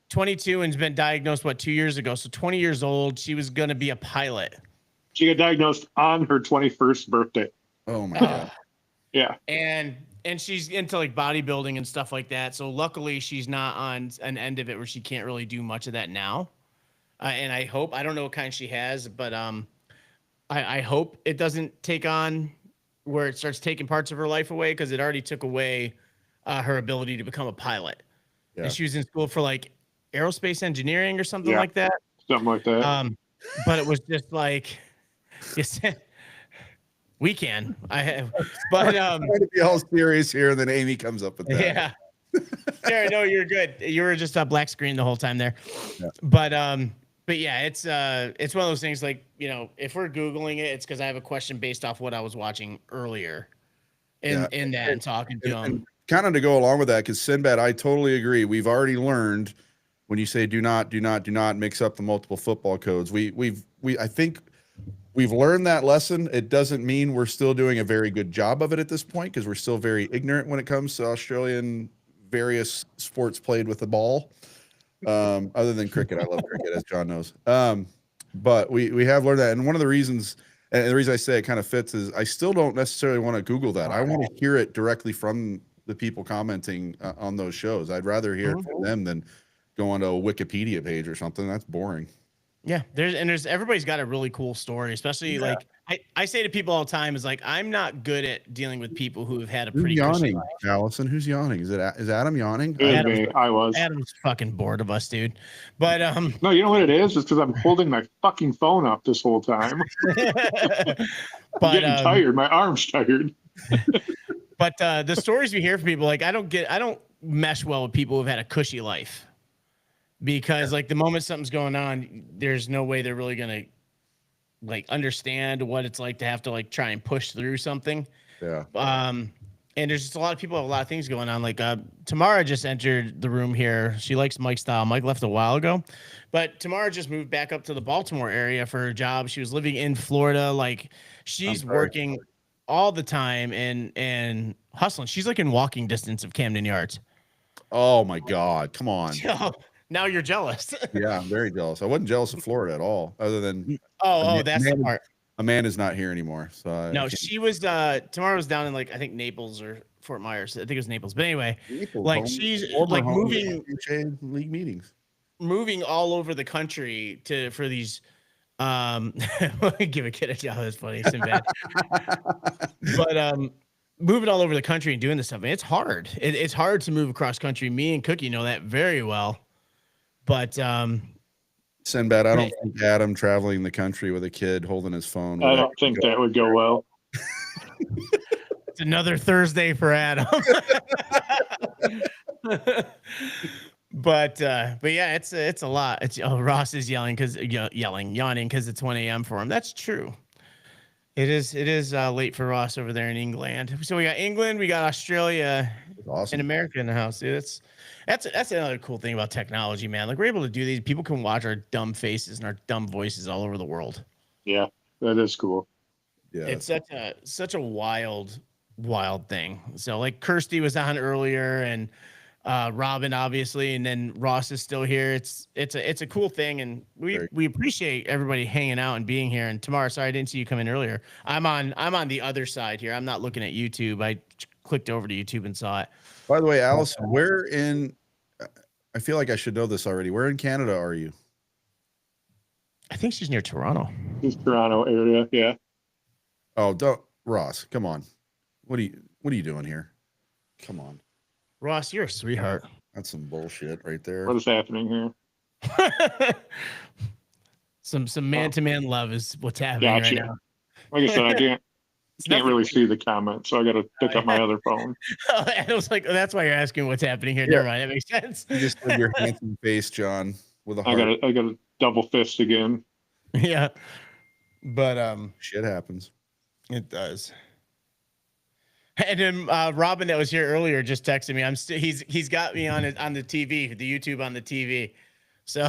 22 and's been diagnosed 2 years ago. So 20 years old. She was gonna be a pilot. She got diagnosed on her 21st birthday. Oh my God. Yeah. And she's into like bodybuilding and stuff like that. So luckily she's not on an end of it where she can't really do much of that now. And I don't know what kind she has, but I hope it doesn't take on where it starts taking parts of her life away, because it already took away her ability to become a pilot. Yeah. And she was in school for like aerospace engineering or something Yeah. like that. Something like that. But it was just like, we can. But I'm trying to be all serious here, and then Amy comes up with that. yeah. Sarah, no, you're good. You were just a black screen the whole time there. Yeah. But yeah, it's one of those things like, if we're Googling it, it's because I have a question based off what I was watching earlier in that and talking to him. And kind of to go along with that, because Sinbad, I totally agree. We've already learned when you say do not mix up the multiple football codes. I think we've learned that lesson. It doesn't mean we're still doing a very good job of it at this point, because we're still very ignorant when it comes to Australian various sports played with the ball. Other than cricket, I love cricket, as John knows. But we have learned that, and one of the reasons, and the reason I say it kind of fits, is I still don't necessarily want to Google that. I want to hear it directly from the people commenting on those shows. I'd rather hear it from them than go onto a Wikipedia page or something. That's boring. Yeah, there's everybody's got a really cool story, especially Yeah. like I say to people all the time is like I'm not good at dealing with people who have had a Who's pretty cushy yawning, life. Allison? Who's yawning? Is Adam yawning? It was Adam's- me. I was. Adam's fucking bored of us, dude. But No, you know what it is? It's because I'm holding my fucking phone up this whole time. I'm but getting tired. My arm's tired. But the stories we hear from people, like I don't mesh well with people who've had a cushy life, because like the moment something's going on, there's no way they're really gonna like understand what it's like to have to like try and push through something. Yeah. And there's just a lot of people have a lot of things going on. Like Tamara just entered the room here. She likes Mike's style. Mike left a while ago, but Tamara just moved back up to the Baltimore area for her job. She was living in Florida. Like she's working all the time and hustling. She's like in walking distance of Camden Yards. Oh my God! Come on. So now you're jealous. Yeah, I'm very jealous. I wasn't jealous of Florida at all, other than Oh, that's the part. Amanda's not here anymore. So I No, can't- she was Tamara was down in like I think Naples or Fort Myers. I think it was Naples. But anyway, Naples, like home- she's former like home moving of NCAA league meetings. moving all over the country for these give a kid a job. That's funny. Sinbad. But moving all over the country and doing this stuff, man, it's hard. It's hard to move across country. Me and Cookie know that very well. But Sinbad, I don't think Adam traveling the country with a kid holding his phone. I would don't think that would go well. it's another Thursday for Adam. But yeah, it's a lot. It's Ross is yawning because it's 1 a.m. for him. That's true. It is late for Ross over there in England. So we got England, we got Australia, It's awesome. and America in the house, dude. That's another cool thing about technology, man. Like we're able to do these. People can watch our dumb faces and our dumb voices all over the world. Yeah, that is cool. Yeah. It's such a wild thing. So like Kirsty was on earlier, and Robin obviously, and then Ross is still here. It's a cool thing, and we appreciate everybody hanging out and being here. And Tamara, sorry I didn't see you come in earlier. I'm on the other side here. I'm not looking at YouTube. I clicked over to YouTube and saw it. By the way, Allison, where in? I feel like I should know this already. Where in Canada are you? I think she's near Toronto. This Toronto area, yeah. Oh, don't Ross. Come on. What are you doing here? Come on. Ross, you're a sweetheart. That's some bullshit right there. What is happening here? some man-to-man love is what's happening Gotcha. right now. Like I said, I can't nothing- really see the comments, so I got to pick up my other phone. I was like, that's why you're asking what's happening here. Yeah. Never mind, that makes sense. You just did your handsome face, John, with a I heart. got to double fist again. Yeah, but Shit happens. it does. And then Robin, that was here earlier, just texted me. He's got me on the TV, the YouTube on the TV. So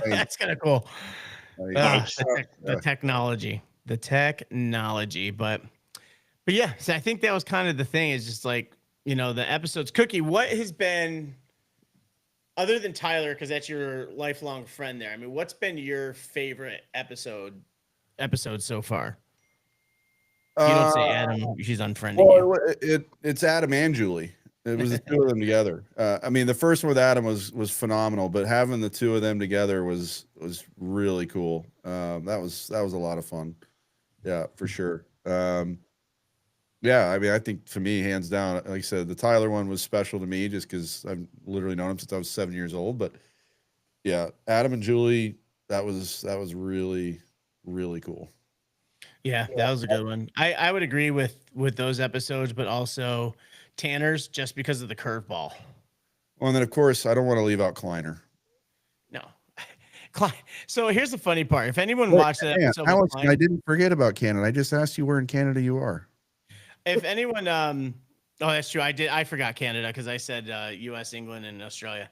that's kind of cool. Nice. The technology. But yeah, so I think that was kind of the thing. Is just like the episodes. Cookie, what has been other than Tyler, because that's your lifelong friend there? I mean, what's been your favorite episode so far? You don't say Adam. She's unfriending you. Well, it's Adam and Julie. It was the two of them together. I mean, the first one with Adam was phenomenal, but having the two of them together was really cool. That was a lot of fun. Yeah, for sure. Yeah, I mean, I think to me, hands down, like I said, the Tyler one was special to me just because I've literally known him since I was 7 years old. But yeah, Adam and Julie, that was really, really cool. Yeah, that was a good one. I would agree with those episodes, but also Tanner's just because of the curveball. Well, and then of course, I don't want to leave out Kleiner. No. So here's the funny part. If anyone watched that episode with Allison, Kleiner- I didn't forget about Canada. I just asked you where in Canada you are. if anyone oh, that's true. I forgot Canada because I said US, England, and Australia.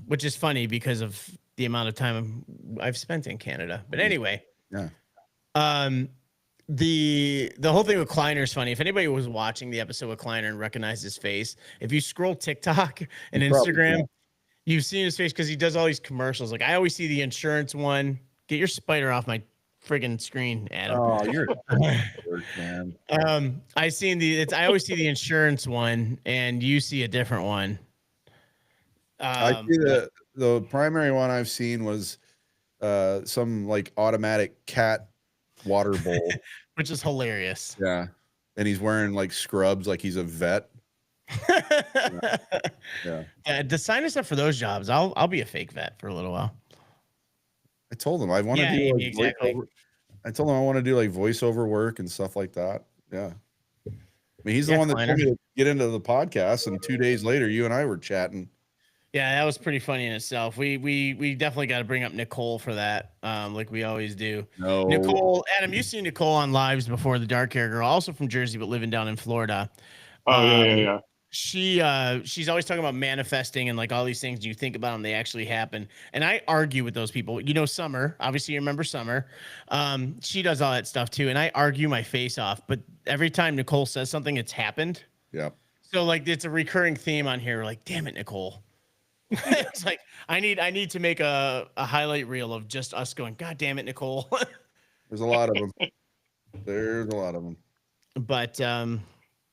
Which is funny because of the amount of time I've spent in Canada. But anyway. Yeah. The whole thing with Kleiner is funny. If anybody was watching the episode with Kleiner and recognized his face, if you scroll TikTok and Instagram, you've seen his face because he does all these commercials. Like I always see the insurance one. Get your spider off my friggin' screen, Adam. Oh, you're a jerk, man. I always see the insurance one, and you see a different one. I see the primary one I've seen was some like automatic cat water bowl. Which is hilarious. Yeah. And he's wearing like scrubs like he's a vet. Yeah. To sign us up for those jobs, I'll be a fake vet for a little while. I told him I want to Yeah, do Amy, like exactly. I told him I want to do like voiceover work and stuff like that. Yeah. I mean, he's the Yeah, one that told Kleiner. me to get into the podcast, and 2 days later, you and I were chatting. Yeah, that was pretty funny in itself. We definitely got to bring up Nicole for that, like we always do. No, Nicole, Adam, you've seen Nicole on lives before, the dark hair girl, also from Jersey but living down in Florida. Oh yeah. She's always talking about manifesting and like all these things. You think about them, they actually happen. And I argue with those people. You know, Summer, obviously you remember Summer. She does all that stuff too, and I argue my face off. But every time Nicole says something, it's happened. yeah. So like it's a recurring theme on here. Like, damn it, Nicole. It's like I need to make a highlight reel of just us going, God damn it, Nicole. There's a lot of them. There's a lot of them.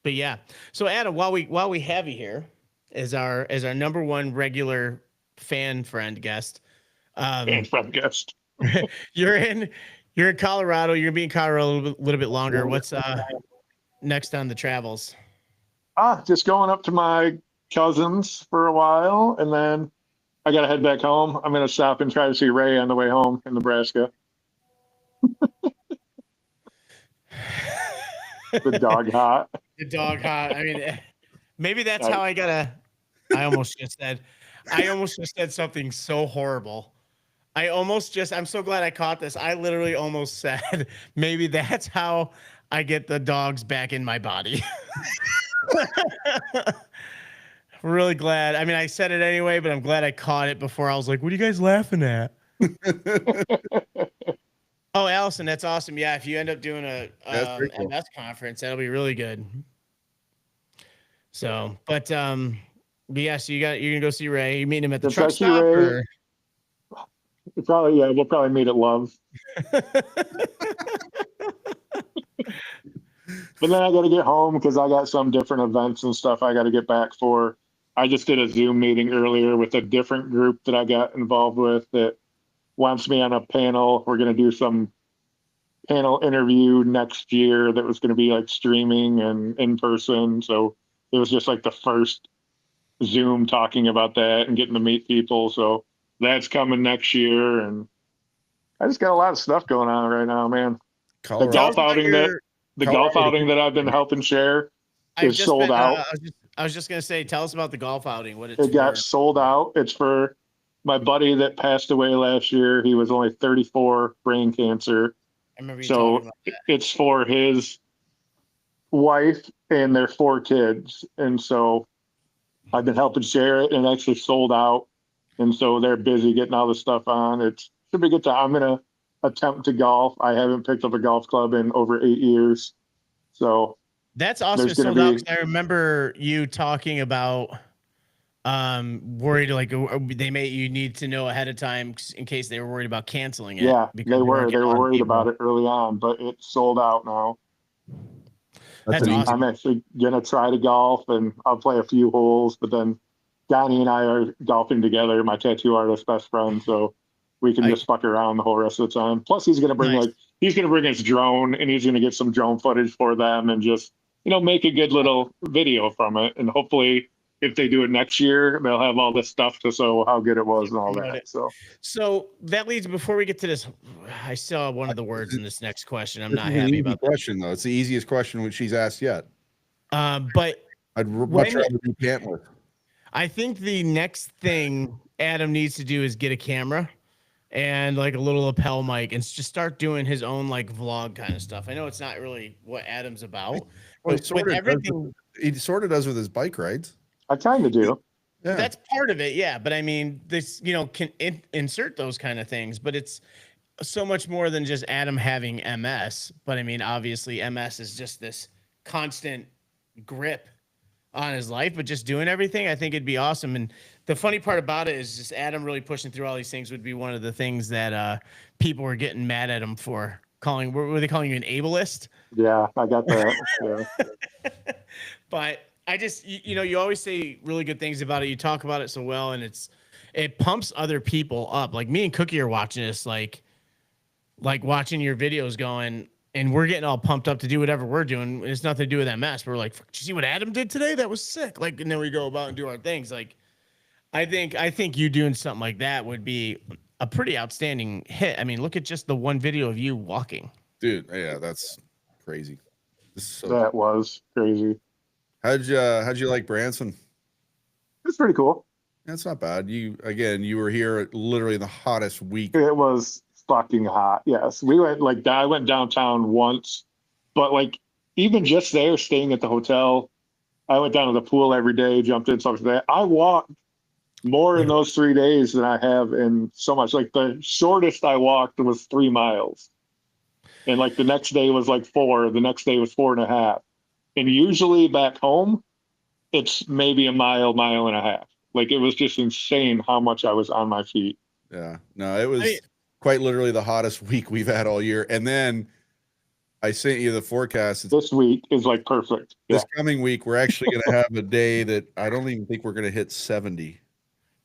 But yeah. So Adam, while we have you here as our number one regular fan friend guest, And from guest. you're in Colorado. You're gonna be in Colorado a little bit longer. What's next on the travels? Just going up to my cousins for a while, and then I gotta head back home. I'm gonna stop and try to see Ray on the way home in Nebraska. The dog hot. The dog hot. I mean, maybe that's how I almost just said something so horrible. I'm so glad I caught this. I literally almost said, maybe that's how I get the dogs back in my body. Really glad. I mean, I said it anyway, but I'm glad I caught it before I was like, what are you guys laughing at? Oh, Allison, that's awesome. Yeah, if you end up doing a pretty cool. MS conference, that'll be really good. So, but yeah, so you're gonna go see Ray. You meet him at the Yes, truck I see stop, Ray. or We'll probably meet at Love. But then I got to get home because I got some different events and stuff I got to get back for. I just did a Zoom meeting earlier with a different group that I got involved with that wants me on a panel. We're going to do some panel interview next year that was going to be like streaming and in person. So it was just like the first Zoom talking about that and getting to meet people. So that's coming next year. And I just got a lot of stuff going on right now, man. The golf outing that I've been helping share is sold out. I was just gonna say, tell us about the golf outing. What It got sold out. It's for my buddy that passed away last year. He was only 34, brain cancer. I remember you So talking about that. it's for his wife and their 4 kids. And so I've been helping share it, and it actually sold out. And so they're busy getting all the stuff on. It should be a good time. I'm going to attempt to golf. I haven't picked up a golf club in over 8 years. So That's awesome. there's It's gonna sold out be- 'cause I remember you talking about worried like you need to know ahead of time in case they were worried about canceling it. yeah, because they were weren't getting a lot of worried people. about it early on, but it's sold out now. That's an easy- awesome. I'm actually going to try to golf, and I'll play a few holes, but then Donnie and I are golfing together, my tattoo artist best friend, so we can just fuck around the whole rest of the time. Plus he's going to bring Nice. he's going to bring his drone, and he's going to get some drone footage for them and just, make a good little video from it. And hopefully if they do it next year, they'll have all this stuff to show how good it was and all Promote that. it. So that leads, before we get to this, I saw one of the words in this next question. I'm This not is an happy easy about question though. It's the easiest question which she's asked yet. but I'd much rather do Cantler. I think the next thing Adam needs to do is get a camera and like a little lapel mic and just start doing his own like vlog kind of stuff. I know it's not really what Adam's about, Well, but with everything, he sort of does with his bike rides. I kind of do. Yeah. that's part of it. Yeah. But I mean, this, can insert those kind of things, but it's so much more than just Adam having MS. But I mean, obviously MS is just this constant grip on his life, but just doing everything, I think it'd be awesome. And the funny part about it is just Adam really pushing through all these things would be one of the things that people were getting mad at him for were they calling you an ableist? Yeah, I got that. Yeah. But I just, you always say really good things about it. You talk about it so well, and it pumps other people up. Like me and Cookie are watching this, like watching your videos going, and we're getting all pumped up to do whatever we're doing. It's nothing to do with MS. We're like, did you see what Adam did today? That was sick. Like, and then we go about and do our things. Like, I think you doing something like that would be a pretty outstanding hit. I mean, look at just the one video of you walking. Dude, yeah, that's crazy. This is so That was crazy. how'd you like Branson? It's pretty cool. That's not bad. You were here literally the hottest week. It was fucking hot. Yes, we went like I went downtown once, but like even just there, staying at the hotel, I went down to the pool every day, jumped in stuff like that. I walked more in those 3 days than I have in so much. Like the shortest I walked was 3 miles, and like the next day was like 4. The next day was 4.5, and usually back home, it's maybe a mile, mile and a half. Like it was just insane how much I was on my feet. Yeah. No, it was quite literally the hottest week we've had all year. And then I sent you the forecast. This week is like perfect. This coming week, we're actually going to have a day that I don't even think we're going to hit 70.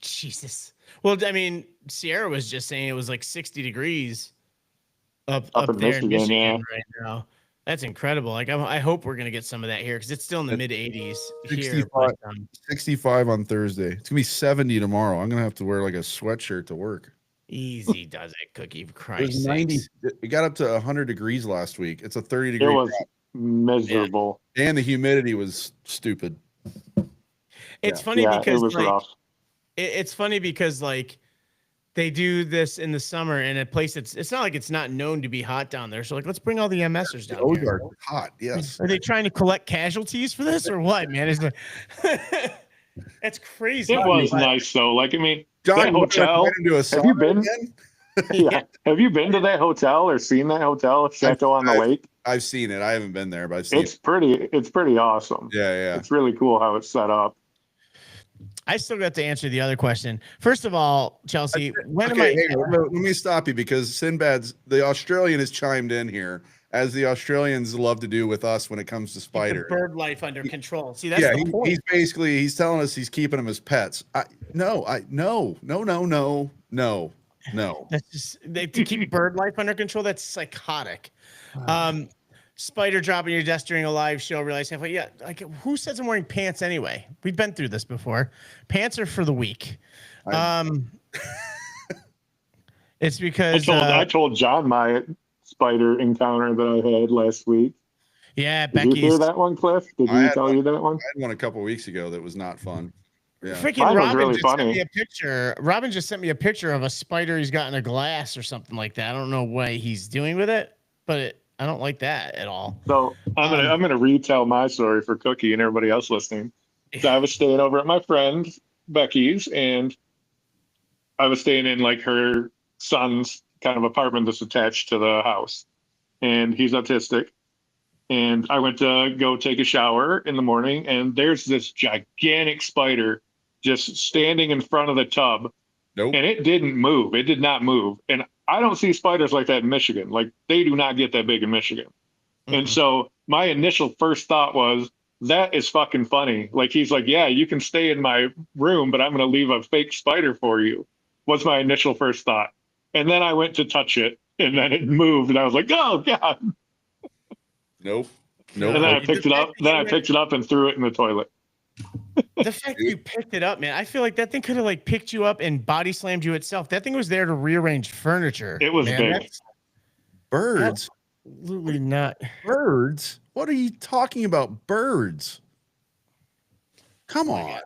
Jesus. Well, I mean, Sierra was just saying it was like 60 degrees up in there in Michigan, Michigan right now. That's incredible. Like, I hope we're gonna get some of that here because it's still in the mid 80s here. 65 on Thursday. It's gonna be 70 tomorrow. I'm gonna have to wear like a sweatshirt to work. Easy does it, Cookie. For It Christ's was 90. sakes. It got up to 100 degrees last week. It's a 30 degree. It was miserable. And the humidity was stupid. It's funny because it was like, rough. it's funny because like they do this in the summer in a place it's not like it's not known to be hot down there. So like, let's bring all the MSers down Those here. are hot. Yes. Are they trying to collect casualties for this or what, man? It's like that's crazy. It was nice though. Like I mean, John, that hotel. have you been? Yeah. Have you been to that hotel or seen that hotel, Chateau on the Lake? I've seen it. I haven't been there, but I've seen it. It's pretty awesome. Yeah. It's really cool how it's set up. I still got to answer the other question. First of all, Chelsea, Let me stop you because the Australian has chimed in here, as the Australians love to do with us when it comes to spider. Bird life under control. See, that's the point. He's telling us he's keeping them as pets. No. That's just to keep bird life under control. That's psychotic. Spider dropping your desk during a live show, realizing, yeah, like who says I'm wearing pants anyway? We've been through this before. Pants are for the weak. It's because I told John my spider encounter that I had last week. Yeah, Did you hear that one, Cliff? Did he tell you that one? I had one a couple of weeks ago that was not fun. Yeah. Freaking Robin just sent me a picture. Robin just sent me a picture of a spider he's got in a glass or something like that. I don't know what he's doing with it, but I don't like that at all. So I'm gonna retell my story for Cookie and everybody else listening. So I was staying over at my friend Becky's, and I was staying in like her son's kind of apartment that's attached to the house, and he's autistic. And I went to go take a shower in the morning, and there's this gigantic spider just standing in front of the tub. Nope. And it didn't move. It did not move. And I don't see spiders like that in Michigan. Like they do not get that big in Michigan. Mm-hmm. And so my initial first thought was, that is fucking funny. Like he's like, yeah, you can stay in my room, but I'm going to leave a fake spider for you, was my initial first thought. And then I went to touch it, and then it moved, and I was like, oh God. Nope. And then I picked it up. Then I picked it up and threw it in the toilet. The fact that you picked it up, man, I feel like that thing could have like picked you up and body slammed you itself. That thing was there to rearrange furniture. It was big. Birds? Absolutely not. Birds? What are you talking about? Birds? Come on.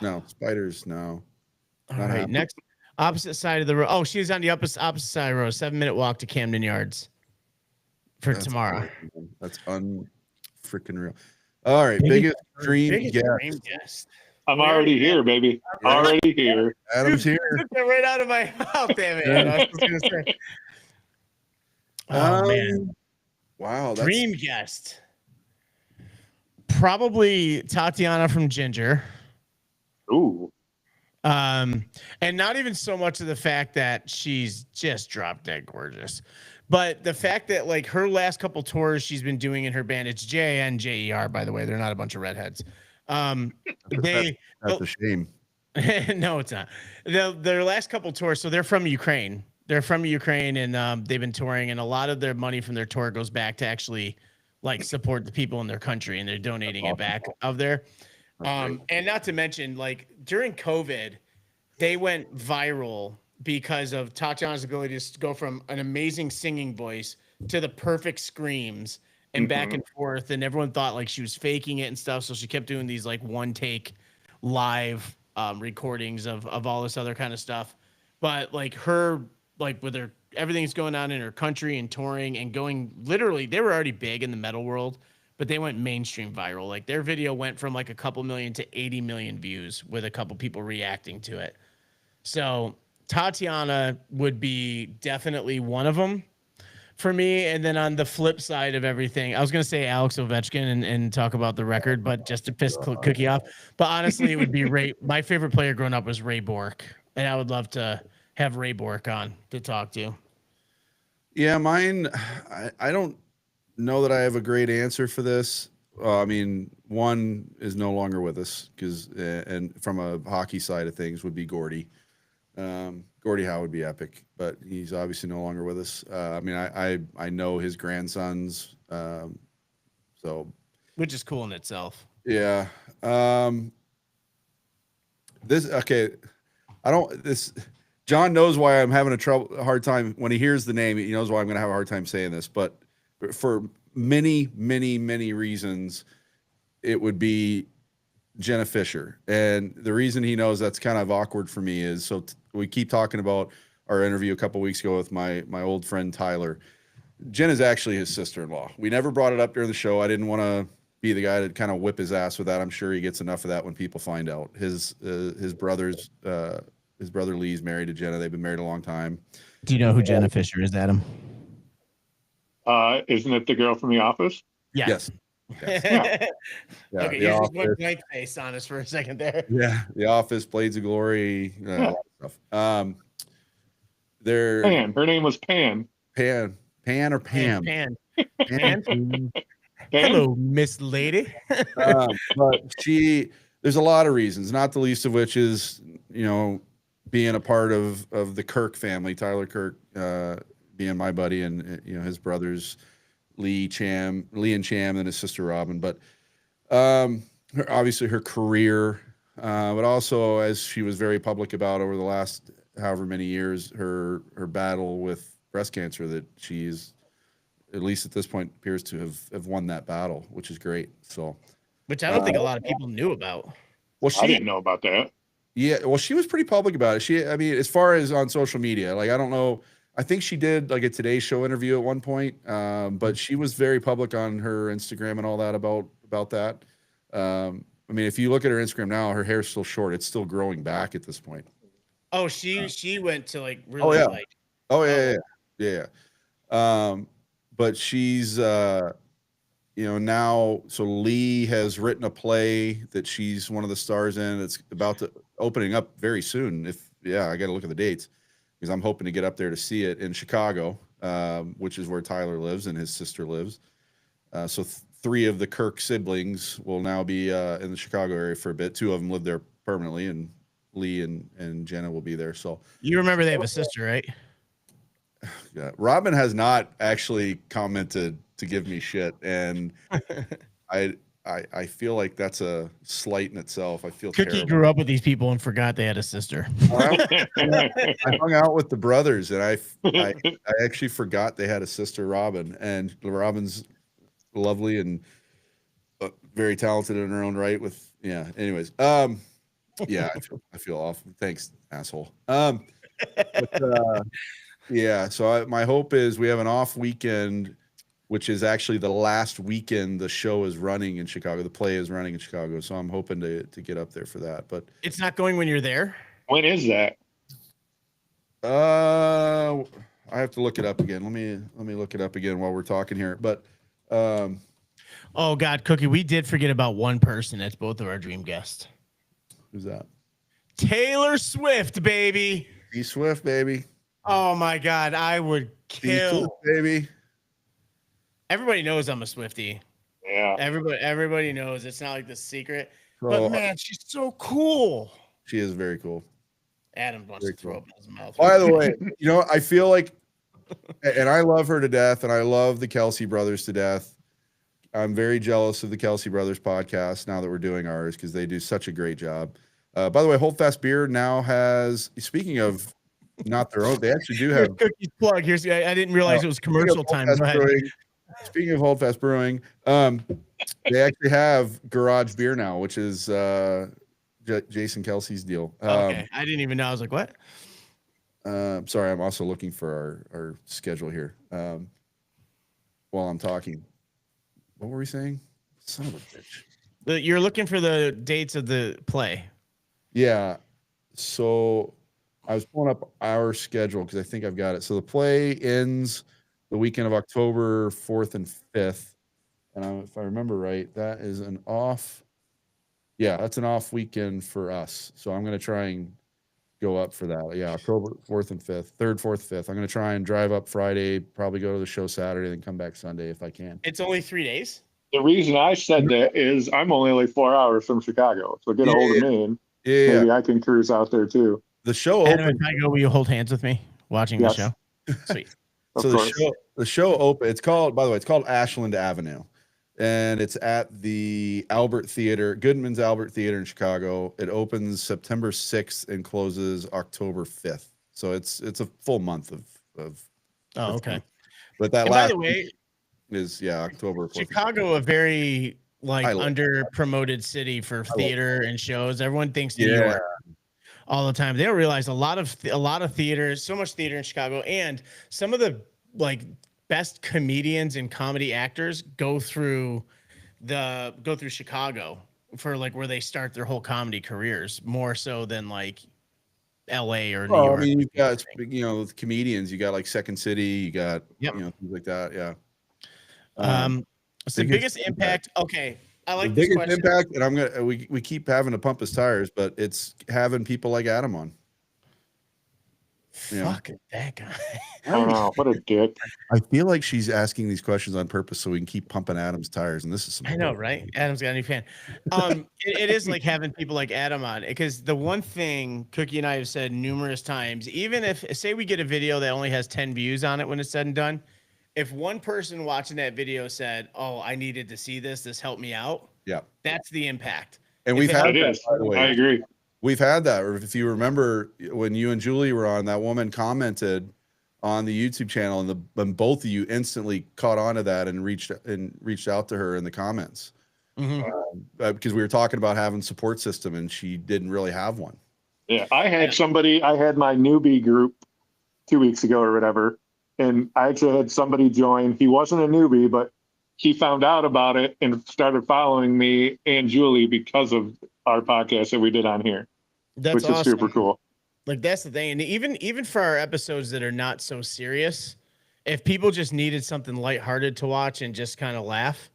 No, spiders, no. All right, next. Opposite side of the road. Oh, she's on the opposite side of the road. 7-minute walk to Camden Yards for tomorrow. That's unfreaking real. All right, biggest dream guest. I'm already here, baby. Already here. Adam's here. Took that right out of my mouth, damn it. I was gonna say. Oh man! Wow, dream guest. Probably Tatiana from Ginger. Ooh. And not even so much of the fact that she's just drop dead gorgeous, but the fact that like her last couple tours she's been doing in her band, it's JNJER, by the way, they're not a bunch of redheads. That's a shame. No, it's not. Their last couple tours, so they're from Ukraine. They're from Ukraine, and they've been touring, and a lot of their money from their tour goes back to actually like support the people in their country, and they're donating it back of there. And not to mention, like during COVID, they went viral because of Tatiana's ability to go from an amazing singing voice to the perfect screams and back and forth, and everyone thought like she was faking it and stuff, so she kept doing these like one take live recordings of all this other kind of stuff. But like her, like with her, everything's going on in her country and touring and going literally, they were already big in the metal world, but they went mainstream viral. Like their video went from like a couple million to 80 million views with a couple people reacting to it. So Tatiana would be definitely one of them for me. And then on the flip side of everything, I was going to say Alex Ovechkin and talk about the record, but just to piss Cookie off. But honestly, it would be Ray. My favorite player growing up was Ray Bork. And I would love to have Ray Bork on to talk to. Yeah, mine, I don't know that I have a great answer for this. I mean, one is no longer with us because, and from a hockey side of things, would be Gordie. Gordie Howe would be epic, but he's obviously no longer with us. I mean, I know his grandsons, so Which is cool in itself. yeah. This okay. I don't. This John knows why I'm having a hard time when he hears the name. He knows why I'm going to have a hard time saying this, but for many, many, many reasons, it would be Jenna Fischer. And the reason he knows that's kind of awkward for me is we keep talking about our interview a couple weeks ago with my old friend Tyler. Jen is actually his sister-in-law. We never brought it up during the show. I didn't want to be the guy to kind of whip his ass with that. I'm sure he gets enough of that when people find out. His brother Lee's married to Jenna. They've been married a long time. Do you know who Jenna Fischer is, Adam? Isn't it the girl from The Office? Yes. Yeah. Yeah, Okay, you just went blank face on us for a second there. Yeah, The Office, Blades of Glory, stuff. Pan. Her name was Pan. Pan or Pam? Pan. Pan. Hello, Miss Lady. But there's a lot of reasons, not the least of which is, being a part of the Kirk family, Tyler Kirk, being my buddy, and his brothers, Lee and Cham, and his sister Robin. But obviously her career, but also as she was very public about over the last however many years, her battle with breast cancer, that she's, at least at this point, appears to have won that battle, which is great. So, which I don't think a lot of people knew about. Well, I didn't know about that. Yeah, well, she was pretty public about it. I mean, as far as on social media, like, I don't know. I think she did like a Today Show interview at one point, but she was very public on her Instagram and all that about that. I mean, if you look at her Instagram now, her hair's still short. It's still growing back at this point. Oh, she went to like really like. Oh yeah. But she's now, so Lee has written a play that she's one of the stars in. It's about to opening up very soon. I got to look at the dates, because I'm hoping to get up there to see it in Chicago, which is where Tyler lives and his sister lives. So three of the Kirk siblings will now be in the Chicago area for a bit. Two of them live there permanently, and Lee and Jenna will be there. So you remember they have a sister, right? Yeah, Robin has not actually commented to give me shit, and I feel like that's a slight in itself. I feel Cookie terrible. grew up with these people and forgot they had a sister. I hung out with the brothers, and I actually forgot they had a sister, Robin, and Robin's lovely and very talented in her own right. Anyways, yeah, I feel awful. Thanks, asshole. Yeah, so my hope is we have an off weekend, which is actually the last weekend the show is running in Chicago. The play is running in Chicago, so I'm hoping to get up there for that. But it's not going when you're there. When is that? I have to look it up again. Let me look it up again while we're talking here. But oh God, Cookie, we did forget about one person. That's both of our dream guests. Who's that? Taylor Swift, baby. T Swift, baby. Oh my God, I would kill, baby. Everybody knows I'm a Swiftie. Yeah. Everybody knows. It's not like the secret. So, but man, she's so cool. She is very cool. Adam wants Very to throw cool. up in his mouth. By the way, I feel like, and I love her to death, and I love the Kelsey brothers to death. I'm very jealous of the Kelsey brothers podcast now that we're doing ours because they do such a great job. By the way, Holdfast Beer now has, speaking of not their own, they actually do have Cookies plug. Here's I didn't realize it was commercial time. Go ahead. Speaking of Holdfast Brewing, they actually have Garage Beer now, which is Jason Kelsey's deal. Okay, I didn't even know. I was like, what? Sorry, I'm also looking for our schedule here while I'm talking. What were we saying? Son of a bitch. You're looking for the dates of the play. Yeah. So I was pulling up our schedule because I think I've got it. So the play ends the weekend of October 4th and 5th. And if I remember right, that is an off. Yeah, that's an off weekend for us. So I'm going to try and go up for that. Yeah, October 4th and 5th, 3rd, 4th, 5th. I'm going to try and drive up Friday, probably go to the show Saturday, then come back Sunday if I can. It's only 3 days. The reason I said that is I'm only like 4 hours from Chicago, so get a hold of me and maybe I can cruise out there too. The show Adam, opened. if I go, will you hold hands with me watching the show? Sweet. So the show open. It's called, by the way, it's called Ashland Avenue, and it's at the Albert Theater, Goodman's Albert Theater in Chicago. It opens September 6th and closes October 5th. So it's a full month of Oh, okay. But that And last by the way, is October 4th. Chicago, a very like Highlight. under promoted city for theater and shows. Everyone thinks New York all the time. They don't realize a lot of theaters, so much theater in Chicago, and some of the like best comedians and comedy actors go through Chicago for like where they start their whole comedy careers, more so than like LA or New York. I mean, you've got with comedians, you got like Second City, you got things like that. Yeah. So biggest impact. Okay, I like the this biggest question. impact, and I'm gonna we keep having to pump his tires, but it's having people like Adam on. Fuck that guy. I don't know. What a dick. I feel like she's asking these questions on purpose so we can keep pumping Adam's tires, and this is some. I know, right? Adam's got a new fan. It is like having people like Adam on, because the one thing Cookie and I have said numerous times, even if say we get a video that only has 10 views on it when it's said and done, if one person watching that video said, "Oh, I needed to see this. This helped me out," Yeah, that's the impact. and we've had that. By the way. I agree. We've had that. Or if you remember when you and Julie were on, that woman commented on the YouTube channel, and both of you instantly caught on to that and reached out to her in the comments because we were talking about having support system, and she didn't really have one. Yeah, I had my newbie group 2 weeks ago or whatever, and I actually had somebody join. He wasn't a newbie, but he found out about it and started following me and Julie because of our podcast that we did on here, which is super cool. Like that's the thing. And even for our episodes that are not so serious, if people just needed something lighthearted to watch and just kind of laugh,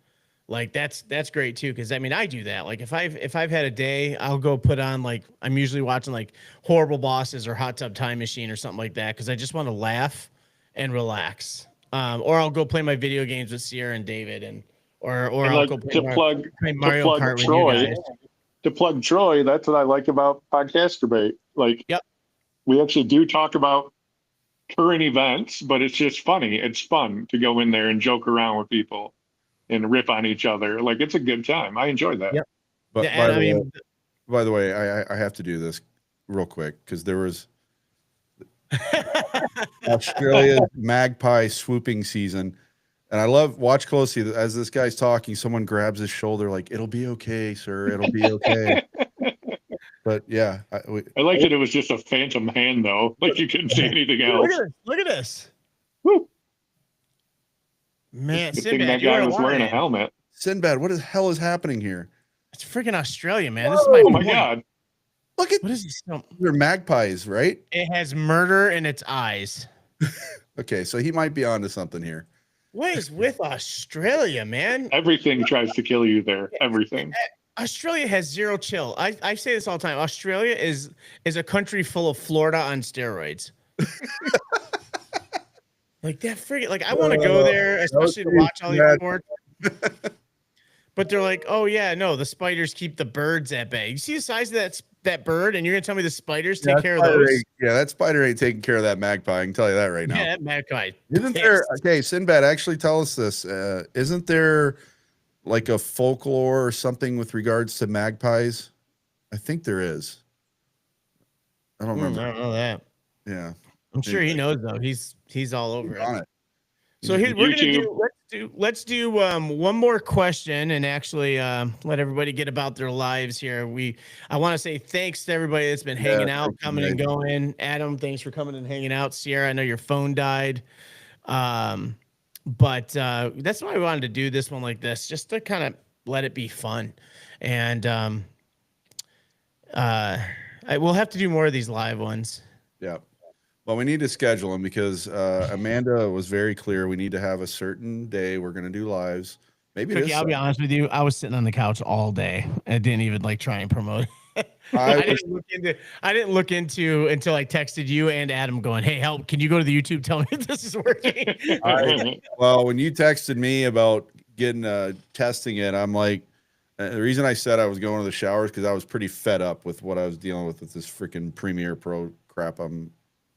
like that's great too. Cause I mean, I do that. Like if I've had a day, I'll go put on, like, I'm usually watching like Horrible Bosses or Hot Tub Time Machine or something like that. Cause I just want to laugh and relax. Or I'll go play my video games with Sierra and David or I'll go play Mario Kart with you guys. To plug Troy, that's what I like about Podcast Debate. Like, we actually do talk about current events, but it's just funny. It's fun to go in there and joke around with people and rip on each other. Like, it's a good time. I enjoy that. Yep. But by the way, I have to do this real quick because there was Australia's magpie swooping season. And watch closely as this guy's talking, someone grabs his shoulder like, "It'll be okay, sir. It'll be okay." But yeah. I like that it was just a phantom hand, though. Like you couldn't see anything else. Look at this. Woo. Man, Good thing that guy was wearing a helmet. Sinbad, what the hell is happening here? It's freaking Australia, man. This is my my God. Look at what is this? They're magpies, right? It has murder in its eyes. Okay, so he might be onto something here. What is with Australia, man? Everything tries to kill you there. Everything. Australia has zero chill. I say this all the time. Australia is a country full of Florida on steroids. Like that freaking, like I want to go there, especially to watch all these sports. But they're like, oh yeah, no, the spiders keep the birds at bay. You see the size of that bird, and you're gonna tell me the spiders Yeah, take care of spider those? ain't- yeah, that spider ain't taking care of that magpie. I can tell you that right now. Yeah, that magpie. Isn't there? pissed. Okay, Sinbad, actually tell us this. Isn't there like a folklore or something with regards to magpies? I think there is. I don't I remember. don't know that. Yeah, I'm sure he knows though. He's all over on it. it. So here we're gonna YouTube. do let's do one more question and actually let everybody get about their lives here. I want to say thanks to everybody that's been hanging out, thank you, coming and mate. going. Adam, thanks for coming and hanging out. Sierra, I know your phone died. But that's why I wanted to do this one like this, just to kind of let it be fun. And we'll have to do more of these live ones. Yeah. Well, we need to schedule them because Amanda was very clear. We need to have a certain day we're going to do lives. Maybe it Cookie, is I'll be Sunday. honest with you. I was sitting on the couch all day. I didn't even like try and promote. I I didn't look into until I texted you and Adam going, "Hey, help! Can you go to the YouTube? Tell me if this is working." Well, when you texted me about getting testing it, I'm like, the reason I said I was going to the showers because I was pretty fed up with what I was dealing with this freaking Premiere Pro crap.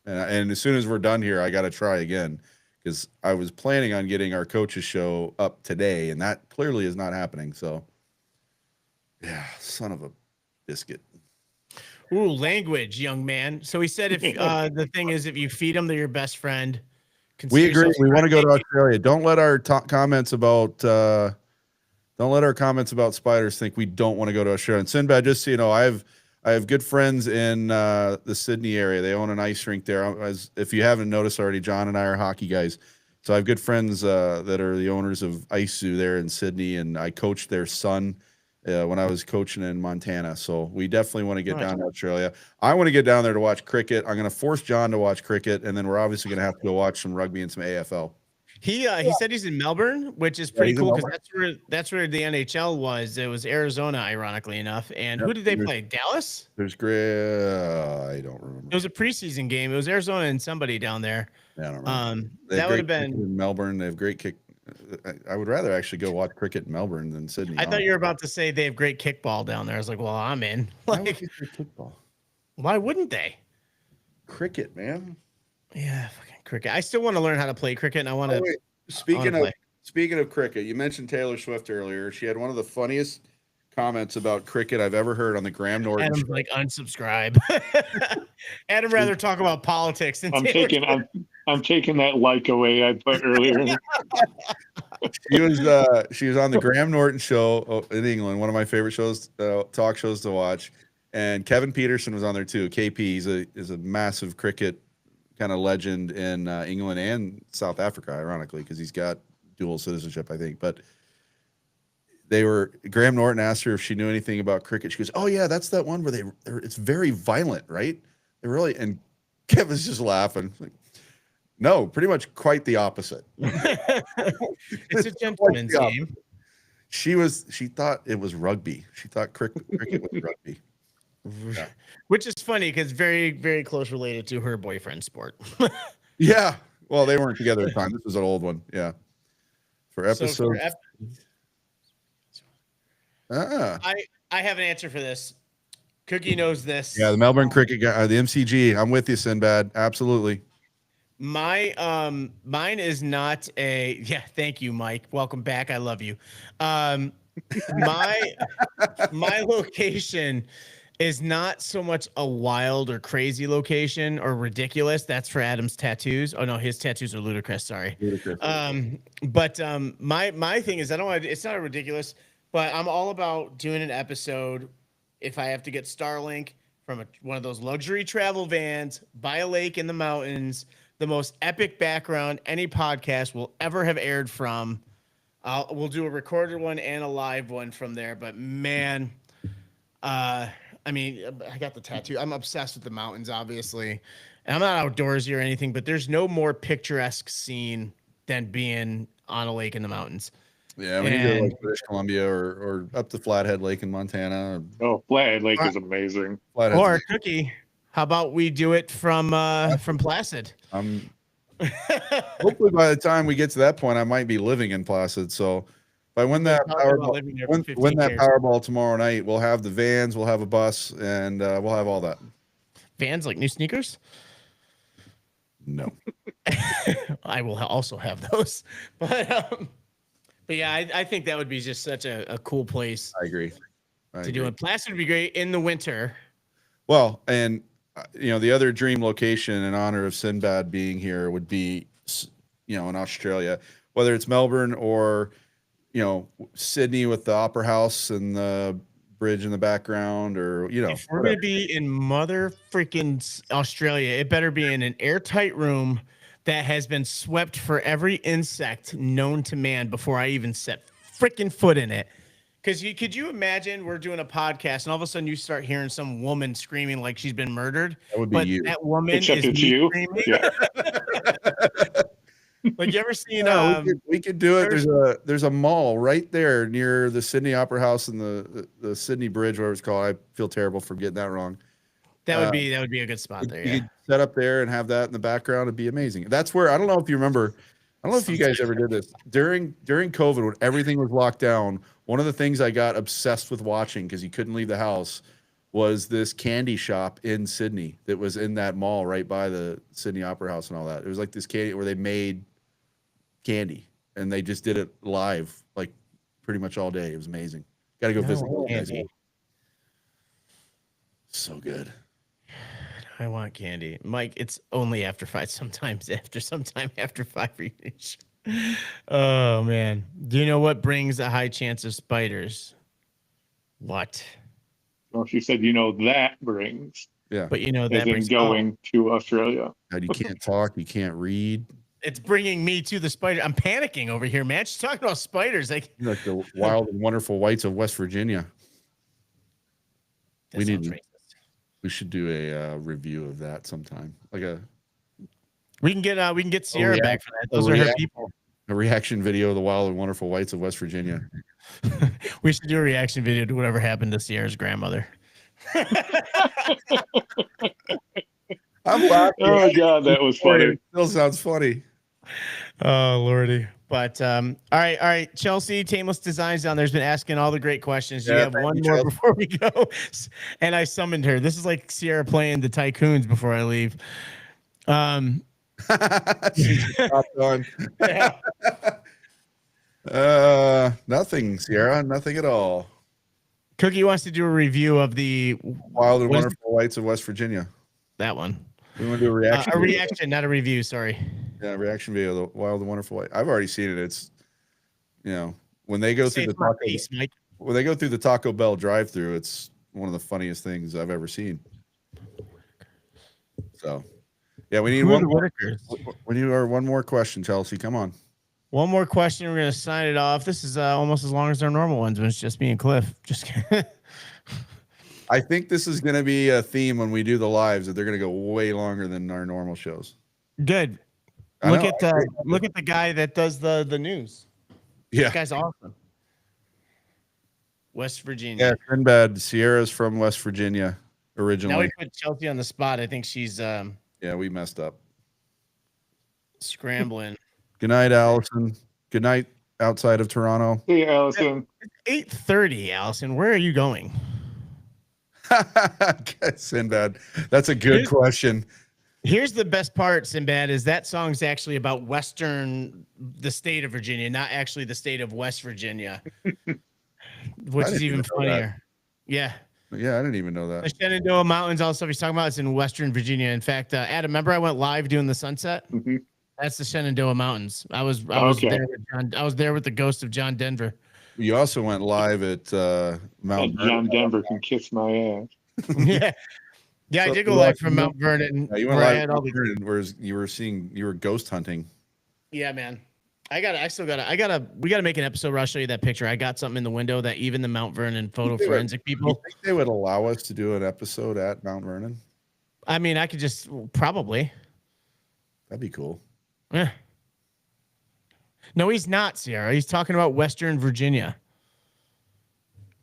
And as soon as we're done here, I got to try again because I was planning on getting our coaches show up today, and that clearly is not happening. So, yeah, son of a biscuit. Ooh, language, young man. So he said, if the thing is, if you feed them, they're your best friend. We Consider agree. yourself We want to go to friendly. Australia. Don't let our comments about spiders think we don't want to go to Australia. And Sinbad, just so you know, I have good friends in the Sydney area. They own an ice rink there. As if you haven't noticed already, John and I are hockey guys. So I have good friends that are the owners of Ice Zoo there in Sydney, and I coached their son when I was coaching in Montana. So we definitely want to get Nice. down to Australia. I want to get down there to watch cricket. I'm going to force John to watch cricket, and then we're obviously going to have to go watch some rugby and some AFL. He said he's in Melbourne, which is pretty cool because that's where the NHL was. It was Arizona, ironically enough. And who did they play? Dallas? There's great. I don't remember. It was a preseason game. It was Arizona and somebody down there. Yeah, I don't remember. They That would have great cricket been. in Melbourne. They have great kick. I would rather actually go watch cricket in Melbourne than Sydney. I thought you were about to say they have great kickball down there. I was like, well, I'm in. Why would Like, you say kickball? why wouldn't they? Cricket, man. Yeah, fucking cricket. I still want to learn how to play cricket, and I want to. Oh, wait. Speaking play. of cricket, you mentioned Taylor Swift earlier. She had one of the funniest comments about cricket I've ever heard on the Graham Norton Adam's show. like unsubscribe. Adam rather talk about politics than I'm Taylor taking I'm taking that like away I put earlier. She was on the Graham Norton show in England, one of my favorite shows, talk shows to watch. And Kevin Peterson was on there too. KP is a massive cricket kind of legend in England and South Africa, ironically, because he's got dual citizenship, I think. But Graham Norton asked her if she knew anything about cricket. She goes, "Oh yeah, that's that one where it's very violent, right? They really." And Kevin's just laughing. Like, no, pretty much quite the opposite. It's a gentleman's the game. She thought it was rugby. She thought cricket was rugby. Yeah. Which is funny because very, very close related to her boyfriend's sport. Yeah. Well, they weren't together at the time. This was an old one. Yeah. For So episode. I have an answer for this. Cookie knows this. Yeah, the Melbourne cricket guy, the MCG. I'm with you, Sinbad. Absolutely. Mine is not a thank you, Mike. Welcome back. I love you. My location is not so much a wild or crazy location or ridiculous. That's for Adam's tattoos. Oh no, his tattoos are ludicrous. Sorry. Ludicrous. But my thing is it's not ridiculous, but I'm all about doing an episode if I have to get Starlink from one of those luxury travel vans by a lake in the mountains, the most epic background any podcast will ever have aired from. We'll do a recorded one and a live one from there. But man, I mean, I got the tattoo. I'm obsessed with the mountains, obviously. And I'm not outdoorsy or anything, but there's no more picturesque scene than being on a lake in the mountains. Yeah, we need to go like British Columbia or up to Flathead Lake in Montana. Oh, Flathead Lake is amazing. Flathead Or Lake. Cookie, how about we do it from Placid? Hopefully by the time we get to that point, I might be living in Placid. So If I win that Talking about Powerball, living there for win 15 that years. Powerball tomorrow night, we'll have the vans, we'll have a bus, and we'll have all that. Vans like new sneakers. No. I will also have those, but yeah, I think that would be just such a cool place I agree. to do it. Placid would be great in the winter. Well, and the other dream location in honor of Sinbad being here would be, in Australia, whether it's Melbourne or, Sydney with the Opera House and the bridge in the background, or If we're gonna be in mother freaking Australia, it better be in an airtight room that has been swept for every insect known to man before I even set freaking foot in it. Because could you imagine we're doing a podcast and all of a sudden you start hearing some woman screaming like she's been murdered? That would be you. That woman Except is it's me you. screaming. Yeah. Like you ever seen? We could do it. There's a mall right there near the Sydney Opera House and the Sydney Bridge, whatever it's called. I feel terrible for getting that wrong. That would be a good spot there. You Yeah. could set up there and have that in the background. It'd be amazing. That's where, I don't know if you remember. I don't know if you guys ever did this during COVID when everything was locked down. One of the things I got obsessed with watching because you couldn't leave the house was this candy shop in Sydney that was in that mall right by the Sydney Opera House and all that. It was like this candy where they made candy and they just did it live like pretty much all day. It was amazing. Got to go visit. Candy. So good. I want candy, Mike. It's only after 5. Sometime after 5 reach. Oh man, do you know what brings a high chance of spiders? What? Well, she said, that brings. Yeah. But that As in brings going to Australia. God, you can't talk. You can't read. It's bringing me to the spider. I'm panicking over here, man. She's talking about spiders. Like the wild and wonderful whites of West Virginia. We should do a review of that sometime. We can get Sierra back for that. Those are her people. A reaction video of the wild and wonderful whites of West Virginia. We should do a reaction video to whatever happened to Sierra's grandmother. I'm laughing. Oh God, that was funny. It still sounds funny. Oh Lordy. But all right. Chelsea, Tameless Designs down there's been asking all the great questions. You have one more before we go. And I summoned her. This is like Sierra playing the Tycoons before I leave. Nothing, Sierra. Nothing at all. Cookie wants to do a review of the Wild and Wonderful Whites of West Virginia. That one. We want to do a reaction. A reaction, not a review. Sorry. Yeah, reaction video of the Wild and Wonderful White. I've already seen it. It's, when they go through the Taco Bell drive-through, it's one of the funniest things I've ever seen. So, yeah, we need one more question, Chelsea. Come on. One more question. We're gonna sign it off. This is almost as long as our normal ones when it's just me and Cliff. Just kidding. I think this is going to be a theme when we do the lives that they're going to go way longer than our normal shows. Good. Look at the guy that does the news. Yeah, this guy's awesome. West Virginia. Yeah, Sinbad. Sierra's from West Virginia originally. Now we put Chelsea on the spot. I think she's yeah, we messed up. Scrambling. Good night, Allison. Good night outside of Toronto. Hey, Allison. It's 8:30, Allison. Where are you going? Sinbad. That's a good question. Here's the best part, Sinbad, is that song's actually about the state of Virginia, not actually the state of West Virginia, which is even funnier. Yeah. Yeah, I didn't even know that. The Shenandoah Mountains, all the stuff he's talking about, it's in Western Virginia. In fact, Adam, remember I went live doing the sunset? Mm-hmm. That's the Shenandoah Mountains. I was there with the ghost of John Denver. You also went live at Mount John Denver can kiss my ass. Yeah. Yeah, I did go live from Mount Vernon. You went live from Mount Vernon, whereas you were ghost hunting. Yeah, man. We gotta make an episode where I'll show you that picture. I got something in the window that even the Mount Vernon photo forensic people. You think they would allow us to do an episode at Mount Vernon? I mean, I could just probably. That'd be cool. Yeah. No, he's not, Sierra. He's talking about Western Virginia.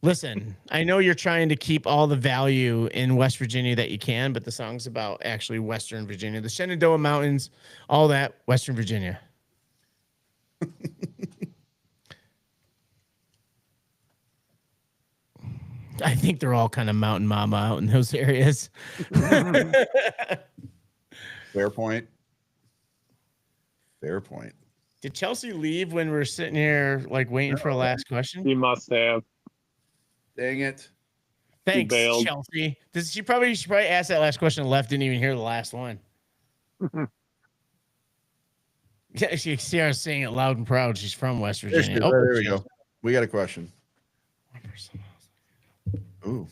Listen, I know you're trying to keep all the value in West Virginia that you can, but the song's about actually Western Virginia. The Shenandoah Mountains, all that, Western Virginia. I think they're all kind of mountain mama out in those areas. Fair point. Fair point. Did Chelsea leave when we're sitting here like waiting for a last question? He must have. Dang it. Thanks, bailed. Chelsea. She probably asked that last question and left, didn't even hear the last one. Yeah, she see her saying it loud and proud. She's from West There, Virginia. there we go. We got a question. Ooh.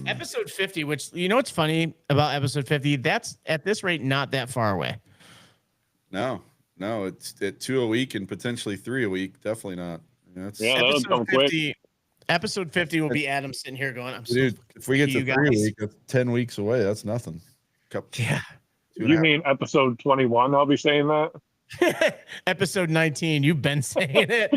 Episode 50, which you know what's funny about episode 50? That's at this rate not that far away. No, it's at 2 a week and potentially 3 a week. Definitely not. That's, Yeah, that would come quick. Episode 50 will be Adam sitting here going, I'm dude, if we get to you 3 a guys. week, that's 10 weeks away. That's nothing. Yeah. You mean episode 21? I'll be saying that. Episode 19, you've been saying it.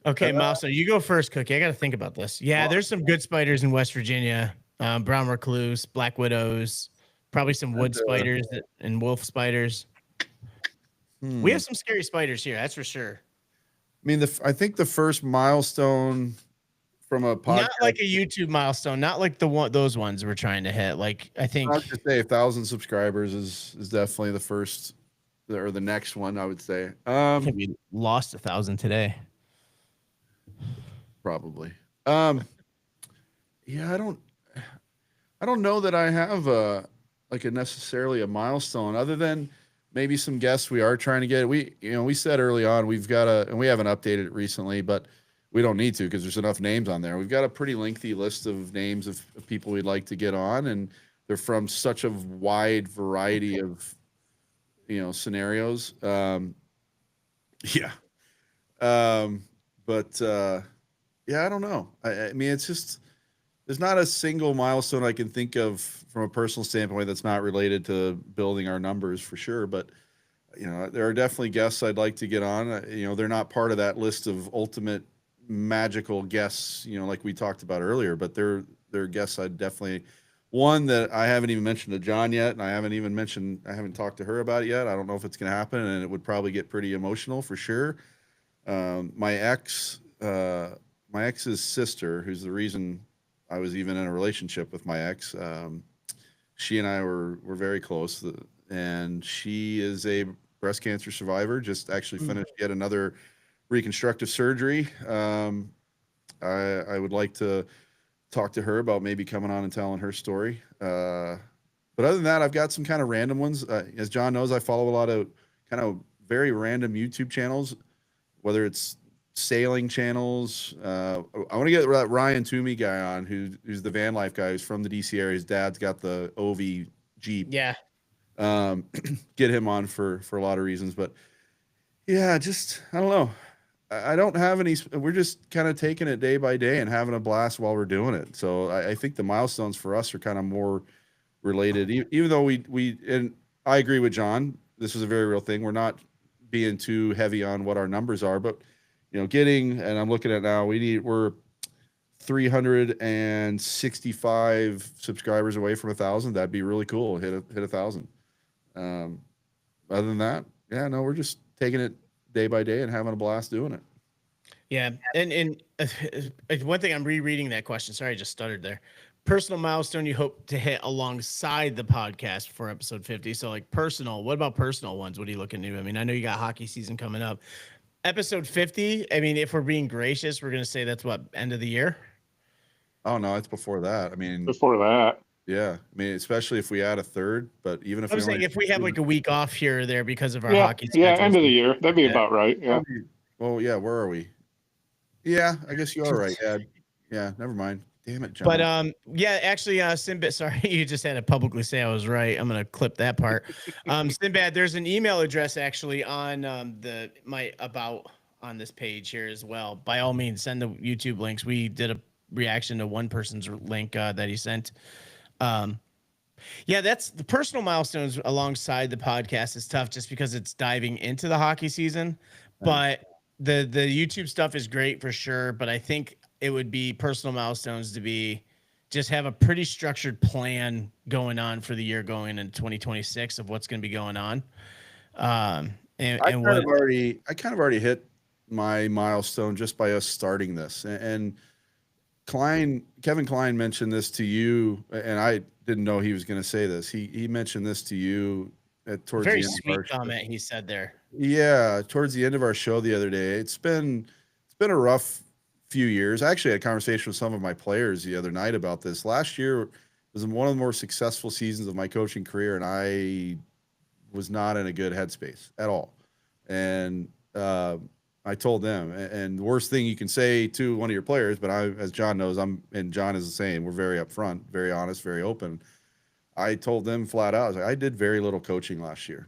Okay, Mouse, you go first, Cookie. I got to think about this. Yeah, there's some good spiders in West Virginia. Brown recluse, black widows, probably some wood spiders and wolf spiders. We have some scary spiders here, that's for sure. I mean, I think the first milestone from a podcast, not like a YouTube milestone, not like those ones we're trying to hit. Like I think I would just say 1,000 subscribers is definitely the first or the next one. I would say. We lost 1,000 today. Probably. Yeah, I don't know that I have necessarily a milestone other than maybe some guests we are trying to get. We said early on and we haven't updated it recently, but we don't need to because there's enough names on there. We've got a pretty lengthy list of names of people we'd like to get on, and they're from such a wide variety of scenarios. Yeah, I don't know. I mean, it's just there's not a single milestone I can think of from a personal standpoint that's not related to building our numbers for sure. But there are definitely guests I'd like to get on. They're not part of that list of ultimate magical guests, like we talked about earlier. But they're guests I'd definitely. One that I haven't even mentioned to John yet, and I haven't talked to her about it yet. I don't know if it's going to happen, and it would probably get pretty emotional for sure. My ex's sister, who's the reason I was even in a relationship with my ex, she and I were very close, and she is a breast cancer survivor. Just actually finished yet another reconstructive surgery. I would like to talk to her about maybe coming on and telling her story. But other than that, I've got some kind of random ones. As John knows, I follow a lot of kind of very random YouTube channels, whether it's sailing channels. I want to get that Ryan Toomey guy on, who's the van life guy, who's from the DC area. His dad's got the OV Jeep. Yeah. Get him on for a lot of reasons, but yeah, just I don't know. I don't have any. We're just kind of taking it day by day and having a blast while we're doing it. So I think the milestones for us are kind of more related, even though we and I agree with John. This is a very real thing. We're not being too heavy on what our numbers are, but getting, and I'm looking at now, we're 365 subscribers away from 1,000. That'd be really cool. Hit 1,000. Other than that, yeah, no, we're just taking it day by day and having a blast doing it. Yeah. And one thing, I'm rereading that question. Sorry, I just stuttered there. Personal milestone you hope to hit alongside the podcast for episode 50. So like personal, what about personal ones? What are you looking to? I mean, I know you got hockey season coming up. Episode 50, I mean, if we're being gracious, we're going to say that's what, end of the year? Oh, no, it's before that. I mean, Before that. Yeah. I mean, especially if we add a third, but even if I was saying if we have like a week off here or there because of our hockey schedule. Yeah, schedules. end of the year. That'd be about right. Yeah. Oh, yeah. Where are we? Yeah, I guess you are right, Ed. Yeah, never mind. Damn it, John. But yeah, actually, Sinbad, sorry, you just had to publicly say I was right. I'm gonna clip that part. Sinbad, there's an email address actually on my about on this page here as well. By all means, send the YouTube links. We did a reaction to one person's link that he sent. Yeah, that's the personal milestones alongside the podcast is tough just because it's diving into the hockey season. But the YouTube stuff is great for sure. But I think it would be personal milestones to be just have a pretty structured plan going on for the year going into 2026 of what's going to be going on. And, I and kind what? of already hit my milestone just by us starting this. And Kevin Klein mentioned this to you, and I didn't know he was going to say this. He mentioned this to you towards Very the end of sweet our show. comment he said there. Yeah, towards the end of our show the other day. It's been a rough few years. I actually had a conversation with some of my players the other night about this. Last year was one of the more successful seasons of my coaching career, and I was not in a good headspace at all. And I told them, and the worst thing you can say to one of your players, but as John knows, and John is the same. We're very upfront, very honest, very open. I told them flat out, I was like, I did very little coaching last year.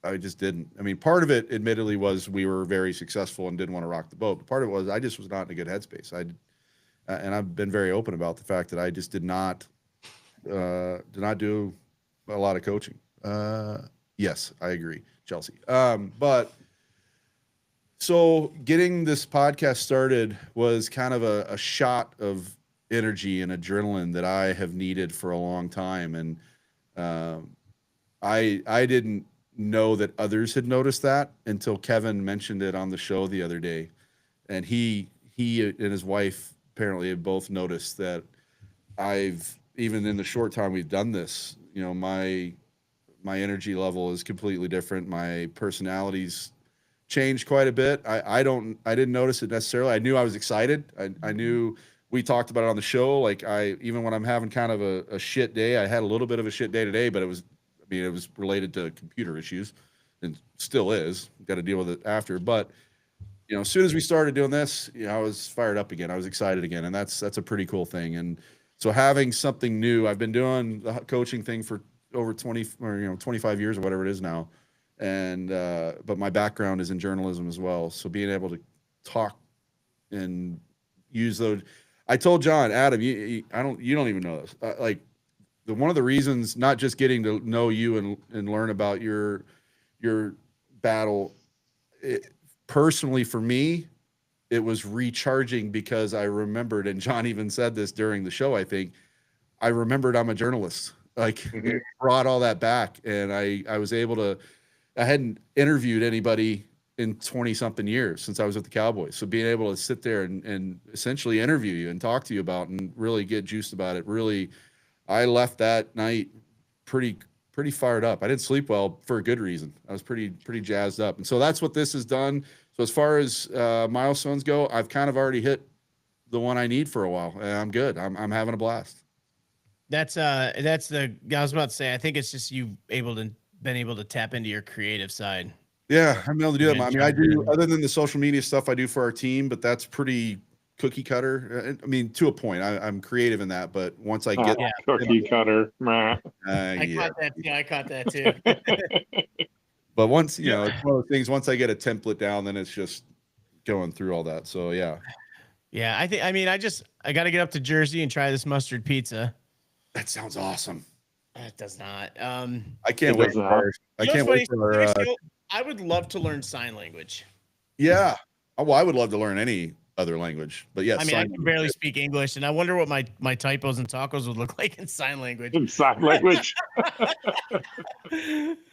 I just didn't. I mean, part of it, admittedly, was we were very successful and didn't want to rock the boat. But part of it was I just was not in a good headspace. And I've been very open about the fact that I just did not do a lot of coaching. Yes, I agree, Chelsea. But so getting this podcast started was kind of a shot of energy and adrenaline that I have needed for a long time. And I didn't know that others had noticed that until Kevin mentioned it on the show the other day. And he and his wife apparently have both noticed that even in the short time we've done this, my energy level is completely different. My personality's changed quite a bit. I didn't notice it necessarily. I knew I was excited. I knew we talked about it on the show. Like even when I'm having kind of a shit day, I had a little bit of a shit day today, but it was related to computer issues and still is. Got to deal with it after. But, as soon as we started doing this, I was fired up again. I was excited again. And that's a pretty cool thing. And so having something new, I've been doing the coaching thing for over 25 years or whatever it is now. And, but my background is in journalism as well. So being able to talk and use those, I told John, Adam, you don't even know this. One of the reasons, not just getting to know you and learn about your battle, personally for me, it was recharging because I remembered, and John even said this during the show, I think, I remembered I'm a journalist. It brought all that back, and I was able to, I hadn't interviewed anybody in 20 something years since I was with the Cowboys. So being able to sit there and essentially interview you and talk to you about and really get juiced about it, really, I left that night pretty fired up. I didn't sleep well for a good reason. I was pretty jazzed up. And so that's what this has done. So as far as milestones go, I've kind of already hit the one I need for a while, and I'm good. I'm having a blast. I was about to say, I think it's just you've been able to tap into your creative side. Yeah, I'm able to do that. I mean, I do, other than the social media stuff I do for our team, but that's pretty cookie cutter. I mean, to a point, I'm creative in that, but once I get cookie cutter, I caught that too. But once it's one of those things. Once I get a template down, then it's just going through all that. So yeah. I got to get up to Jersey and try this mustard pizza. That sounds awesome. It does not. I can't wait. I can't wait for. I would love to learn sign language. Yeah. Well, I would love to learn any other languge, but yes. I can barely speak English, and I wonder what my typos and tacos would look like in sign language.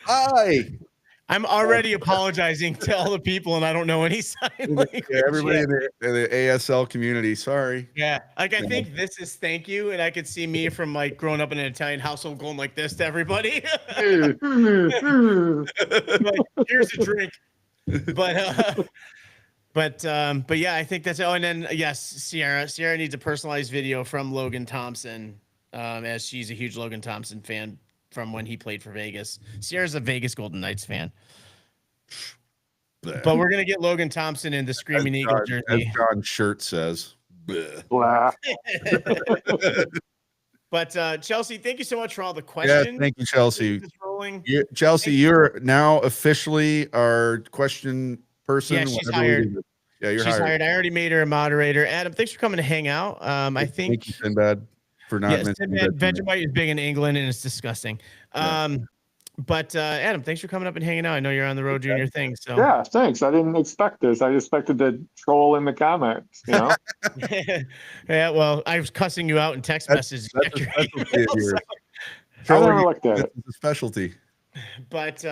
Hi. I'm already apologizing to all the people, and I don't know any sign language. Yeah, everybody in the ASL community. Sorry. Yeah, I think this is thank you, and I could see me from growing up in an Italian household going like this to everybody. Like, here's a drink. But yeah, I think that's. Oh, and then yes, Sierra needs a personalized video from Logan Thompson, as she's a huge Logan Thompson fan from when he played for Vegas. Sierra's a Vegas Golden Knights fan. But we're gonna get Logan Thompson in the Screaming Eagle jersey. As John's shirt says. Blah. But Chelsea, thank you so much for all the questions. Yeah, thank you, Chelsea. Chelsea, you're now officially our question person. Yeah, she's hired. Yeah, she's hired. I already made her a moderator. Adam, thanks for coming to hang out. I think. Thank you, Sinbad, for not. Yes, Sinbad Vegemite is big in England and it's disgusting. But Adam, thanks for coming up and hanging out. I know you're on the road doing your thing. So yeah, thanks. I didn't expect this. I expected to troll in the comments. Yeah, well, I was cussing you out in text messages. I never looked at it. It's a specialty. But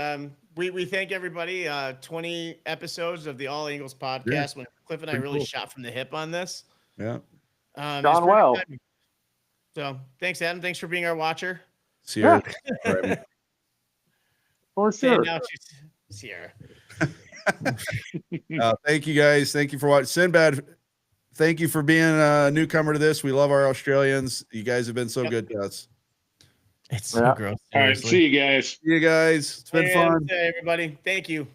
we thank everybody. 20 episodes of the All Angles podcast. When Cliff and I Pretty really cool. shot from the hip on this. Yeah. It's Gone pretty well. exciting. So thanks, Adam. Thanks for being our watcher. Sierra. For And sure. now she's Sierra. Thank you guys. Thank you for watching. Sinbad, thank you for being a newcomer to this. We love our Australians. You guys have been so good to us. It's so Yeah. gross. All right. Seriously. See you guys. See you guys. It's been fun. Everybody. Thank you.